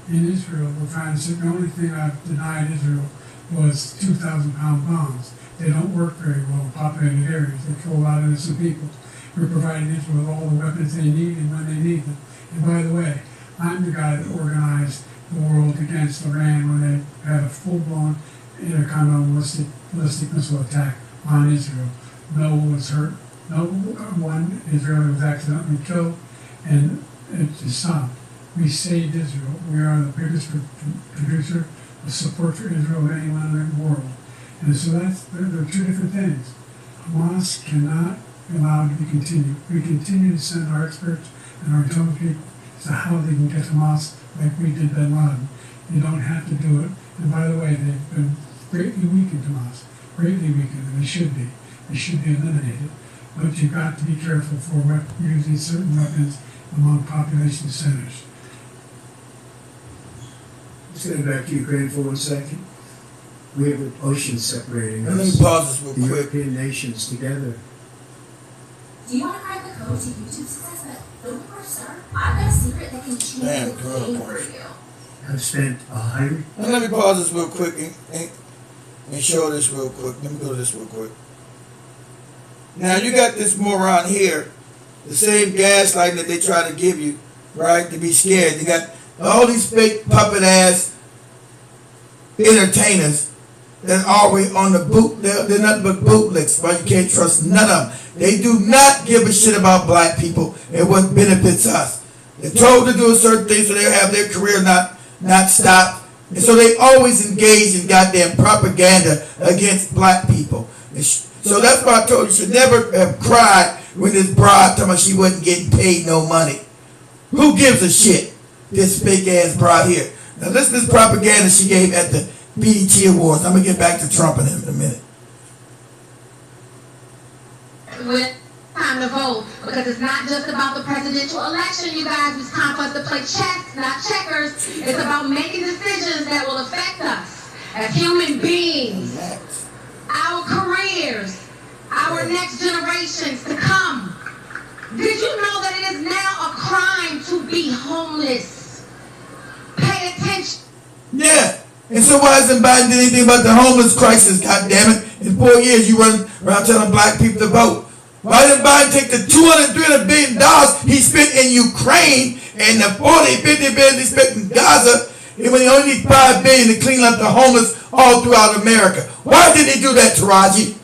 In Israel, we're trying to say the only thing I've denied Israel was 2,000-pound bombs. They don't work very well in populated areas. They kill a lot of innocent people. We're providing Israel with all the weapons they need and when they need them. And by the way, I'm the guy that organized the world against Iran when they had a full-blown intercontinental ballistic missile attack on Israel. No one was hurt. No one Israeli was accidentally killed, and it just stopped. We saved Israel. We are the biggest producer of support for Israel of anyone in the world. And so there are two different things. Hamas cannot be allowed to be continued. We continue to send our experts and our intelligence people as to how they can get Hamas like we did bin Laden. You don't have to do it. And by the way, they've been greatly weakened, Hamas. Greatly weakened, and they should be. They should be eliminated. But you've got to be careful for using certain weapons among population centers. Let's get back to Ukraine for 1 second. We have an ocean separating Let me us, pause this real the quick. European nations together. Do you want to crack the code to YouTube success that don't work, sir? I've got a secret that can change Damn, the girl, game boy. for you. I've spent And let me pause this real quick and show this real quick. Let me go to this real quick. Now you got this moron here, the same gaslighting that they try to give you, right, to be scared. You got all these fake puppet ass entertainers that are always on the boot. They're nothing but bootlicks, right? You can't trust none of them. They do not give a shit about black people and what benefits us. They're told to do a certain thing so they'll have their career not stopped. And so they always engage in goddamn propaganda against black people. So that's why I told you, you should never have cried when this broad told me she wasn't getting paid no money. Who gives a shit? This fake ass broad here. Now listen to this propaganda she gave at the BET Awards. I'm going to get back to Trump in a minute. When time to vote, because it's not just about the presidential election, you guys. It's time for us to play chess, not checkers. It's about making decisions that will affect us as human beings, our careers, our next generations to come. Did you know that it is now a crime to be homeless? Pay attention. Yeah. And so why hasn't Biden did anything about the homeless crisis, goddammit? In 4 years you run around telling black people to vote. Why didn't Biden take the $200 billion he spent in Ukraine and the 50 billion he spent in Gaza, and when he only needs $5 billion to clean up the homeless all throughout America? Why did he do that, Taraji?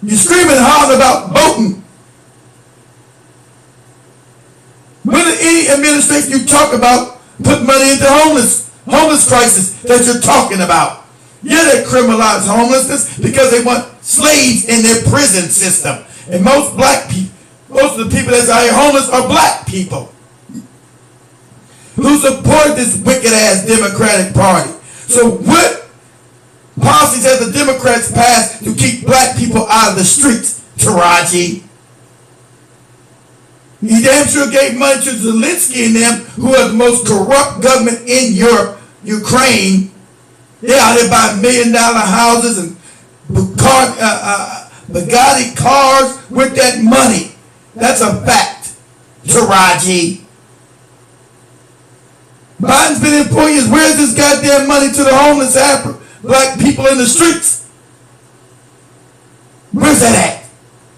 You're screaming and hollering about voting. When did any administration you talk about put money into homeless crisis that you're talking about? Yeah, they criminalize homelessness because they want slaves in their prison system. And most black people, most of the people that's out here homeless are black people who support this wicked ass Democratic Party. So what policies have the Democrats passed to keep black people out of the streets, Taraji? He damn sure gave money to Zelensky and them, who are the most corrupt government in Europe, Ukraine. They're out there buying $1 million houses and Bugatti cars with that money. That's a fact, Taraji. Biden's been in 4 years. Where's this goddamn money to the homeless black people in the streets? Where's that at?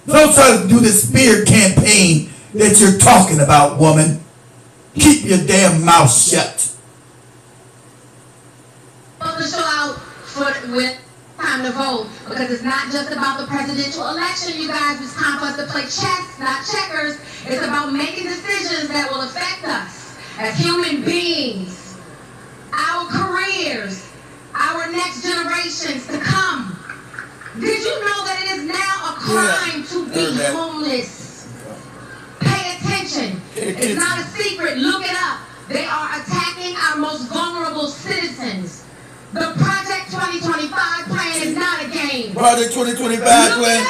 Don't try to do this spear campaign that you're talking about, woman. Keep your damn mouth shut. To show out with time to vote, because it's not just about the presidential election, you guys. It's time for us to play chess, not checkers. It's about making decisions that will affect us as human beings, our careers, our next generations to come. Did you know that it is now a crime to be homeless? Pay attention. It's not a secret. Look it up. They are attacking our most vulnerable citizens. The Project 2025 plan is not a game. Project 2025 plan.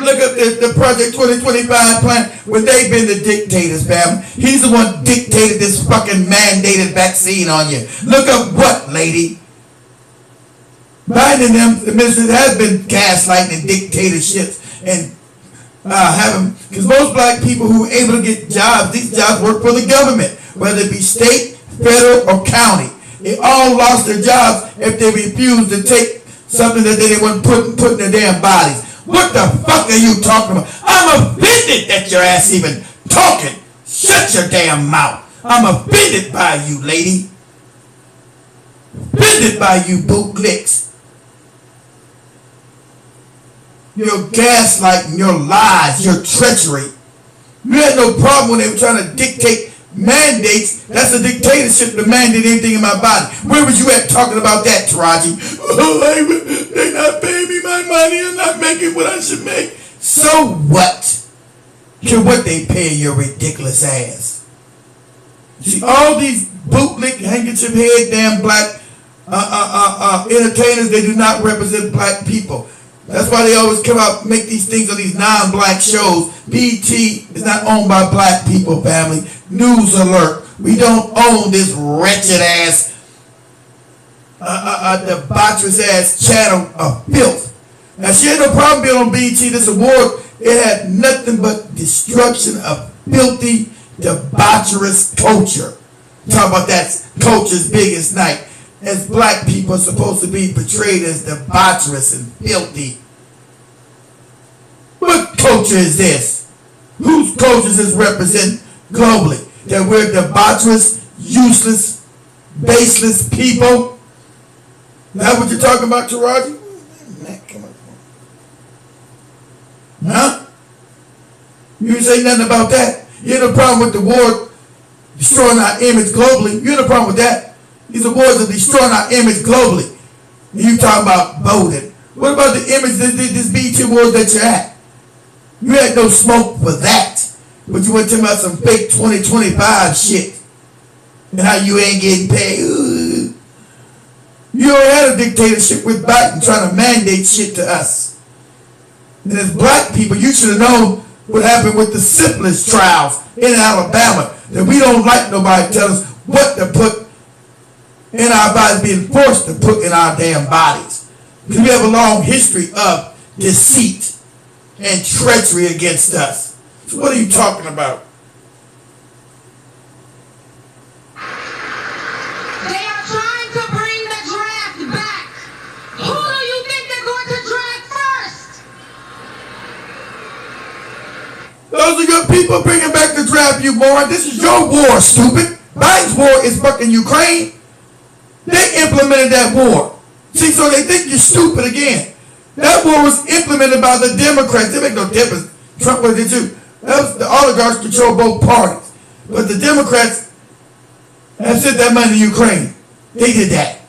Look up the Project 2025 plan where they've been the dictators, fam. He's the one dictated this fucking mandated vaccine on you. Look up what, lady? Biden and them administration has been gaslighting and dictatorships and having, because most black people who are able to get jobs, these jobs work for the government, whether it be state, federal, or county. They all lost their jobs if they refused to take something that they didn't want put in their damn bodies. What the fuck are you talking about? I'm offended that your ass even talking. Shut your damn mouth. I'm offended by you, lady. Offended by you bootlicks. Your gaslighting, your lies, your treachery. You had no problem when they were trying to dictate mandates. That's a dictatorship to mandate anything in my body. Where was you at talking about that, Taraji? Oh, they not paying me my money. I'm not making what I should make. So what? To what they pay your ridiculous ass. See, all these bootlick, handkerchief head, damn black entertainers, they do not represent black people. That's why they always come out and make these things on these non-black shows. BET is not owned by black people, family. News alert. We don't own this wretched ass, debaucherous ass channel of filth. Now, she had no problem being on BET. This award, it had nothing but destruction of filthy, debaucherous culture. Talk about that culture's biggest night. As black people are supposed to be portrayed as debaucherous and filthy. What culture is this? Whose culture does this represent globally? That we're debaucherous, useless, baseless people? Is that what you're talking about, Taraji? Huh? You didn't say nothing about that. You had no problem with the war destroying our image globally. You had no problem with that. These awards are destroying our image globally. And you talking about voting. What about the image, this BET awards that you're at? You had no smoke for that. But you went to about some fake 2025 shit. And how you ain't getting paid. Ooh. You already had a dictatorship with Biden trying to mandate shit to us. And as black people, you should have known what happened with the simplest trials in Alabama. That we don't like nobody tell us what to put in our bodies, being forced to put in our damn bodies. Because we have a long history of deceit and treachery against us. So what are you talking about? They are trying to bring the draft back. Who do you think they're going to draft first? Those are your people bringing back the draft, you moron. This is your war, stupid. Biden's war is fucking Ukraine. They implemented that war. See, so they think you're stupid again. That war was implemented by the Democrats. It make no difference. Trump was it too. That was, the oligarchs control both parties. But the Democrats have sent that money to Ukraine. They did that.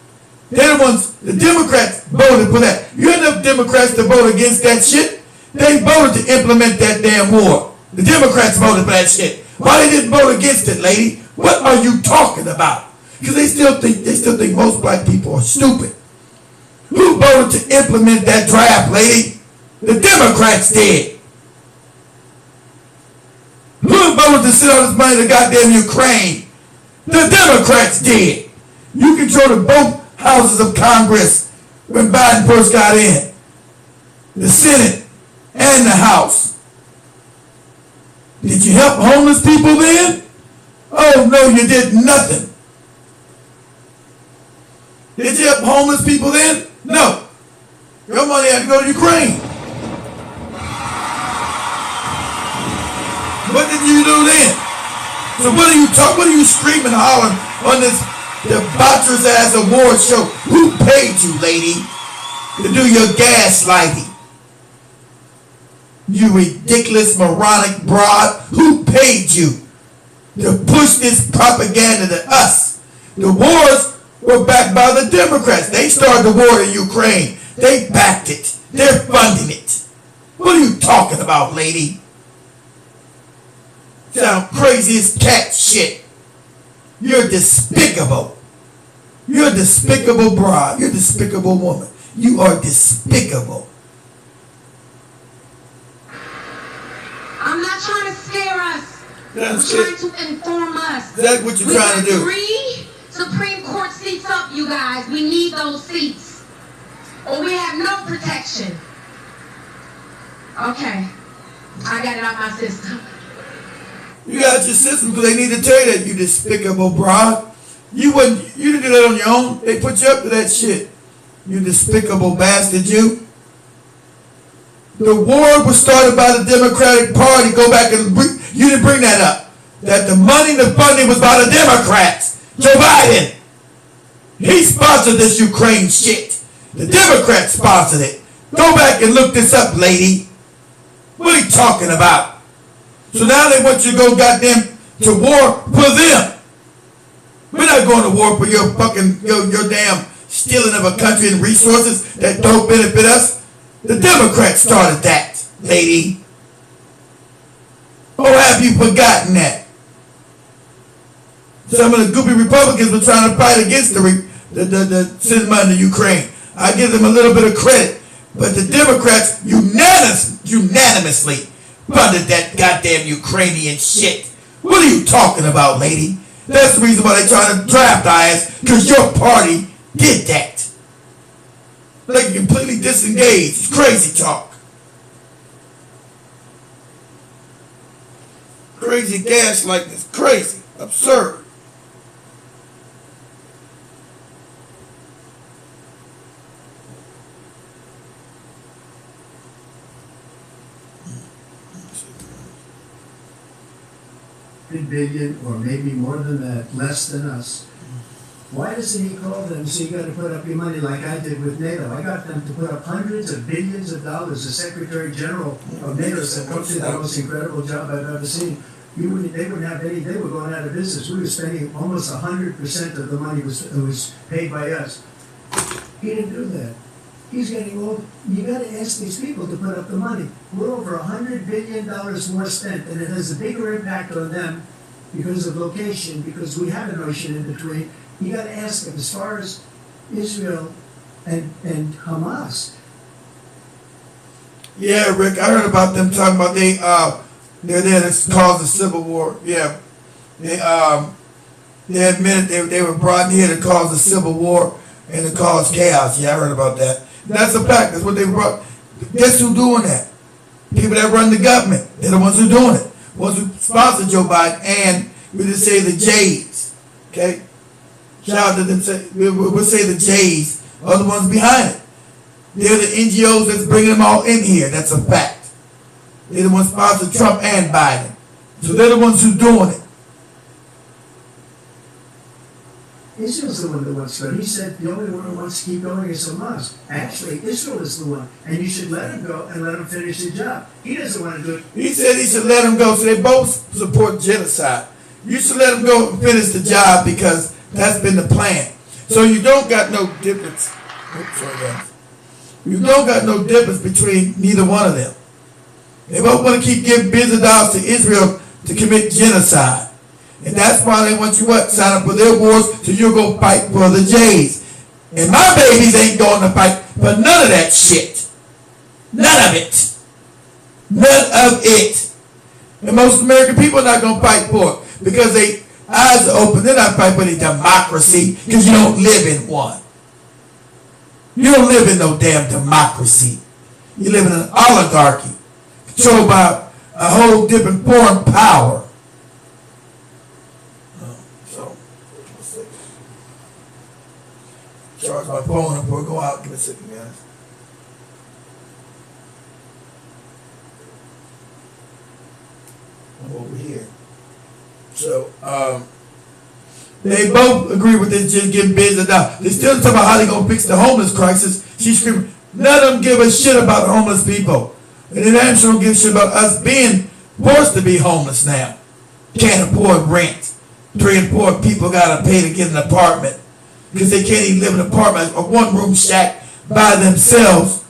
They're the ones, the Democrats voted for that. You had enough Democrats to vote against that shit. They voted to implement that damn war. The Democrats voted for that shit. Why they didn't vote against it, lady? What are you talking about? Because they still think most black people are stupid. Who voted to implement that draft, lady? The Democrats did. Who voted to send all this money to goddamn Ukraine? The Democrats did. You controlled both houses of Congress when Biden first got in. The Senate and the House. Did you help homeless people then? Oh no, you did nothing. Did you help homeless people then? No. Your money had to go to Ukraine. What did you do then? So what are you screaming and hollering on this debaucherous ass award show? Who paid you, lady, to do your gaslighting? You ridiculous, moronic broad. Who paid you to push this propaganda to us? The wars were backed by the Democrats. They started the war in Ukraine. They backed it. They're funding it. What are you talking about, lady? Sound crazy as cat shit. You're despicable. You're a despicable broad. You're a despicable woman. You are despicable. I'm not trying to scare us. That's I'm trying to inform us. That's what you're trying to do. 3 Supreme Court seats up, you guys. We need those seats. Or we have no protection. Okay. I got it out my system. You got your system because they need to tell you that, you despicable broad. You didn't do that on your own. They put you up to that shit. You despicable bastard, you. The war was started by the Democratic Party. Go back and you didn't bring that up. That the money, the funding was by the Democrats. Joe Biden. He sponsored this Ukraine shit. The Democrats sponsored it. Go back and look this up, lady. What are you talking about? So now they want you to go goddamn to war for them. We're not going to war for your fucking, your damn stealing of a country and resources that don't benefit us. The Democrats started that, lady. Or have you forgotten that? Some of the goopy Republicans were trying to fight against the sending money to Ukraine. I give them a little bit of credit. But the Democrats unanimously funded that goddamn Ukrainian shit. What are you talking about, lady? That's the reason why they're trying to draft our ass, because your party did that. Like completely disengaged. It's crazy talk. Crazy gaslighting is crazy. Absurd. Billion or maybe more than that, less than us. Why doesn't he call them and say you got to put up your money like I did with NATO? I got them to put up hundreds of billions of dollars. The Secretary General of NATO said, "Don't do the most incredible job I've ever seen." They wouldn't have any. They were going out of business. We were spending almost 100% of the money was paid by us. He didn't do that. He's getting old. You got to ask these people to put up the money. We're over $100 billion more spent, and it has a bigger impact on them because of location, because we have an ocean in between. You got to ask them as far as Israel and Hamas. Yeah, Rick, I heard about them talking about they're there to cause a civil war. Yeah, they admitted they were brought in here to cause a civil war and to cause chaos. Yeah, I heard about that. That's a fact. That's what they brought. Guess who's doing that? People that run the government. They're the ones who are doing it. Ones who sponsor Joe Biden, and we just say the Jays. Okay? Shout out to them. We'll say the Jays are the ones behind it. They're the NGOs that's bringing them all in here. That's a fact. They're the ones sponsoring Trump and Biden. So they're the ones who's doing it. Israel's the one that wants to go. He said the only one who wants to keep going is Hamas. Actually, Israel is the one. And you should let him go and let him finish the job. He doesn't want to do it. He said he should let him go. So they both support genocide. You should let him go and finish the job because that's been the plan. So you don't got no difference. Oops, sorry guys. You don't got no difference between neither one of them. They both want to keep giving billions of dollars to Israel to commit genocide. And that's why they want you sign up for their wars so you'll go fight for the Jays. And my babies ain't going to fight for none of that shit. None of it. None of it. And most American people are not going to fight for it because their eyes are open. They're not fighting for the democracy because you don't live in one. You don't live in no damn democracy. You live in an oligarchy controlled by a whole different foreign power. Charge my phone before I go out. Give me a second, guys. I'm over here. So, they both agree with this just getting billions of dollars. They still talking about how they gonna fix the homeless crisis. She's screaming, none of them give a shit about the homeless people. And they actually don't give a shit about us being forced to be homeless now. Can't afford rent. 3 and 4 people gotta pay to get an apartment. Because they can't even live in an apartment, a one-room shack by themselves.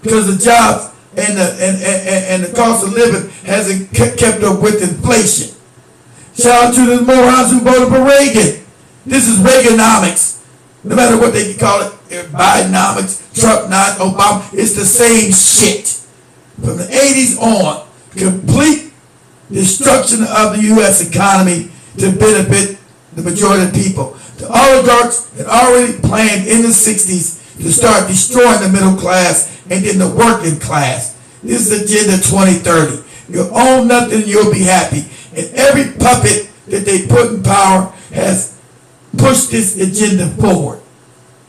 Because the jobs and the cost of living hasn't kept up with inflation. Shout out to the morons who voted for Reagan. This is Reaganomics. No matter what they call it, Bidenomics, Trump-not, Obama, it's the same shit. From the 80s on, complete destruction of the U.S. economy to benefit the majority of people. The oligarchs had already planned in the 60s to start destroying the middle class and then the working class. This is Agenda 2030. You'll own nothing, you'll be happy. And every puppet that they put in power has pushed this agenda forward.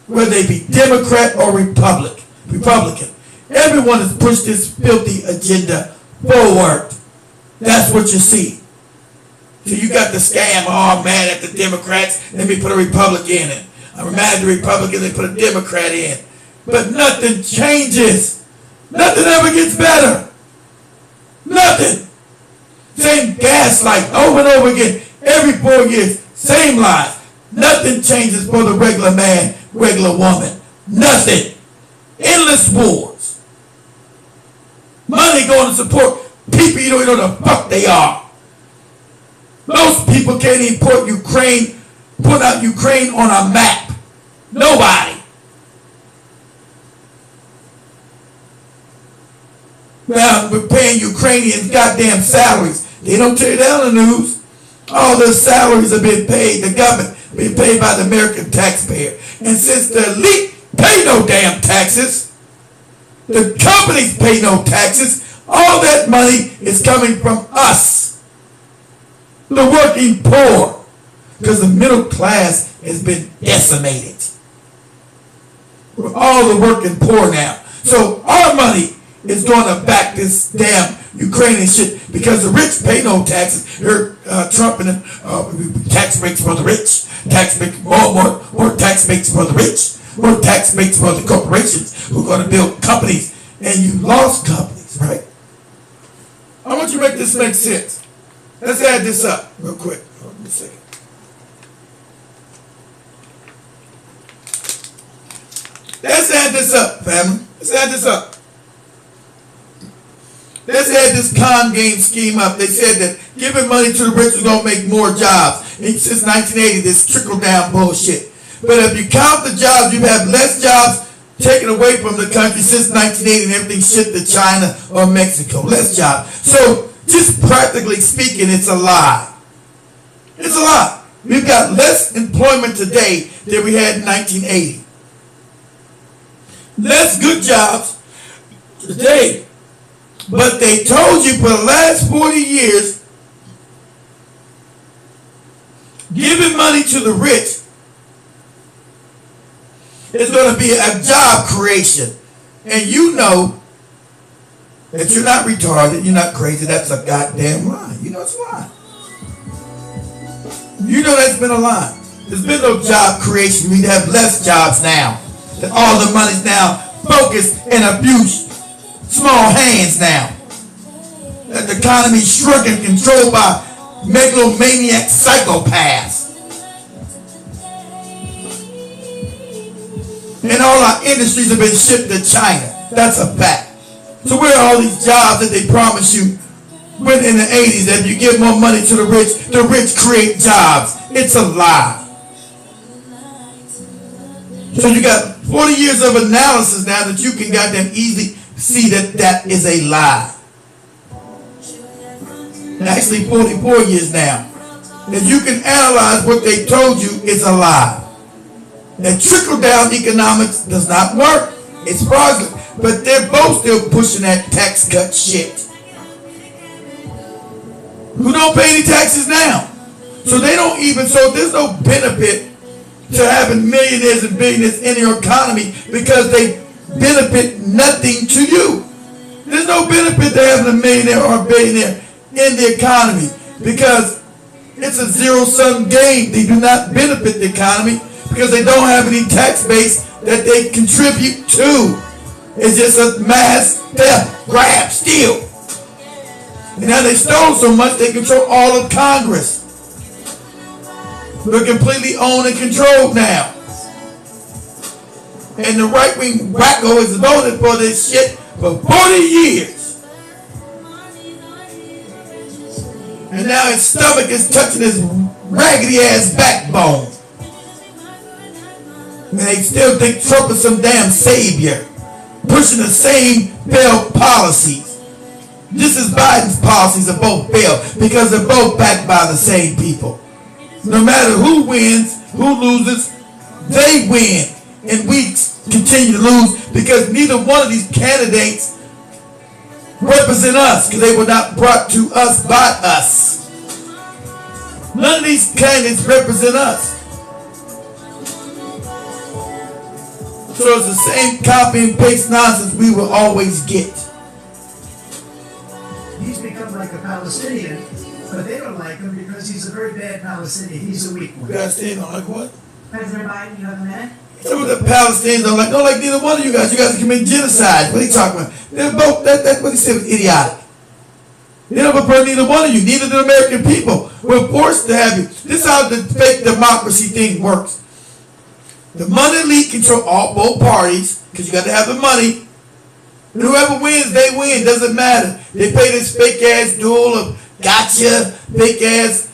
whether they be Democrat or Republican. Everyone has pushed this filthy agenda forward. That's what you see. So you got the scam, oh, I'm mad at the Democrats, let me put a Republican in. I'm mad at the Republicans, they put a Democrat in. But nothing changes. Nothing ever gets better. Nothing. Same gaslight over and over again. Every 4 years, same lies. Nothing changes for the regular man, regular woman. Nothing. Endless wars. Money going to support people you don't even know the fuck they are. Most people can't even put out Ukraine on a map. Nobody. Now we're paying Ukrainians goddamn salaries. They don't tell you that on the news. All their salaries are being paid, the government being paid by the American taxpayer. And since the elite pay no damn taxes, the companies pay no taxes, all that money is coming from us, the working poor, because the middle class has been decimated. We're all the working poor now. So our money is going to back this damn Ukrainian shit because the rich pay no taxes. Trump and tax breaks for the rich, tax breaks more tax breaks for the rich, more tax breaks for the corporations who are going to build companies, and you lost companies, right? I want you to make this make sense. Let's add this up real quick. Hold on a second. Let's add this up, family. Let's add this up. Let's add this con game scheme up. They said that giving money to the rich is going to make more jobs. And since 1980, this trickle-down bullshit. But if you count the jobs, you have less jobs taken away from the country since 1980 and everything shipped to China or Mexico. Less jobs. So, just practically speaking, it's a lie. It's a lie. We've got less employment today than we had in 1980. Less good jobs today. But they told you for the last 40 years, giving money to the rich is going to be a job creation. And you know that you're not retarded, you're not crazy, that's a goddamn lie. You know it's a lie. You know that's been a lie. There's been no job creation. We have less jobs now. That all the money's now focused in a few small hands now. That the economy's shrunk and controlled by megalomaniac psychopaths. And all our industries have been shipped to China. That's a fact. So where are all these jobs that they promise you when in the 80s that if you give more money to the rich create jobs? It's a lie. So you got 40 years of analysis now that you can goddamn easily see that that is a lie. Actually 44 years now. That you can analyze what they told you is a lie. That trickle-down economics does not work. It's fraudulent. But they're both still pushing that tax cut shit. Who don't pay any taxes now? So they don't even, so there's no benefit to having millionaires and billionaires in your economy because they benefit nothing to you. There's no benefit to having a millionaire or a billionaire in the economy because it's a zero-sum game. They do not benefit the economy because they don't have any tax base that they contribute to. It's just a mass theft, grab, steal. And now they stole so much they control all of Congress. They're completely owned and controlled now. And the right-wing wacko has voted for this shit for 40 years. And now his stomach is touching his raggedy-ass backbone. And they still think Trump is some damn savior, pushing the same failed policies. Just as Biden's policies are both failed because they're both backed by the same people. No matter who wins, who loses, they win. And we continue to lose because neither one of these candidates represent us because they were not brought to us by us. None of these candidates represent us. So it's the same copy and paste nonsense we will always get. He's become like a Palestinian, but they don't like him because he's a very bad Palestinian. He's a weak one. Palestinians don't like what? President Biden, you have a minute? Some of the Palestinians don't like neither one of you guys. You guys are committing genocide. What are you talking about? They're both, that's what he said was idiotic. They don't prefer neither one of you, neither the American people. We're forced to have you. This is how the fake democracy thing works. The money elite control both parties, because you got to have the money. And whoever wins, they win. Doesn't matter. They play this fake ass duel of gotcha, fake ass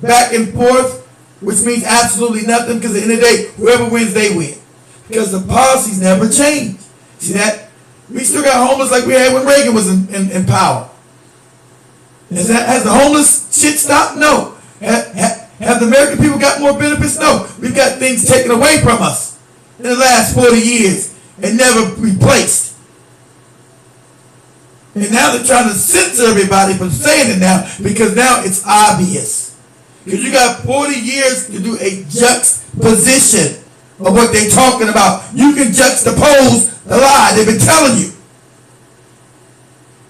back and forth, which means absolutely nothing, because at the end of the day, whoever wins, they win. Because the policies never change. See that? We still got homeless like we had when Reagan was in power. Has the homeless shit stopped? No. Have the American people got more benefits? No. We've got things taken away from us in the last 40 years and never replaced. And now they're trying to censor everybody from saying it now, because now it's obvious. Because you got 40 years to do a juxtaposition of what they're talking about. You can juxtapose the lie they've been telling you.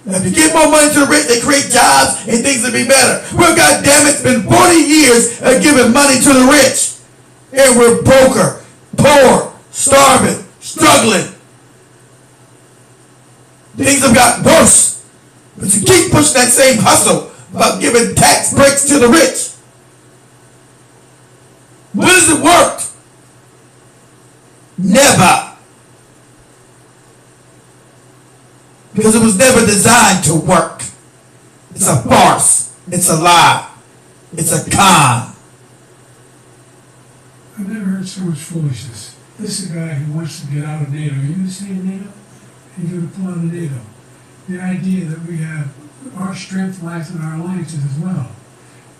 Now, if you give more money to the rich, they create jobs and things will be better. Well, goddamn it, it's been 40 years of giving money to the rich. And we're broker, poor, starving, struggling. Things have got worse. But you keep pushing that same hustle about giving tax breaks to the rich. When does it work? Never. Because it was never designed to work. It's a farce. It's a lie. It's a con. I've never heard so much foolishness. This is a guy who wants to get out of NATO. You understand NATO? He's going to pull out of NATO. The idea that we have our strength lies in our alliances as well.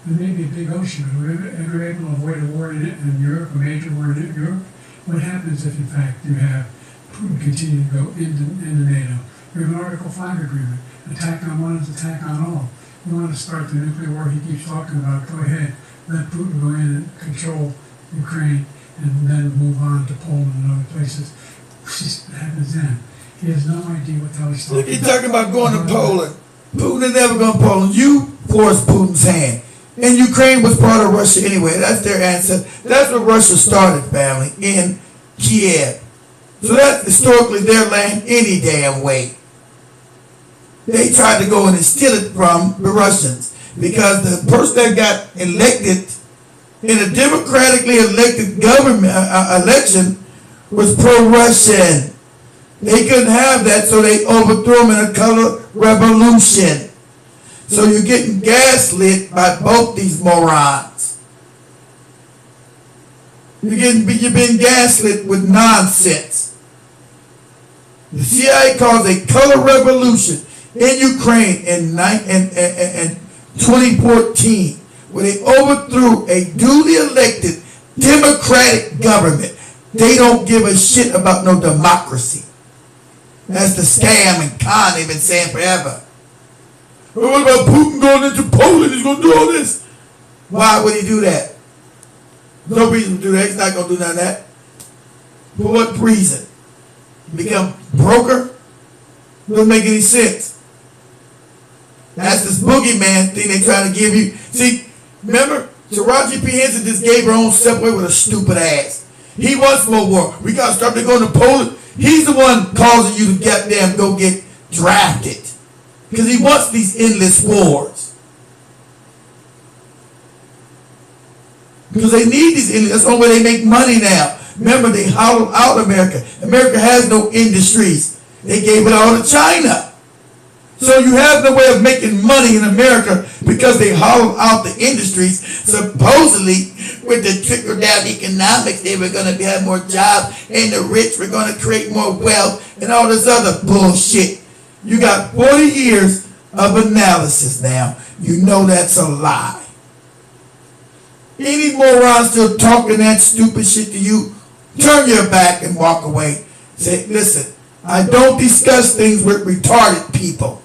There may be a big ocean, but we're able to avoid a war in Europe, a major war in Europe. What happens if, in fact, you have Putin continue to go into NATO? We have an Article 5 agreement. Attack on one is attack on all. You want to start the nuclear war he keeps talking about, go ahead. Let Putin go in and control Ukraine and then move on to Poland and other places. What happens then? He has no idea what the hell he's talking about. Look, you're talking about going to Poland. Putin is never going to Poland. You forced Putin's hand. And Ukraine was part of Russia anyway. That's their answer. That's where Russia started, family, in Kiev. So that's historically their land any damn way. They tried to go in and steal it from the Russians because the person that got elected in a democratically elected government election was pro-Russian. They couldn't have that, so they overthrew him in a color revolution. So you're getting gaslit by both these morons. You've been gaslit with nonsense. The CIA caused a color revolution in Ukraine in 2014, where they overthrew a duly elected democratic government. They don't give a shit about no democracy. That's the scam and con they've been saying forever. Well, what about Putin going into Poland? He's going to do all this. Why would he do that? No reason to do that. He's not going to do none of that. For what reason? Become broker? Doesn't make any sense. That's this boogeyman thing they're trying to give you. See, remember, Taraji P. Henson just gave her own step away with a stupid ass. He wants more war. We got to start going to Poland. He's the one causing you to goddamn go get drafted. Because he wants these endless wars. Because they need these endless. That's the only way they make money now. Remember, they hollowed out America. America has no industries. They gave it all to China. So you have no way of making money in America because they hollowed out the industries. Supposedly, with the trickle-down economics, they were going to have more jobs, and the rich were going to create more wealth, and all this other bullshit. You got 40 years of analysis now. You know that's a lie. Any moron still talking that stupid shit to you, turn your back and walk away. Say, listen, I don't discuss things with retarded people.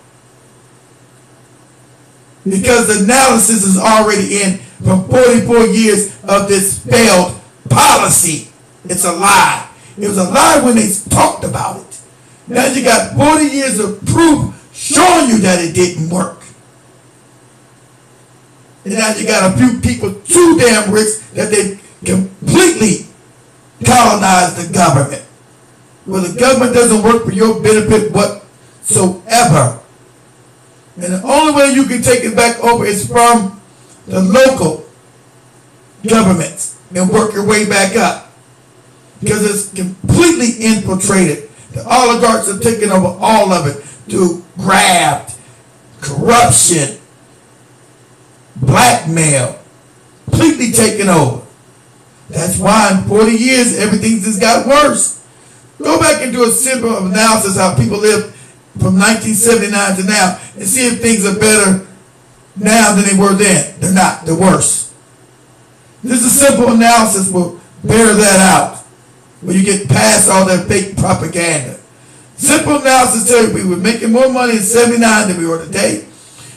Because the analysis is already in from 44 years of this failed policy. It's a lie. It was a lie when they talked about it. Now you got 40 years of proof showing you that it didn't work. And now you got a few people too damn rich that they completely colonize the government. Well, the government doesn't work for your benefit whatsoever. And the only way you can take it back over is from the local governments and work your way back up. Because it's completely infiltrated. The oligarchs are taking over all of it through graft, corruption, blackmail, completely taken over. That's why in 40 years everything just got worse. Go back and do a simple analysis how people lived from 1979 to now and see if things are better now than they were then. They're not. They're worse. This is a simple analysis will bear that out. When you get past all that fake propaganda. Simple analysis tell you we were making more money in 79 than we were today.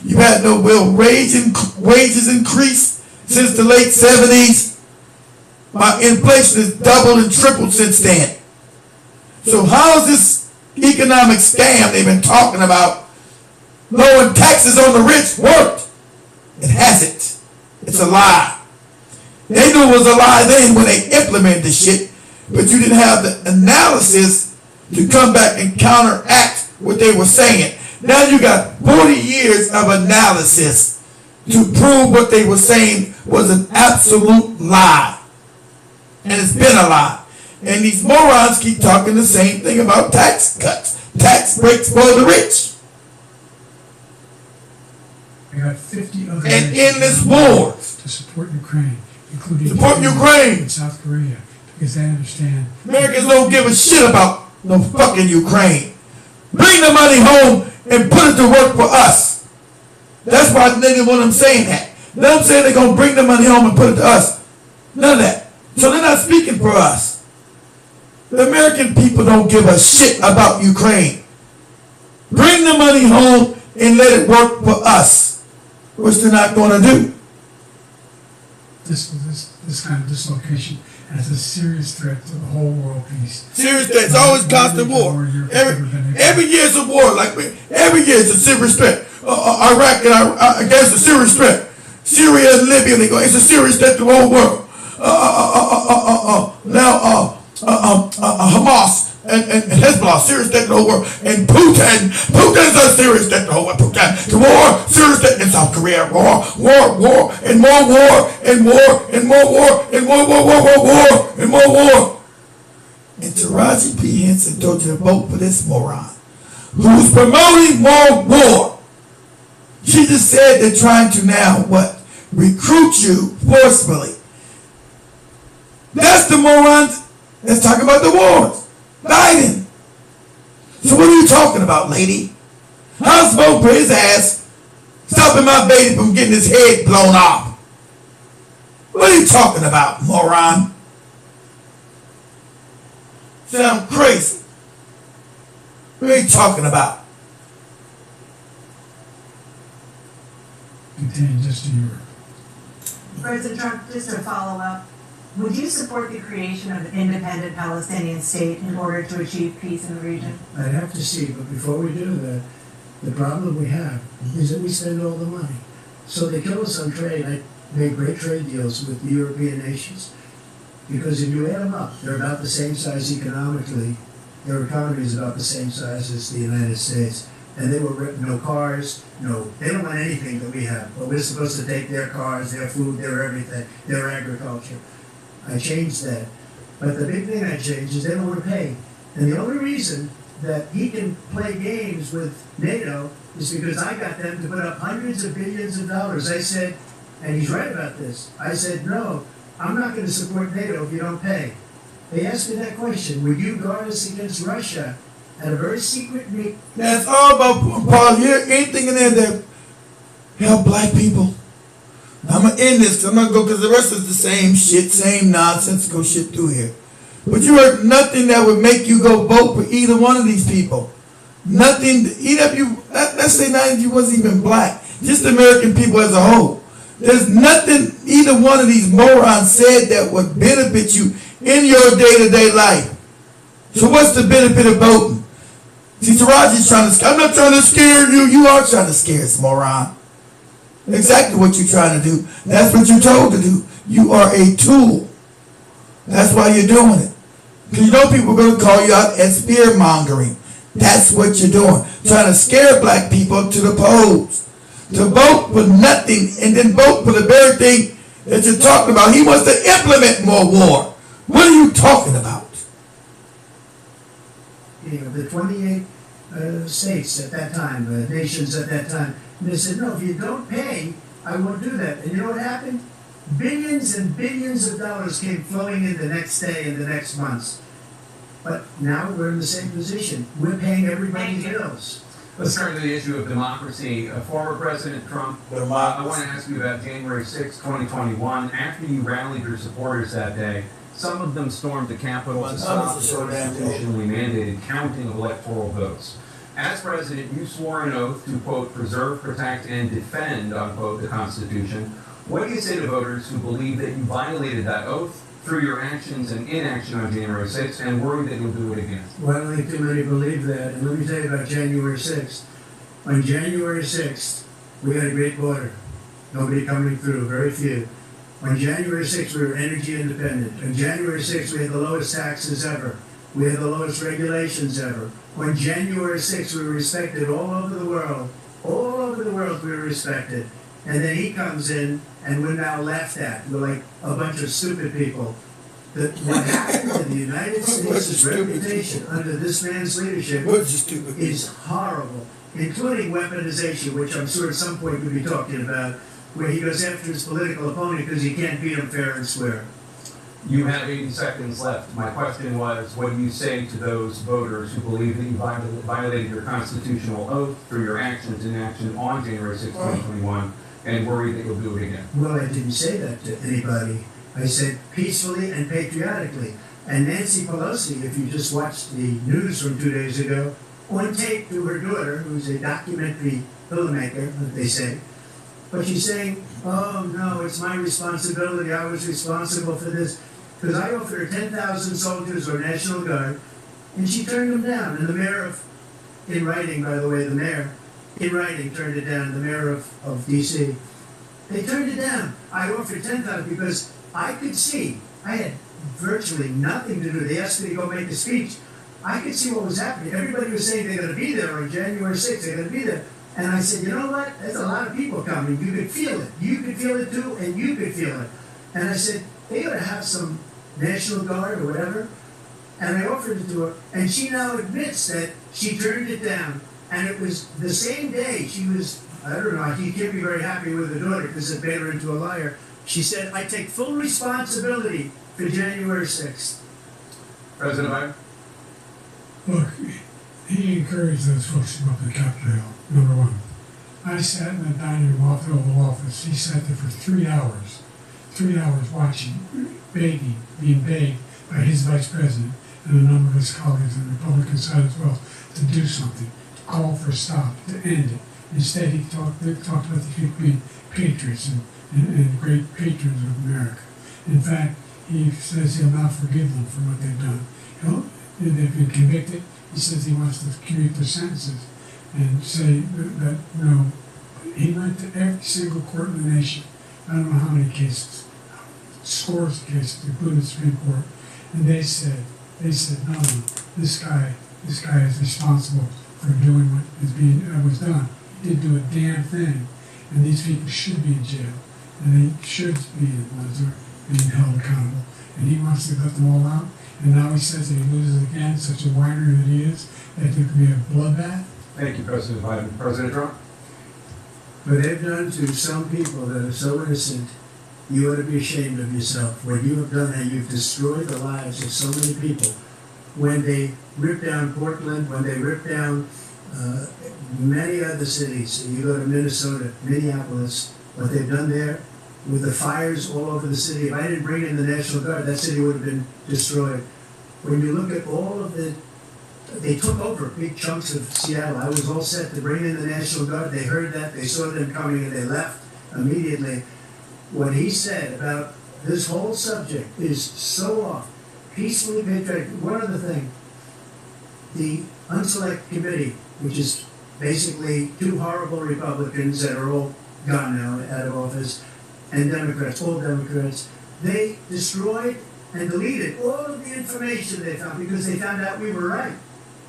You had no real wages increase since the late 70s. My inflation has doubled and tripled since then. So how is this economic scam they've been talking about, lowering taxes on the rich, worked? It hasn't. It's a lie. They knew it was a lie then when they implemented this shit. But you didn't have the analysis to come back and counteract what they were saying. Now you got 40 years of analysis to prove what they were saying was an absolute lie. And it's been a lie. And these morons keep talking the same thing about tax cuts. Tax breaks for the rich. We got 50 other and endless wars to support Ukraine, including Ukraine and South Korea. Because they understand. Americans don't give a shit about no fucking Ukraine. Bring the money home and put it to work for us. That's why they didn't want them saying that. Them saying they're going to bring the money home and put it to us. None of that. So they're not speaking for us. The American people don't give a shit about Ukraine. Bring the money home and let it work for us. Which they're not going to do. This kind of dislocation as a serious threat to the whole world peace. Serious threat. It's always constant war. Every year is a war. Like every year is a serious threat. Iraq and against a serious threat. Syria and Libya, they go. It's a serious threat to the whole world. Now Hamas and Hezbollah, serious threat to the whole world. And Putin's a serious threat to the whole world. The war, serious threat in South Korea. War, and more war, and more, and more war, and more war, and more war. And Taraji P. Henson told you to vote for this moron who's promoting more war. She just said they're trying to now, what? Recruit you forcefully. That's the morons that's talking about the wars. Biden. So what are you talking about, lady? I'll vote for his ass, stopping my baby from getting his head blown off. What are you talking about, moron? Sound crazy. What are you talking about? Continue just to Europe. President Trump, just to follow up, would you support the creation of an independent Palestinian state in order to achieve peace in the region? I'd have to see, but before we do that, the problem we have is that we spend all the money. So they kill us on trade. I made great trade deals with the European nations because if you add them up, they're about the same size economically. Their economy is about the same size as the United States. And they were no cars, they don't want anything that we have. But we're supposed to take their cars, their food, their everything, their agriculture. I changed that. But the big thing I changed is they don't want to pay. And the only reason that he can play games with NATO is because I got them to put up hundreds of billions of dollars. I said, and he's right about this, I said, no, I'm not going to support NATO if you don't pay. They asked me that question, would you guard us against Russia at a very secret meeting? That's all about, Paul, you hear anything in there that help black people? I'm going to end this. I'm going to go because the rest is the same shit, same nonsensical shit through here. But you heard nothing that would make you go vote for either one of these people. Nothing, even if you, let's say not if you wasn't even black, just American people as a whole. There's nothing either one of these morons said that would benefit you in your day-to-day life. So what's the benefit of voting? See, Taraji's trying to, I'm not trying to scare you. You are trying to scare us, moron. Exactly what you're trying to do. That's what you're told to do. You are a tool. That's why you're doing it. Because you know people are going to call you out as fear mongering. That's what you're doing. Trying to scare black people to the polls. To vote for nothing and then vote for the very thing that you're talking about. He wants to implement more war. What are you talking about? You know, the 28 states at that time, nations at that time, and they said, no, if you don't pay, I won't do that. And you know what happened? Billions and billions of dollars came flowing in the next day and the next months. But now we're in the same position. We're paying everybody's bills. Let's turn to the issue of democracy. Former President Trump, I want to ask you about January 6, 2021. After you rallied your supporters that day, some of them stormed the Capitol to stop the constitutionally mandated counting of electoral votes. As president, you swore an oath to, quote, preserve, protect, and defend, unquote, the Constitution. What do you say to voters who believe that you violated that oath through your actions and inaction on January 6th and worry that you'll do it again? Well, I don't think too many believe that. And let me tell you about January 6th. On January 6th, we had a great border. Nobody coming through, very few. On January 6th, we were energy independent. On January 6th, we had the lowest taxes ever. We had the lowest regulations ever. On January 6th, we were respected all over the world. All over the world, we were respected. And then he comes in, and we're now laughed at. We're like a bunch of stupid people. What happened to the United States' reputation under this man's leadership is horrible, including weaponization, which I'm sure at some point we'll be talking about, where he goes after his political opponent because he can't beat him fair and square. You have 80 seconds left. My question was, what do you say to those voters who believe that you violated your constitutional oath through your actions and inaction on January 6, 2021, and worry that you'll do it again? Well, I didn't say that to anybody. I said peacefully and patriotically. And Nancy Pelosi, if you just watched the news from 2 days ago, on tape to her daughter, who's a documentary filmmaker, as they say, but she's saying, oh, no, it's my responsibility. I was responsible for this. Because I offered her 10,000 soldiers or National Guard, and she turned them down. And the mayor in writing, by the way, the mayor, in writing, turned it down, the mayor of D.C. They turned it down. I offered 10,000 because I could see, I had virtually nothing to do. They asked me to go make a speech. I could see what was happening. Everybody was saying they're going to be there on January 6th. They're going to be there. And I said, you know what? There's a lot of people coming. You could feel it. You could feel it too, and you could feel it. And I said, they ought to have some National Guard or whatever. And I offered it to her. And she now admits that she turned it down. And it was the same day she was, I don't know, she can't be very happy with her daughter because it made her into a liar. She said, I take full responsibility for January 6th. President Biden? Look, he encouraged those folks to go up to the Capitol Hill, number one. I sat in the dining room off the Oval Office. He sat there for 3 hours. 3 hours watching, being begged by his vice president and a number of his colleagues on the Republican side as well to do something, to call for a stop, to end it. Instead, he talked about the people being patriots and great patrons of America. In fact, he says he'll not forgive them for what they've done. They've been convicted. He says he wants to commute their sentences and say that, you know, he went to every single court in the nation. I don't know how many cases, scores of cases, including the Supreme Court, and they said, no, this guy is responsible for doing what was done. He didn't do a damn thing, and these people should be in jail, and they should be being held accountable. And he wants to let them all out, and now he says that he loses again, such a whiner that he is, that there could be a bloodbath. Thank you, President Biden. President Trump? What they've done to some people that are so innocent, you ought to be ashamed of yourself. What you have done, and you've destroyed the lives of so many people. When they ripped down Portland, when they ripped down many other cities, you go to Minnesota, Minneapolis, what they've done there, with the fires all over the city. If I didn't bring in the National Guard, that city would have been destroyed. When you look at all of they took over big chunks of Seattle. I was all set to bring in the National Guard. They heard that, they saw them coming, and they left immediately. What he said about this whole subject is so off. Peacefully patriotic. One other thing. the unselect committee, which is basically two horrible Republicans that are all gone now out of office, and Democrats, all Democrats, they destroyed and deleted all of the information they found because they found out we were right.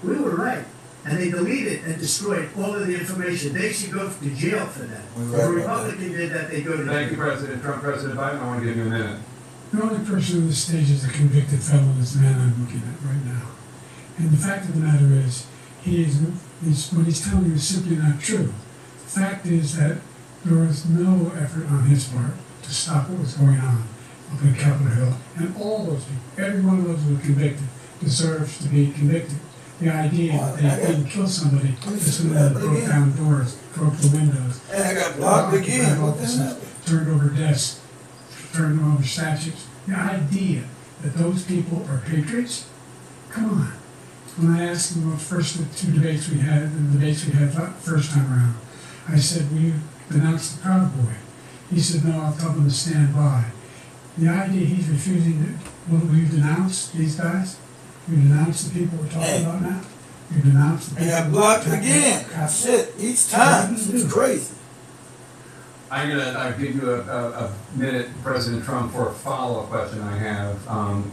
We were right. And they deleted and destroyed all of the information. They should go to jail for that. If a Republican did that, they'd go to jail. Thank you, President Trump. President Biden, I want to give you a minute. The only person on the stage is a convicted felon is the man I'm looking at right now. And the fact of the matter is, what he's telling you is simply not true. The fact is that there was no effort on his part to stop what was going on up in Capitol Hill. And all those people, every one of those who were convicted, deserves to be convicted. The idea that they didn't kill somebody just when they broke down doors, broke the windows, And I got blocked again. What the hell? turned over desks, turned over statues. The idea that those people are patriots? Come on. When I asked him about the first two debates we had, first time around, I said, will you denounce the Proud Boy? He said, no, I'll tell them to stand by. The idea he's refusing to, will you denounce these guys? You denounce the people we're talking about now? You denounce the people. And I blocked again. Shit, each time. It's crazy. I'm going to give you a minute, President Trump, for a follow-up question I have.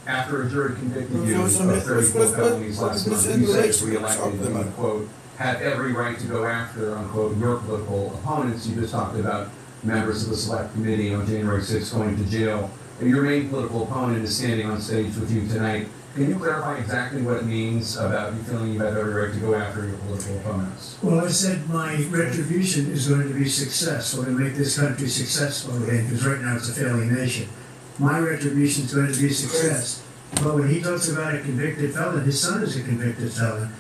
After a jury convicted you of 34 felonies last month, you said if reelected, you would, quote, have every right to go after, unquote, your political opponents. You just talked about members of the Select Committee on January 6th going to jail. Your main political opponent is standing on stage with you tonight. Can you clarify exactly what it means about you feeling you have every right to go after your political opponents? Well, I said my retribution is going to be success. We're going to make this country successful again, because right now it's a failing nation. My retribution is going to be success. But when he talks about a convicted felon, his son is a convicted felon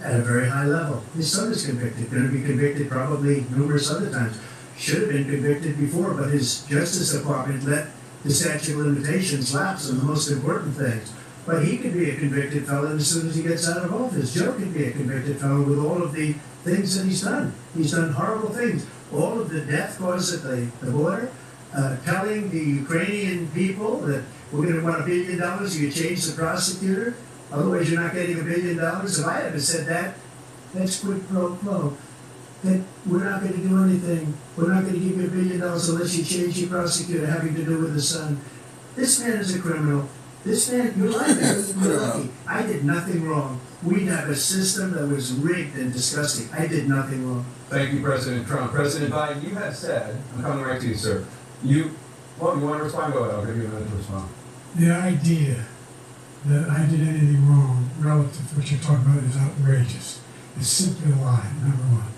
at a very high level. His son is convicted, going to be convicted probably numerous other times. Should have been convicted before, but his Justice Department let the statute of limitations lapse on the most important things. But he could be a convicted felon as soon as he gets out of office. Joe could be a convicted felon with all of the things that he's done. He's done horrible things. All of the death caused at the border, telling the Ukrainian people that we're going to want $1 billion, you change the prosecutor, otherwise you're not getting $1 billion. If I had said that, that's quid pro quo. That we're not going to do anything. We're not going to give you $1 billion unless you change your prosecutor having to do with the son. This man is a criminal. This man, you're lying. You're lucky. I did nothing wrong. We have a system that was rigged and disgusting. I did nothing wrong. Thank you, President Trump. President Biden, you have said, I'm coming right to you, sir. You want to respond? Go ahead. I'll give you a minute to respond. The idea that I did anything wrong relative to what you're talking about is outrageous. It's simply a lie, number one.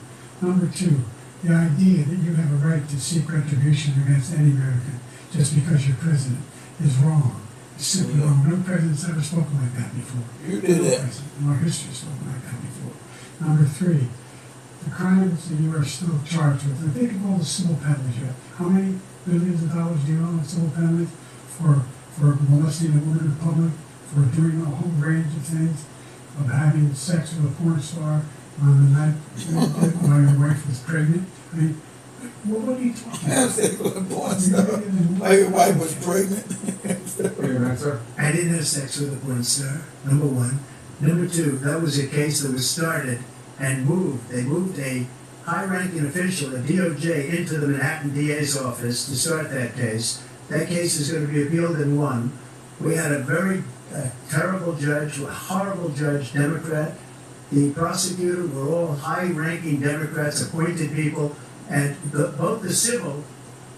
Number two, the idea that you have a right to seek retribution against any American just because you're president is wrong. It's simply wrong. No president's ever spoken like that before. You did that. No president in our history has spoken like that before. Number three, the crimes that you are still charged with. And think of all the civil penalties you have. How many billions of dollars do you owe in civil penalties for molesting a woman in public, for doing a whole range of things, of having sex with a porn star on the night while your wife was pregnant? I mean, what are you talking about? Like your wife was pregnant. I didn't have sex with a porn star, number one. Number two, that was a case that was started and moved. They moved a high-ranking official at DOJ into the Manhattan DA's office to start that case. That case is going to be appealed and won. We had a very terrible judge, a horrible judge, Democrat. The prosecutor were all high-ranking Democrats, appointed people, and both the civil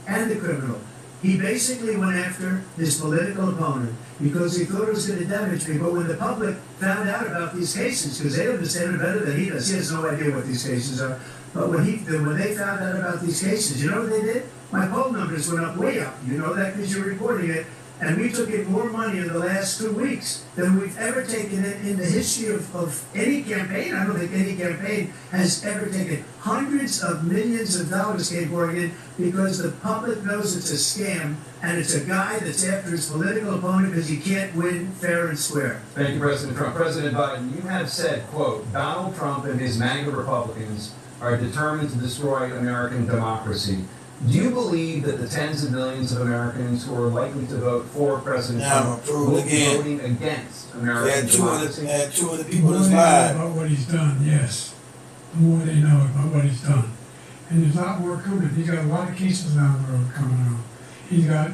and the criminal. He basically went after his political opponent because he thought it was going to damage me. But when the public found out about these cases, because they understand it better than he does, he has no idea what these cases are. But when they found out about these cases, you know what they did? My poll numbers went up, way up. You know that because you're reporting it. And we took in more money in the last 2 weeks than we've ever taken in the history of any campaign. I don't think any campaign has ever taken. Hundreds of millions of dollars came pouring in because the public knows it's a scam and it's a guy that's after his political opponent because he can't win fair and square. Thank you, President Trump. President Biden, you have said, quote, Donald Trump and his MAGA Republicans are determined to destroy American democracy. Do you believe that the tens of millions of Americans who are likely to vote for President Trump will be voting against American democracy? Add two of the people The more that's they know live. about what he's done, yes. The more they know about what he's done. And there's a lot more coming. He's got a lot of cases down the road coming out. He's got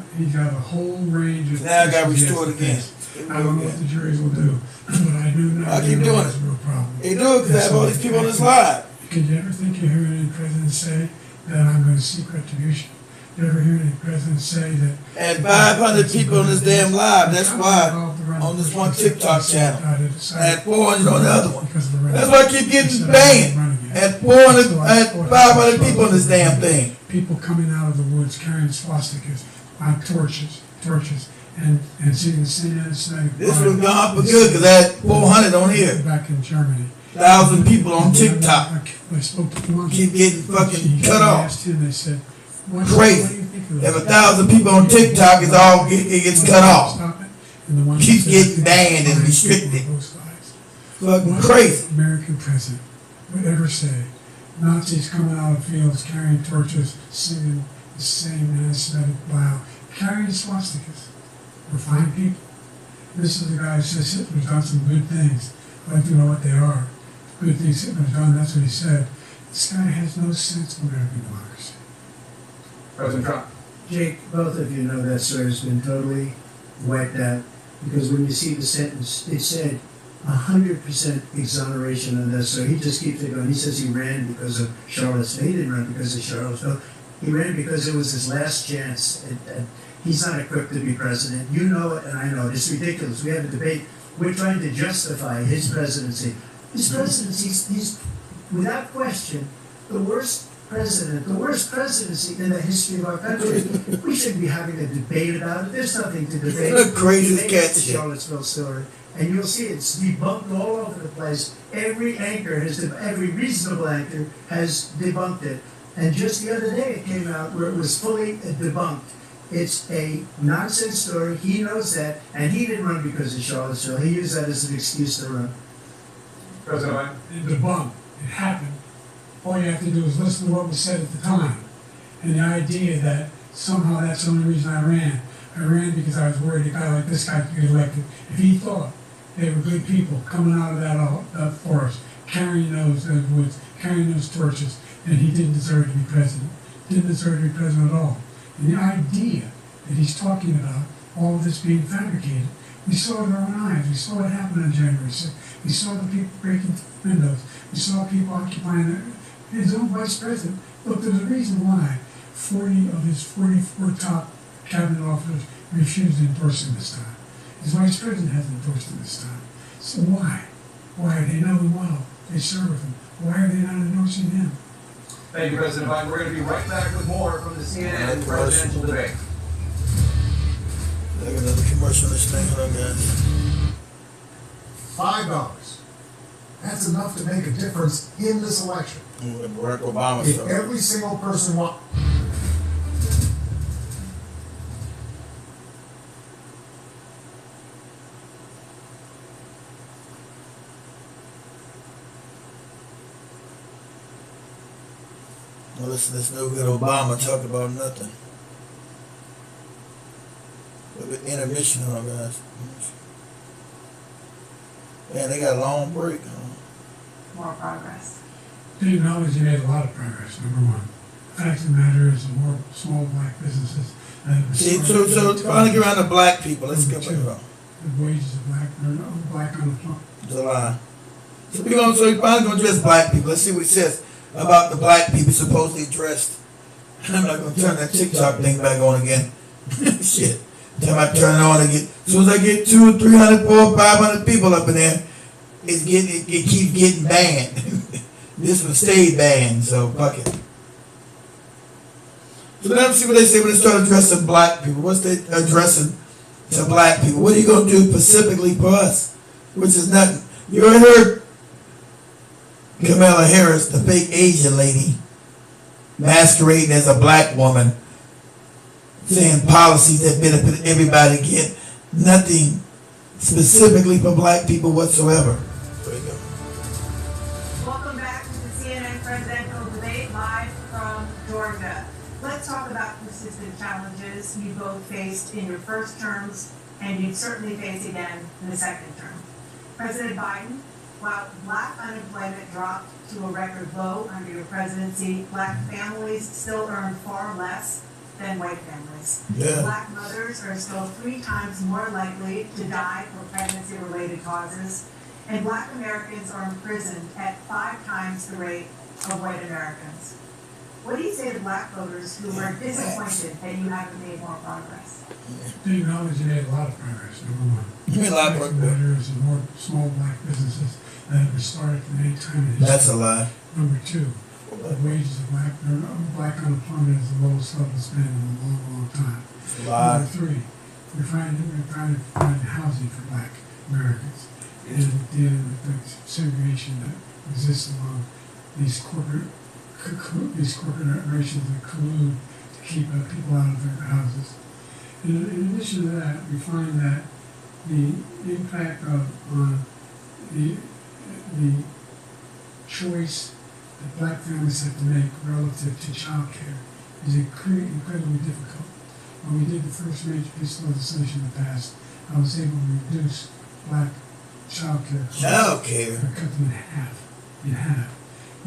a whole range of Now I got cases restored he has again. to face. I don't know what the juries will do, but I do know I keep doing it's a real problem. They do it because I have all these people on this live. Could you ever think you're hearing any president say that I'm going to seek retribution? You ever hear any president say that? And 500 people on this damn live. That's why on this one TikTok channel. At 400 on the other one. That's why I keep getting banned. At 500 people on this damn thing. People coming out of the woods carrying swastikas on torches, and seeing the same anti-Semitic. This was gone for good because I had 400 on here. Back in Germany. 1,000 people on TikTok. I spoke to one. Keep getting fucking cut off. Asked him, they said, Crazy. If 1,000 people on TikTok, it gets cut off. Keeps getting banned and restricted. Fucking crazy. American president would ever say Nazis coming out of fields carrying torches, singing the same anti-Semitic wow, carrying swastikas. We're fine people. This is the guy who says Hitler's done some good things. I'd like to know what they are. Good things Hitler's done, that's what he said. This guy has no sense of American democracy. President Trump. Jake, both of you know that sir has been totally wiped out because when you see the sentence, it said 100% exoneration on that sir. He just keeps it going. He says he ran because of Charlottesville. He didn't run because of Charlottesville. He ran because it was his last chance. He's not equipped to be president. You know it, and I know it. It's ridiculous. We have a debate. We're trying to justify his presidency. His presidency, he's without question the worst president, the worst presidency in the history of our country. We shouldn't be having a debate about it. There's nothing to debate. What a crazy catch. The Charlottesville story, and you'll see it's debunked all over the place. Every anchor every reasonable anchor has debunked it. And just the other day it came out where it was fully debunked. It's a nonsense story. He knows that, and he didn't run because of Charlottesville. He used that as an excuse to run. President Biden. It debunked. It happened. All you have to do is listen to what was said at the time. And the idea that somehow that's the only reason I ran. I ran because I was worried a guy like this guy could get elected. If he thought they were good people coming out of that forest, carrying those woods, carrying those torches, then he didn't deserve to be president. Didn't deserve to be president at all. And the idea that he's talking about all of this being fabricated, we saw it with our own eyes. We saw it happen on January 6th. We saw the people breaking through windows. We saw people occupying his own vice president. Look, there's a reason why 40 of his 44 top cabinet officers refused to endorse him this time. His vice president hasn't endorsed him this time. So why? Why? They know him well. They serve with him. Why are they not endorsing him? Thank you, President Biden. We're going to be right back with more from the CNN presidential debate. I got another commercial on this thing. Hold on, guys. $5. That's enough to make a difference in this election. Barack Obama If stuff. every single person wants. Well, listen, this no good Obama talk about nothing. With the intermission on, guys. Man, they got a long break. More progress. They acknowledge he made a lot of progress, number one. The fact of the matter is, the more small black businesses. See, so finally get around to black people. Let's go back around. The wages of black unemployment. July. So we're finally gonna address black people. Let's see what it says about the black people supposedly addressed. I'm not gonna turn that TikTok thing back on again. Shit. Time I turn it on again. As soon as I get 200, 300, 400, 500 people up in there, it keeps getting banned. This one stayed banned, so fuck it. So let's see what they say when they start addressing black people. What's they addressing to black people? What are you gonna do specifically for us? Which is nothing. You ever heard Kamala Harris, the fake Asian lady, masquerading as a black woman, saying policies that benefit everybody, get nothing specifically for black people whatsoever. There you go. Welcome back to the CNN presidential debate live from Georgia. Let's talk faced in your first terms, and you'd certainly face again in the second term. President Biden, while black unemployment dropped to a record low under your presidency, black families still earn far less than white families. Yeah. Black mothers are still 3 times more likely to die for pregnancy-related causes, and black Americans are imprisoned at 5 times the rate of white Americans. What do you say to black voters who are disappointed that you haven't made more progress? They acknowledge you made a lot of progress, number one. You made a lot of progress. There's more small black businesses that have been started from any time in history. That's a lie. Number 2, the wages of black unemployment is the lowest level it's been in a long, long time. Lie. Number 3, we're trying to find housing for black Americans and dealing with the segregation that exists among these corporate operations that collude to keep people out of their houses. In addition to that, we find that the impact on the choice that black families have to make relative to child care is incredibly difficult. When we did the first major piece of legislation in the past, I was able to reduce black child care. Child care? Cut them in half.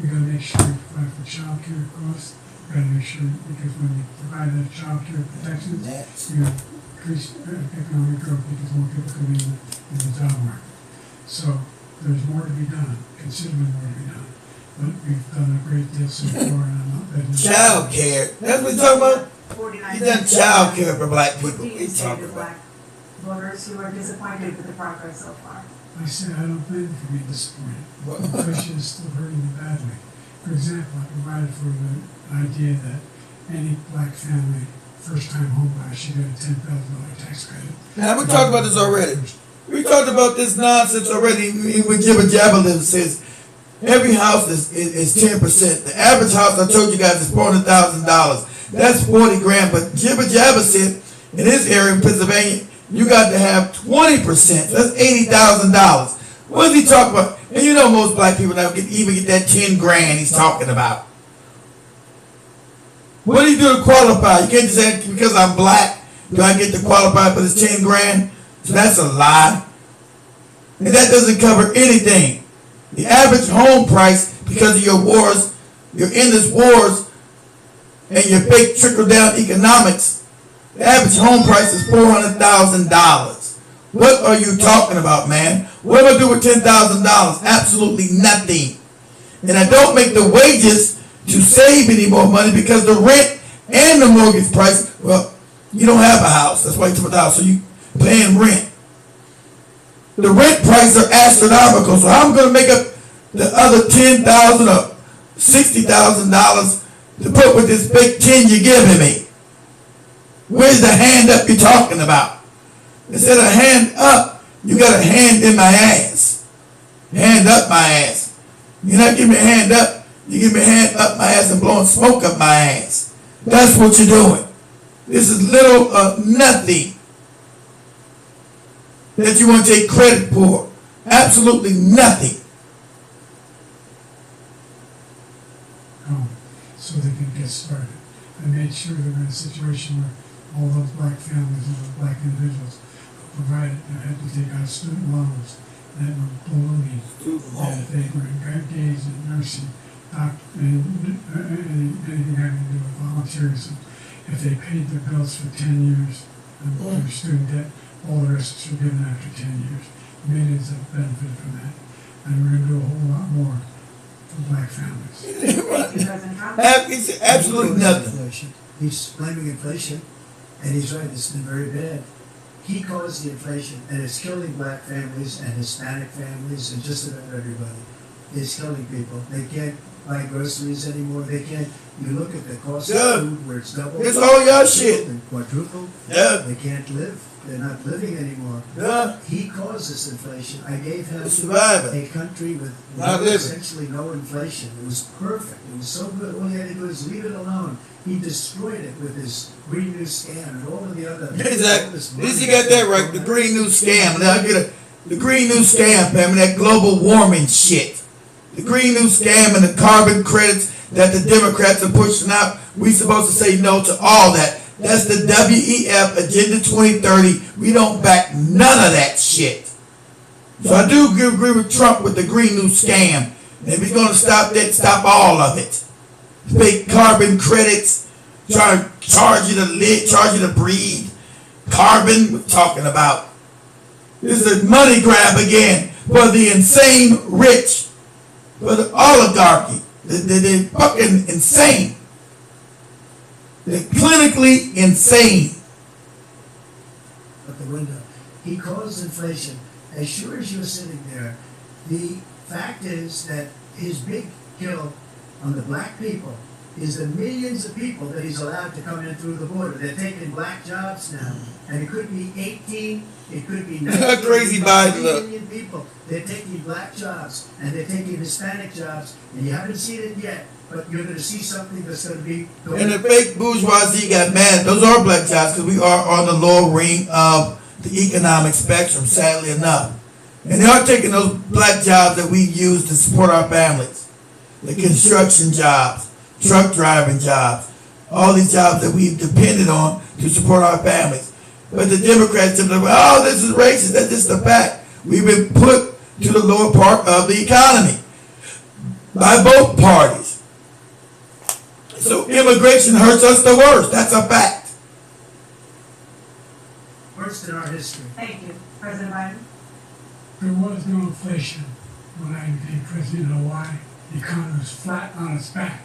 We gotta make sure we provide for child care costs. We gotta make sure, because when you provide that child care protections, you increase economic growth because more people come in the job market. So there's more to be done, considerably more to be done. But we've done a great deal so far, and I'm not betting. Child care? That's what you're talking about? You done child care for black people. What are you talking about? Voters who are disappointed with the progress so far. I said I don't blame you for being disappointed. Inflation is still hurting you badly. For example, I provided for the idea that any black family, first-time home buyer, should get a $10,000 tax credit. Now, we talked about this already. We talked about this nonsense already when Jibba Jabba says every house is 10%. The average house, I told you guys, is $400,000. That's 40 grand. But Jibba Jabba said in his area in Pennsylvania, you got to have 20%. That's $80,000. What is he talking about? And you know most black people now can even get that 10 grand he's talking about. What do you do to qualify? You can't just say because I'm black, do I get to qualify for this 10 grand? So that's a lie. And that doesn't cover anything. The average home price, because of your wars, your endless wars, and your fake trickle-down economics, the average home price is $400,000. What are you talking about, man? What do I do with $10,000? Absolutely nothing. And I don't make the wages to save any more money because the rent and the mortgage price, well, you don't have a house. That's why you took the house, so you paying rent. The rent prices are astronomical, so I'm going to make up the other $10,000 or $60,000 to put with this big 10 you're giving me. Where's the hand up you're talking about? Instead of hand up, you got a hand in my ass. Hand up my ass. You're not giving me a hand up, you give me a hand up my ass and blowing smoke up my ass. That's what you're doing. This is little nothing that you want to take credit for. Absolutely nothing. So they can get started. I made sure they were in a situation where all those black families and those black individuals who provided had to take out student loans that were ballooning, that they were engaged in nursing, anything having to do with volunteerism. If they paid their bills for 10 years and their student debt, all the rest was forgiven after 10 years. Millions have benefited from that. And we're going to do a whole lot more for black families. Absolutely nothing. He's blaming inflation, and he's right, it's been very bad. He caused the inflation, and it's killing black families and Hispanic families and just about everybody. It's killing people. They can't buy groceries anymore. They can't. You look at the cost of food where it's doubled. It's all y'all shit. And quadrupled. Yeah. They can't live. They're not living anymore. Yeah. He caused this inflation. I gave him a country with essentially no inflation. It was perfect. It was so good. All he had to do is leave it alone. He destroyed it with his Green New Scam and all of the other. Exactly. At least you got that right. The Green New Scam. Now get the Green New Scam, family. That global warming shit. The Green New Scam and the carbon credits that the Democrats are pushing out. We supposed to say no to all that. That's the WEF Agenda 2030. We don't back none of that shit. So I do agree with Trump with the Green New scam. And if he's going to stop that, stop all of it. Fake carbon credits, try to charge you to live, charge you to breathe. Carbon, we're talking about. This is a money grab again for the insane rich, for the oligarchy. They're fucking insane. They're clinically insane. At the window. He caused inflation. As sure as you're sitting there, the fact is that his big kill on the black people is the millions of people that he's allowed to come in through the border. They're taking black jobs now. And it could be 18, it could be 19, crazy Biden look. million people. They're taking black jobs and they're taking Hispanic jobs. And you haven't seen it yet, but you're going to see something that's going to be... And the fake bourgeoisie got mad. Those are black jobs because we are on the lower ring of the economic spectrum, sadly enough. And they are taking those black jobs that we use to support our families. The construction jobs, truck driving jobs, all these jobs that we've depended on to support our families. But the Democrats simply, oh, this is racist. That's just a fact. We've been put to the lower part of the economy by both parties. So immigration hurts us the worst. That's a fact. Worst in our history. Thank you. President Biden? There was no inflation when I became president. You know why? The economy was flat on its back.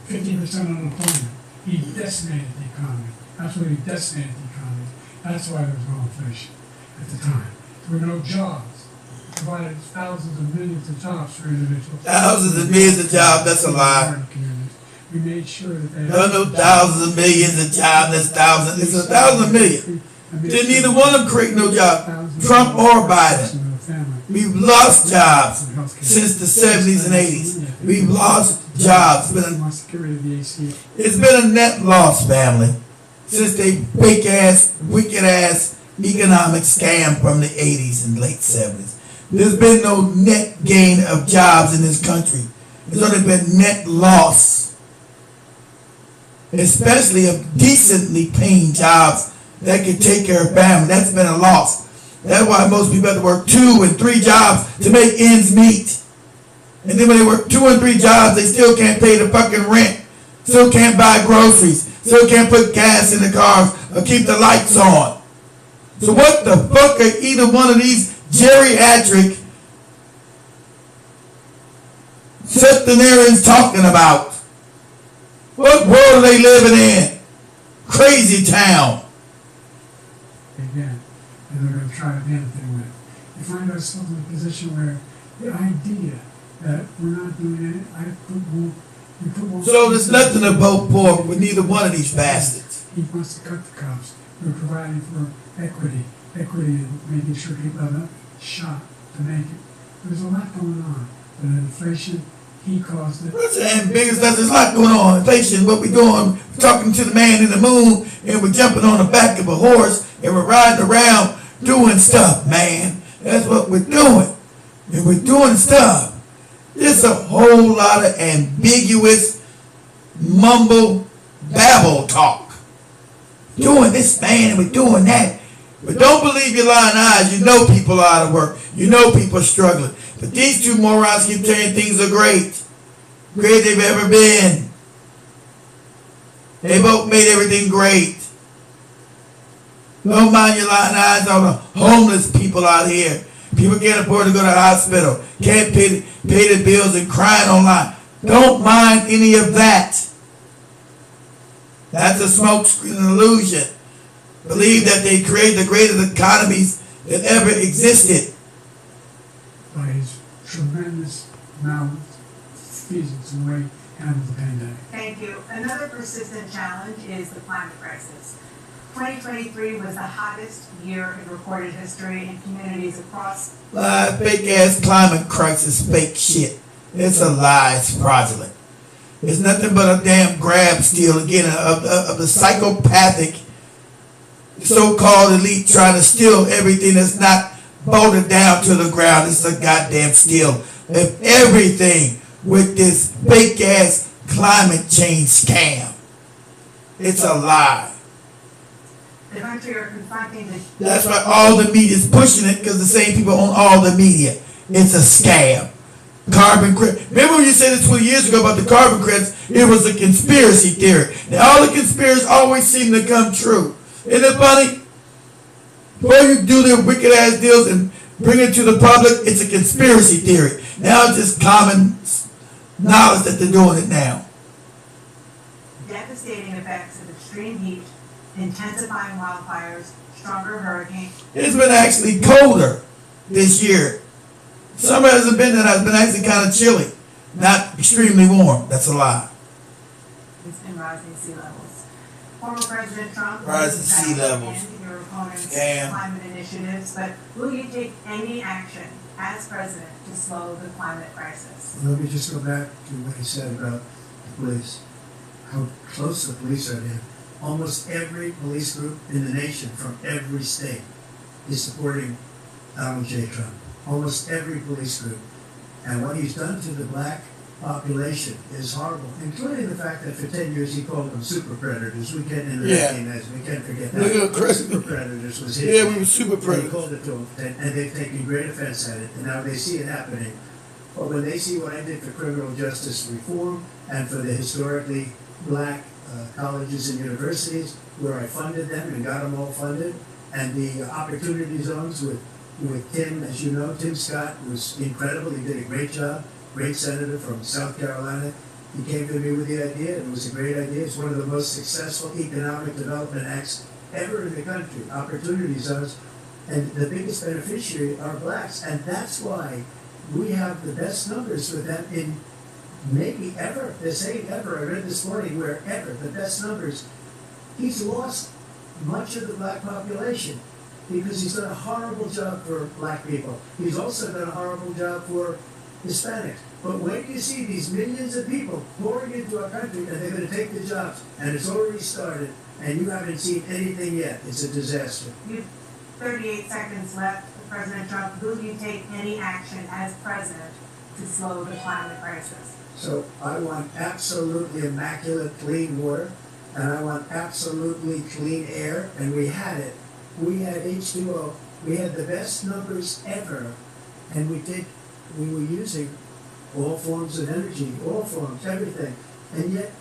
50% unemployment. He decimated the economy. That's why he decimated the economy. That's why there was no inflation at the time. There were no jobs. He provided thousands of millions of jobs for individuals. Thousands of millions of jobs, that's a lie. We made sure that they There are no thousands of millions of jobs, that's thousands. It's 1,000 million. Didn't either one of them create no job, Trump or Biden. We've lost jobs since the 70s and 80s. We've lost jobs. It's been a net loss, family, since they fake ass, wicked ass economic scam from the 80s and late 70s. There's been no net gain of jobs in this country. There's only been net loss, especially of decently paying jobs that can take care of family. That's been a loss. That's why most people have to work 2 and 3 jobs to make ends meet. And then when they work 2 and 3 jobs, they still can't pay the fucking rent, still can't buy groceries, still can't put gas in the cars or keep the lights on. So what the fuck are either one of these geriatric septenarians talking about? What world are they living in? Crazy town. Again, and they're going to try the anything with it. We find ourselves in a position where the idea that we're not doing it, so there's nothing to vote for with neither one of these bastards. He wants to cut the cops. We're providing for equity and making sure people have a shot to make it. There's a lot going on. But inflation, he caused it. And biggest, there's a lot going on. Inflation, what we're doing, we're talking to the man in the moon, and we're jumping on the back of a horse, and we're riding around doing stuff, man. That's what we're doing. And we're doing stuff. There's a whole lot of ambiguous mumble babble talk. Doing this, man, and we're doing that. But don't believe your lying eyes. You know people are out of work. You know people are struggling. But these two morons keep saying things are great. Great they've ever been. They both made everything great. Don't mind your lying eyes on the homeless people out here. People can't afford to go to the hospital. Can't pay the bills and crying online. Don't mind any of that. That's a smokescreen illusion. Believe that they create the greatest economies that ever existed. By his tremendous malfeasance in the way he handled the pandemic. Thank you. Another persistent challenge is the climate crisis. 2023 was the hottest year in recorded history in communities across... Fake ass climate crisis, fake shit. It's a lie, it's fraudulent. It's nothing but a damn grab steal again of the psychopathic so-called elite trying to steal everything that's not bolted down to the ground. It's a goddamn steal of everything with this fake ass climate change scam. It's a lie. The country are confronting the... That's why all the media is pushing it, because the same people own all the media. It's a scam. Carbon credit. Remember when you said it 20 years ago about the carbon credits? It was a conspiracy theory. Now all the conspiracies always seem to come true. Isn't it funny? Before you do their wicked ass deals and bring it to the public, it's a conspiracy theory. Now it's just common knowledge that they're doing it now. Devastating effects of extreme heat, intensifying wildfires, stronger hurricanes. It's been actually colder this year. Summer hasn't been that. It's been actually kind of chilly, not extremely warm. That's a lie. It's been rising sea levels. Former President Trump Rising sea levels. Your opponent's Scam. climate initiatives, but will you take any action as president to slow the climate crisis? Let me just go back to what he said about the police, how close the police are to him. Almost every police group in the nation from every state is supporting Donald J. Trump. Almost every police group. And what he's done to the black population is horrible, including the fact that for 10 years he called them super predators. We can't we can't forget that. Super predators was his. Yeah, we were super predators. He called it to them, and they've taken great offense at it, and now they see it happening. But when they see what I did for criminal justice reform and for the historically black colleges and universities, where I funded them and got them all funded, and the opportunity zones with Tim, as you know, Tim Scott was incredible. He did a great job. Great senator from South Carolina. He came to me with the idea, and it was a great idea. It's one of the most successful economic development acts ever in the country. Opportunity zones, and the biggest beneficiary are blacks, and that's why we have the best numbers with them in maybe ever. They're saying ever. I read this morning where ever the best numbers. He's lost much of the black population because he's done a horrible job for black people. He's also done a horrible job for Hispanics. But when you see these millions of people pouring into our country and they're going to take the jobs, and it's already started, and you haven't seen anything yet, it's a disaster. You have 38 seconds left. President Trump, will you take any action as president to slow the climate crisis? So I want absolutely immaculate clean water, and I want absolutely clean air, and we had it. We had H2O. We had the best numbers ever, and we were using all forms of energy, all forms, everything. And yet,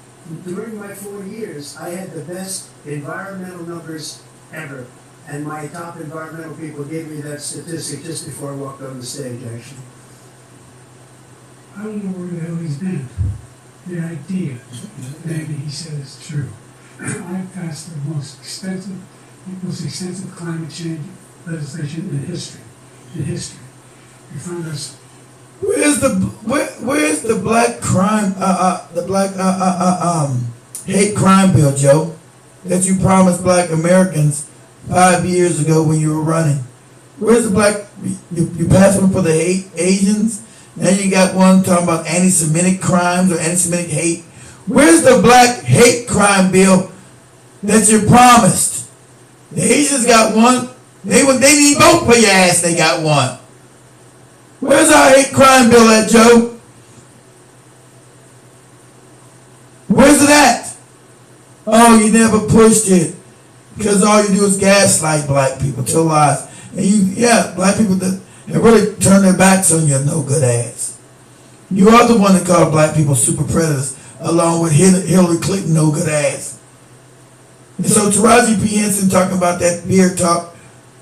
during my 4 years, I had the best environmental numbers ever. And my top environmental people gave me that statistic just before I walked on the stage, actually. I don't know where the hell he's been. The idea that he said is true. I passed the most extensive climate change legislation in history. We found us. Where's the black crime hate crime bill, Joe, that you promised black Americans 5 years ago when you were running? Where's the black? You passed one for the hate Asians. Now you got one talking about anti-Semitic crimes or anti-Semitic hate. Where's the black hate crime bill that you promised? The Asians got one. They need vote for your ass. They got one. Where's our hate crime bill at, Joe? Where's it at? Oh, you never pushed it. Because all you do is gaslight black people, tell lies. And black people that really turn their backs on your no good ass. You are the one that called black people super predators, along with Hillary Clinton no good ass. And so Taraji P. Henson talking about that beer talk,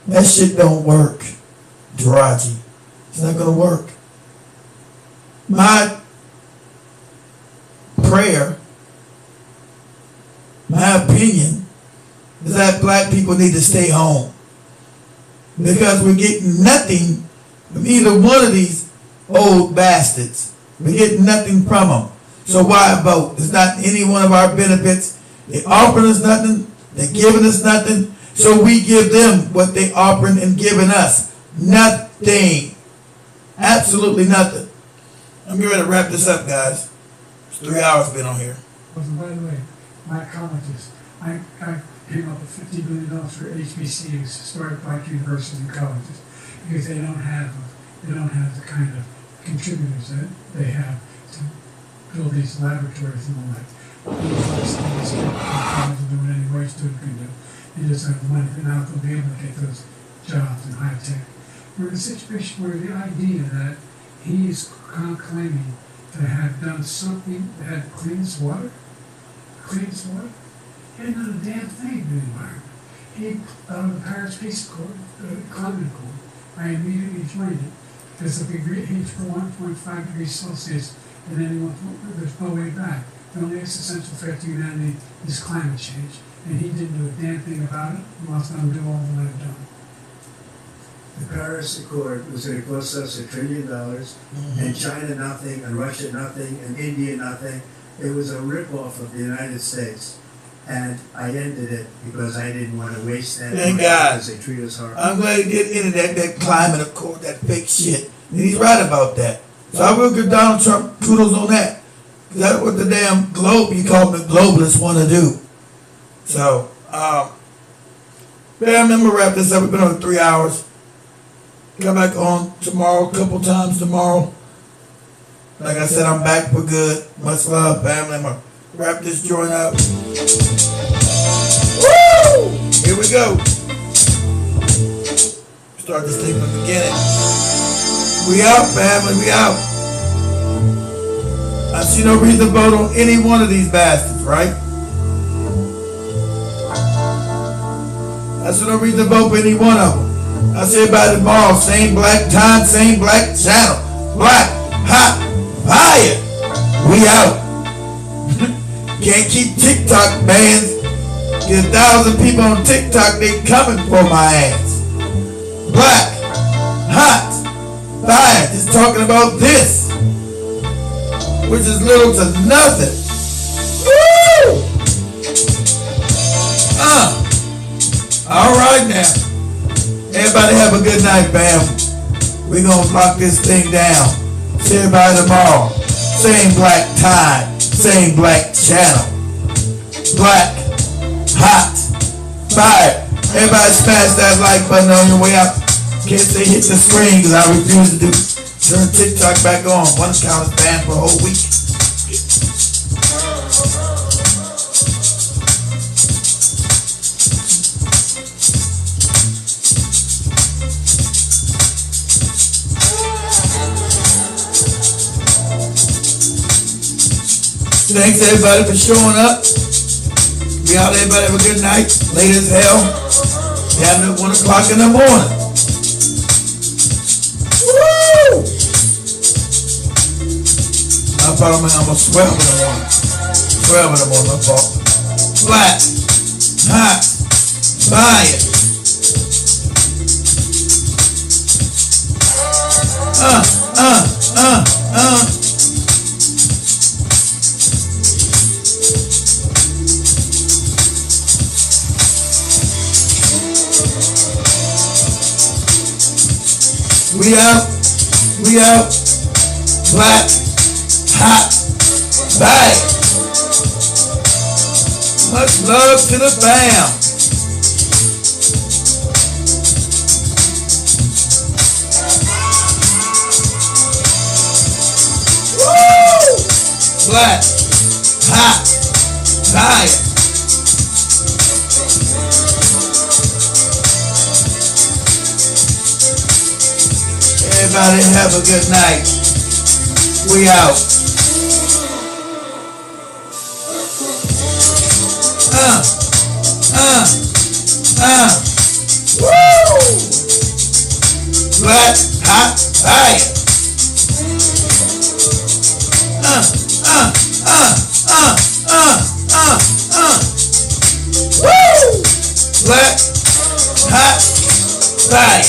that shit don't work, Taraji. It's not going to work. My prayer, my opinion, is that black people need to stay home. Because we're getting nothing from either one of these old bastards. We're getting nothing from them. So why vote? It's not any one of our benefits. They're offering us nothing. They're giving us nothing. So we give them what they're offering and giving us. Nothing. Absolutely nothing. I'm getting ready to wrap this up, guys. It's 3 hours been on here. By the way, my colleges, I came up with $50 billion for HBCUs, historic black universities and colleges, because they don't have the kind of contributors that they have to build these laboratories and all that. These students can do what any white student can do. He doesn't have the money, but now they'll be able to get those jobs in high tech. We're in a situation where the idea that he is claiming to have done something that had cleanest water, he had done a damn thing to the environment. He out of the Paris Peace Accord, the Climate Accord, I immediately joined it because if we reach 1.5 degrees Celsius at any one point, there's no way back. The only existential threat to humanity is climate change, and he didn't do a damn thing about it. He wants to undo all that I've done. The Paris Accord was going to cost us $1 trillion, and China nothing, and Russia nothing, and India nothing. It was a ripoff of the United States. And I ended it because I didn't want to waste that money because they treat us hard. I'm glad he did into that climate accord, that fake shit. And he's right about that. So I will give Donald Trump kudos on that. Because that's what the damn globe, you call them the globalists, want to do. So, yeah, I'm going to wrap this up. We've been over 3 hours. Come back on tomorrow, a couple times tomorrow. Like I said, I'm back for good. Much love, family. I'm going to wrap this joint up. Woo! Here we go. Start this thing from the beginning. We out, family. We out. I see no reason to vote on any one of these bastards, right? I see no reason to vote for any one of them. I see everybody tomorrow. Same black time, same black channel. Black, hot, fire. We out. Can't keep TikTok bans. Get 1,000 people on TikTok, they coming for my ass. Black, hot, fire. Just talking about this, which is little to nothing. Woo! All right now. Everybody have a good night, fam. We're gonna lock this thing down. See everybody tomorrow. Same black time. Same black channel. Black, hot, fire. Everybody smash that like button on your way out. Can't say hit the screen because I refuse to turn TikTok back on. One account is banned for a whole week. Thanks everybody for showing up. We out, everybody have a good night. Late as hell. Having it 1 o'clock in the morning. Woo! I thought I'm almost 12 in the morning. 12 in the morning, my fault. Flat, hot, fire. We out, black, hot, bang. Much love to the fam. Woo! Black, hot, fire. Everybody have a good night. We out. Woo! Black, hot, fire. Woo! Black, hot, fire.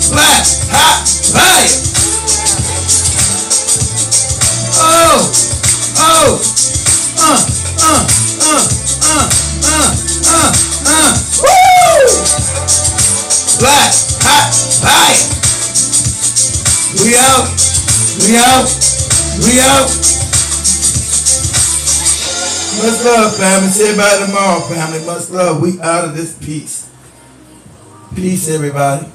Black, hot, fire. Oh, We out. We out. Much love, family. See everybody tomorrow, family. Much love. We out of this piece. Peace, everybody.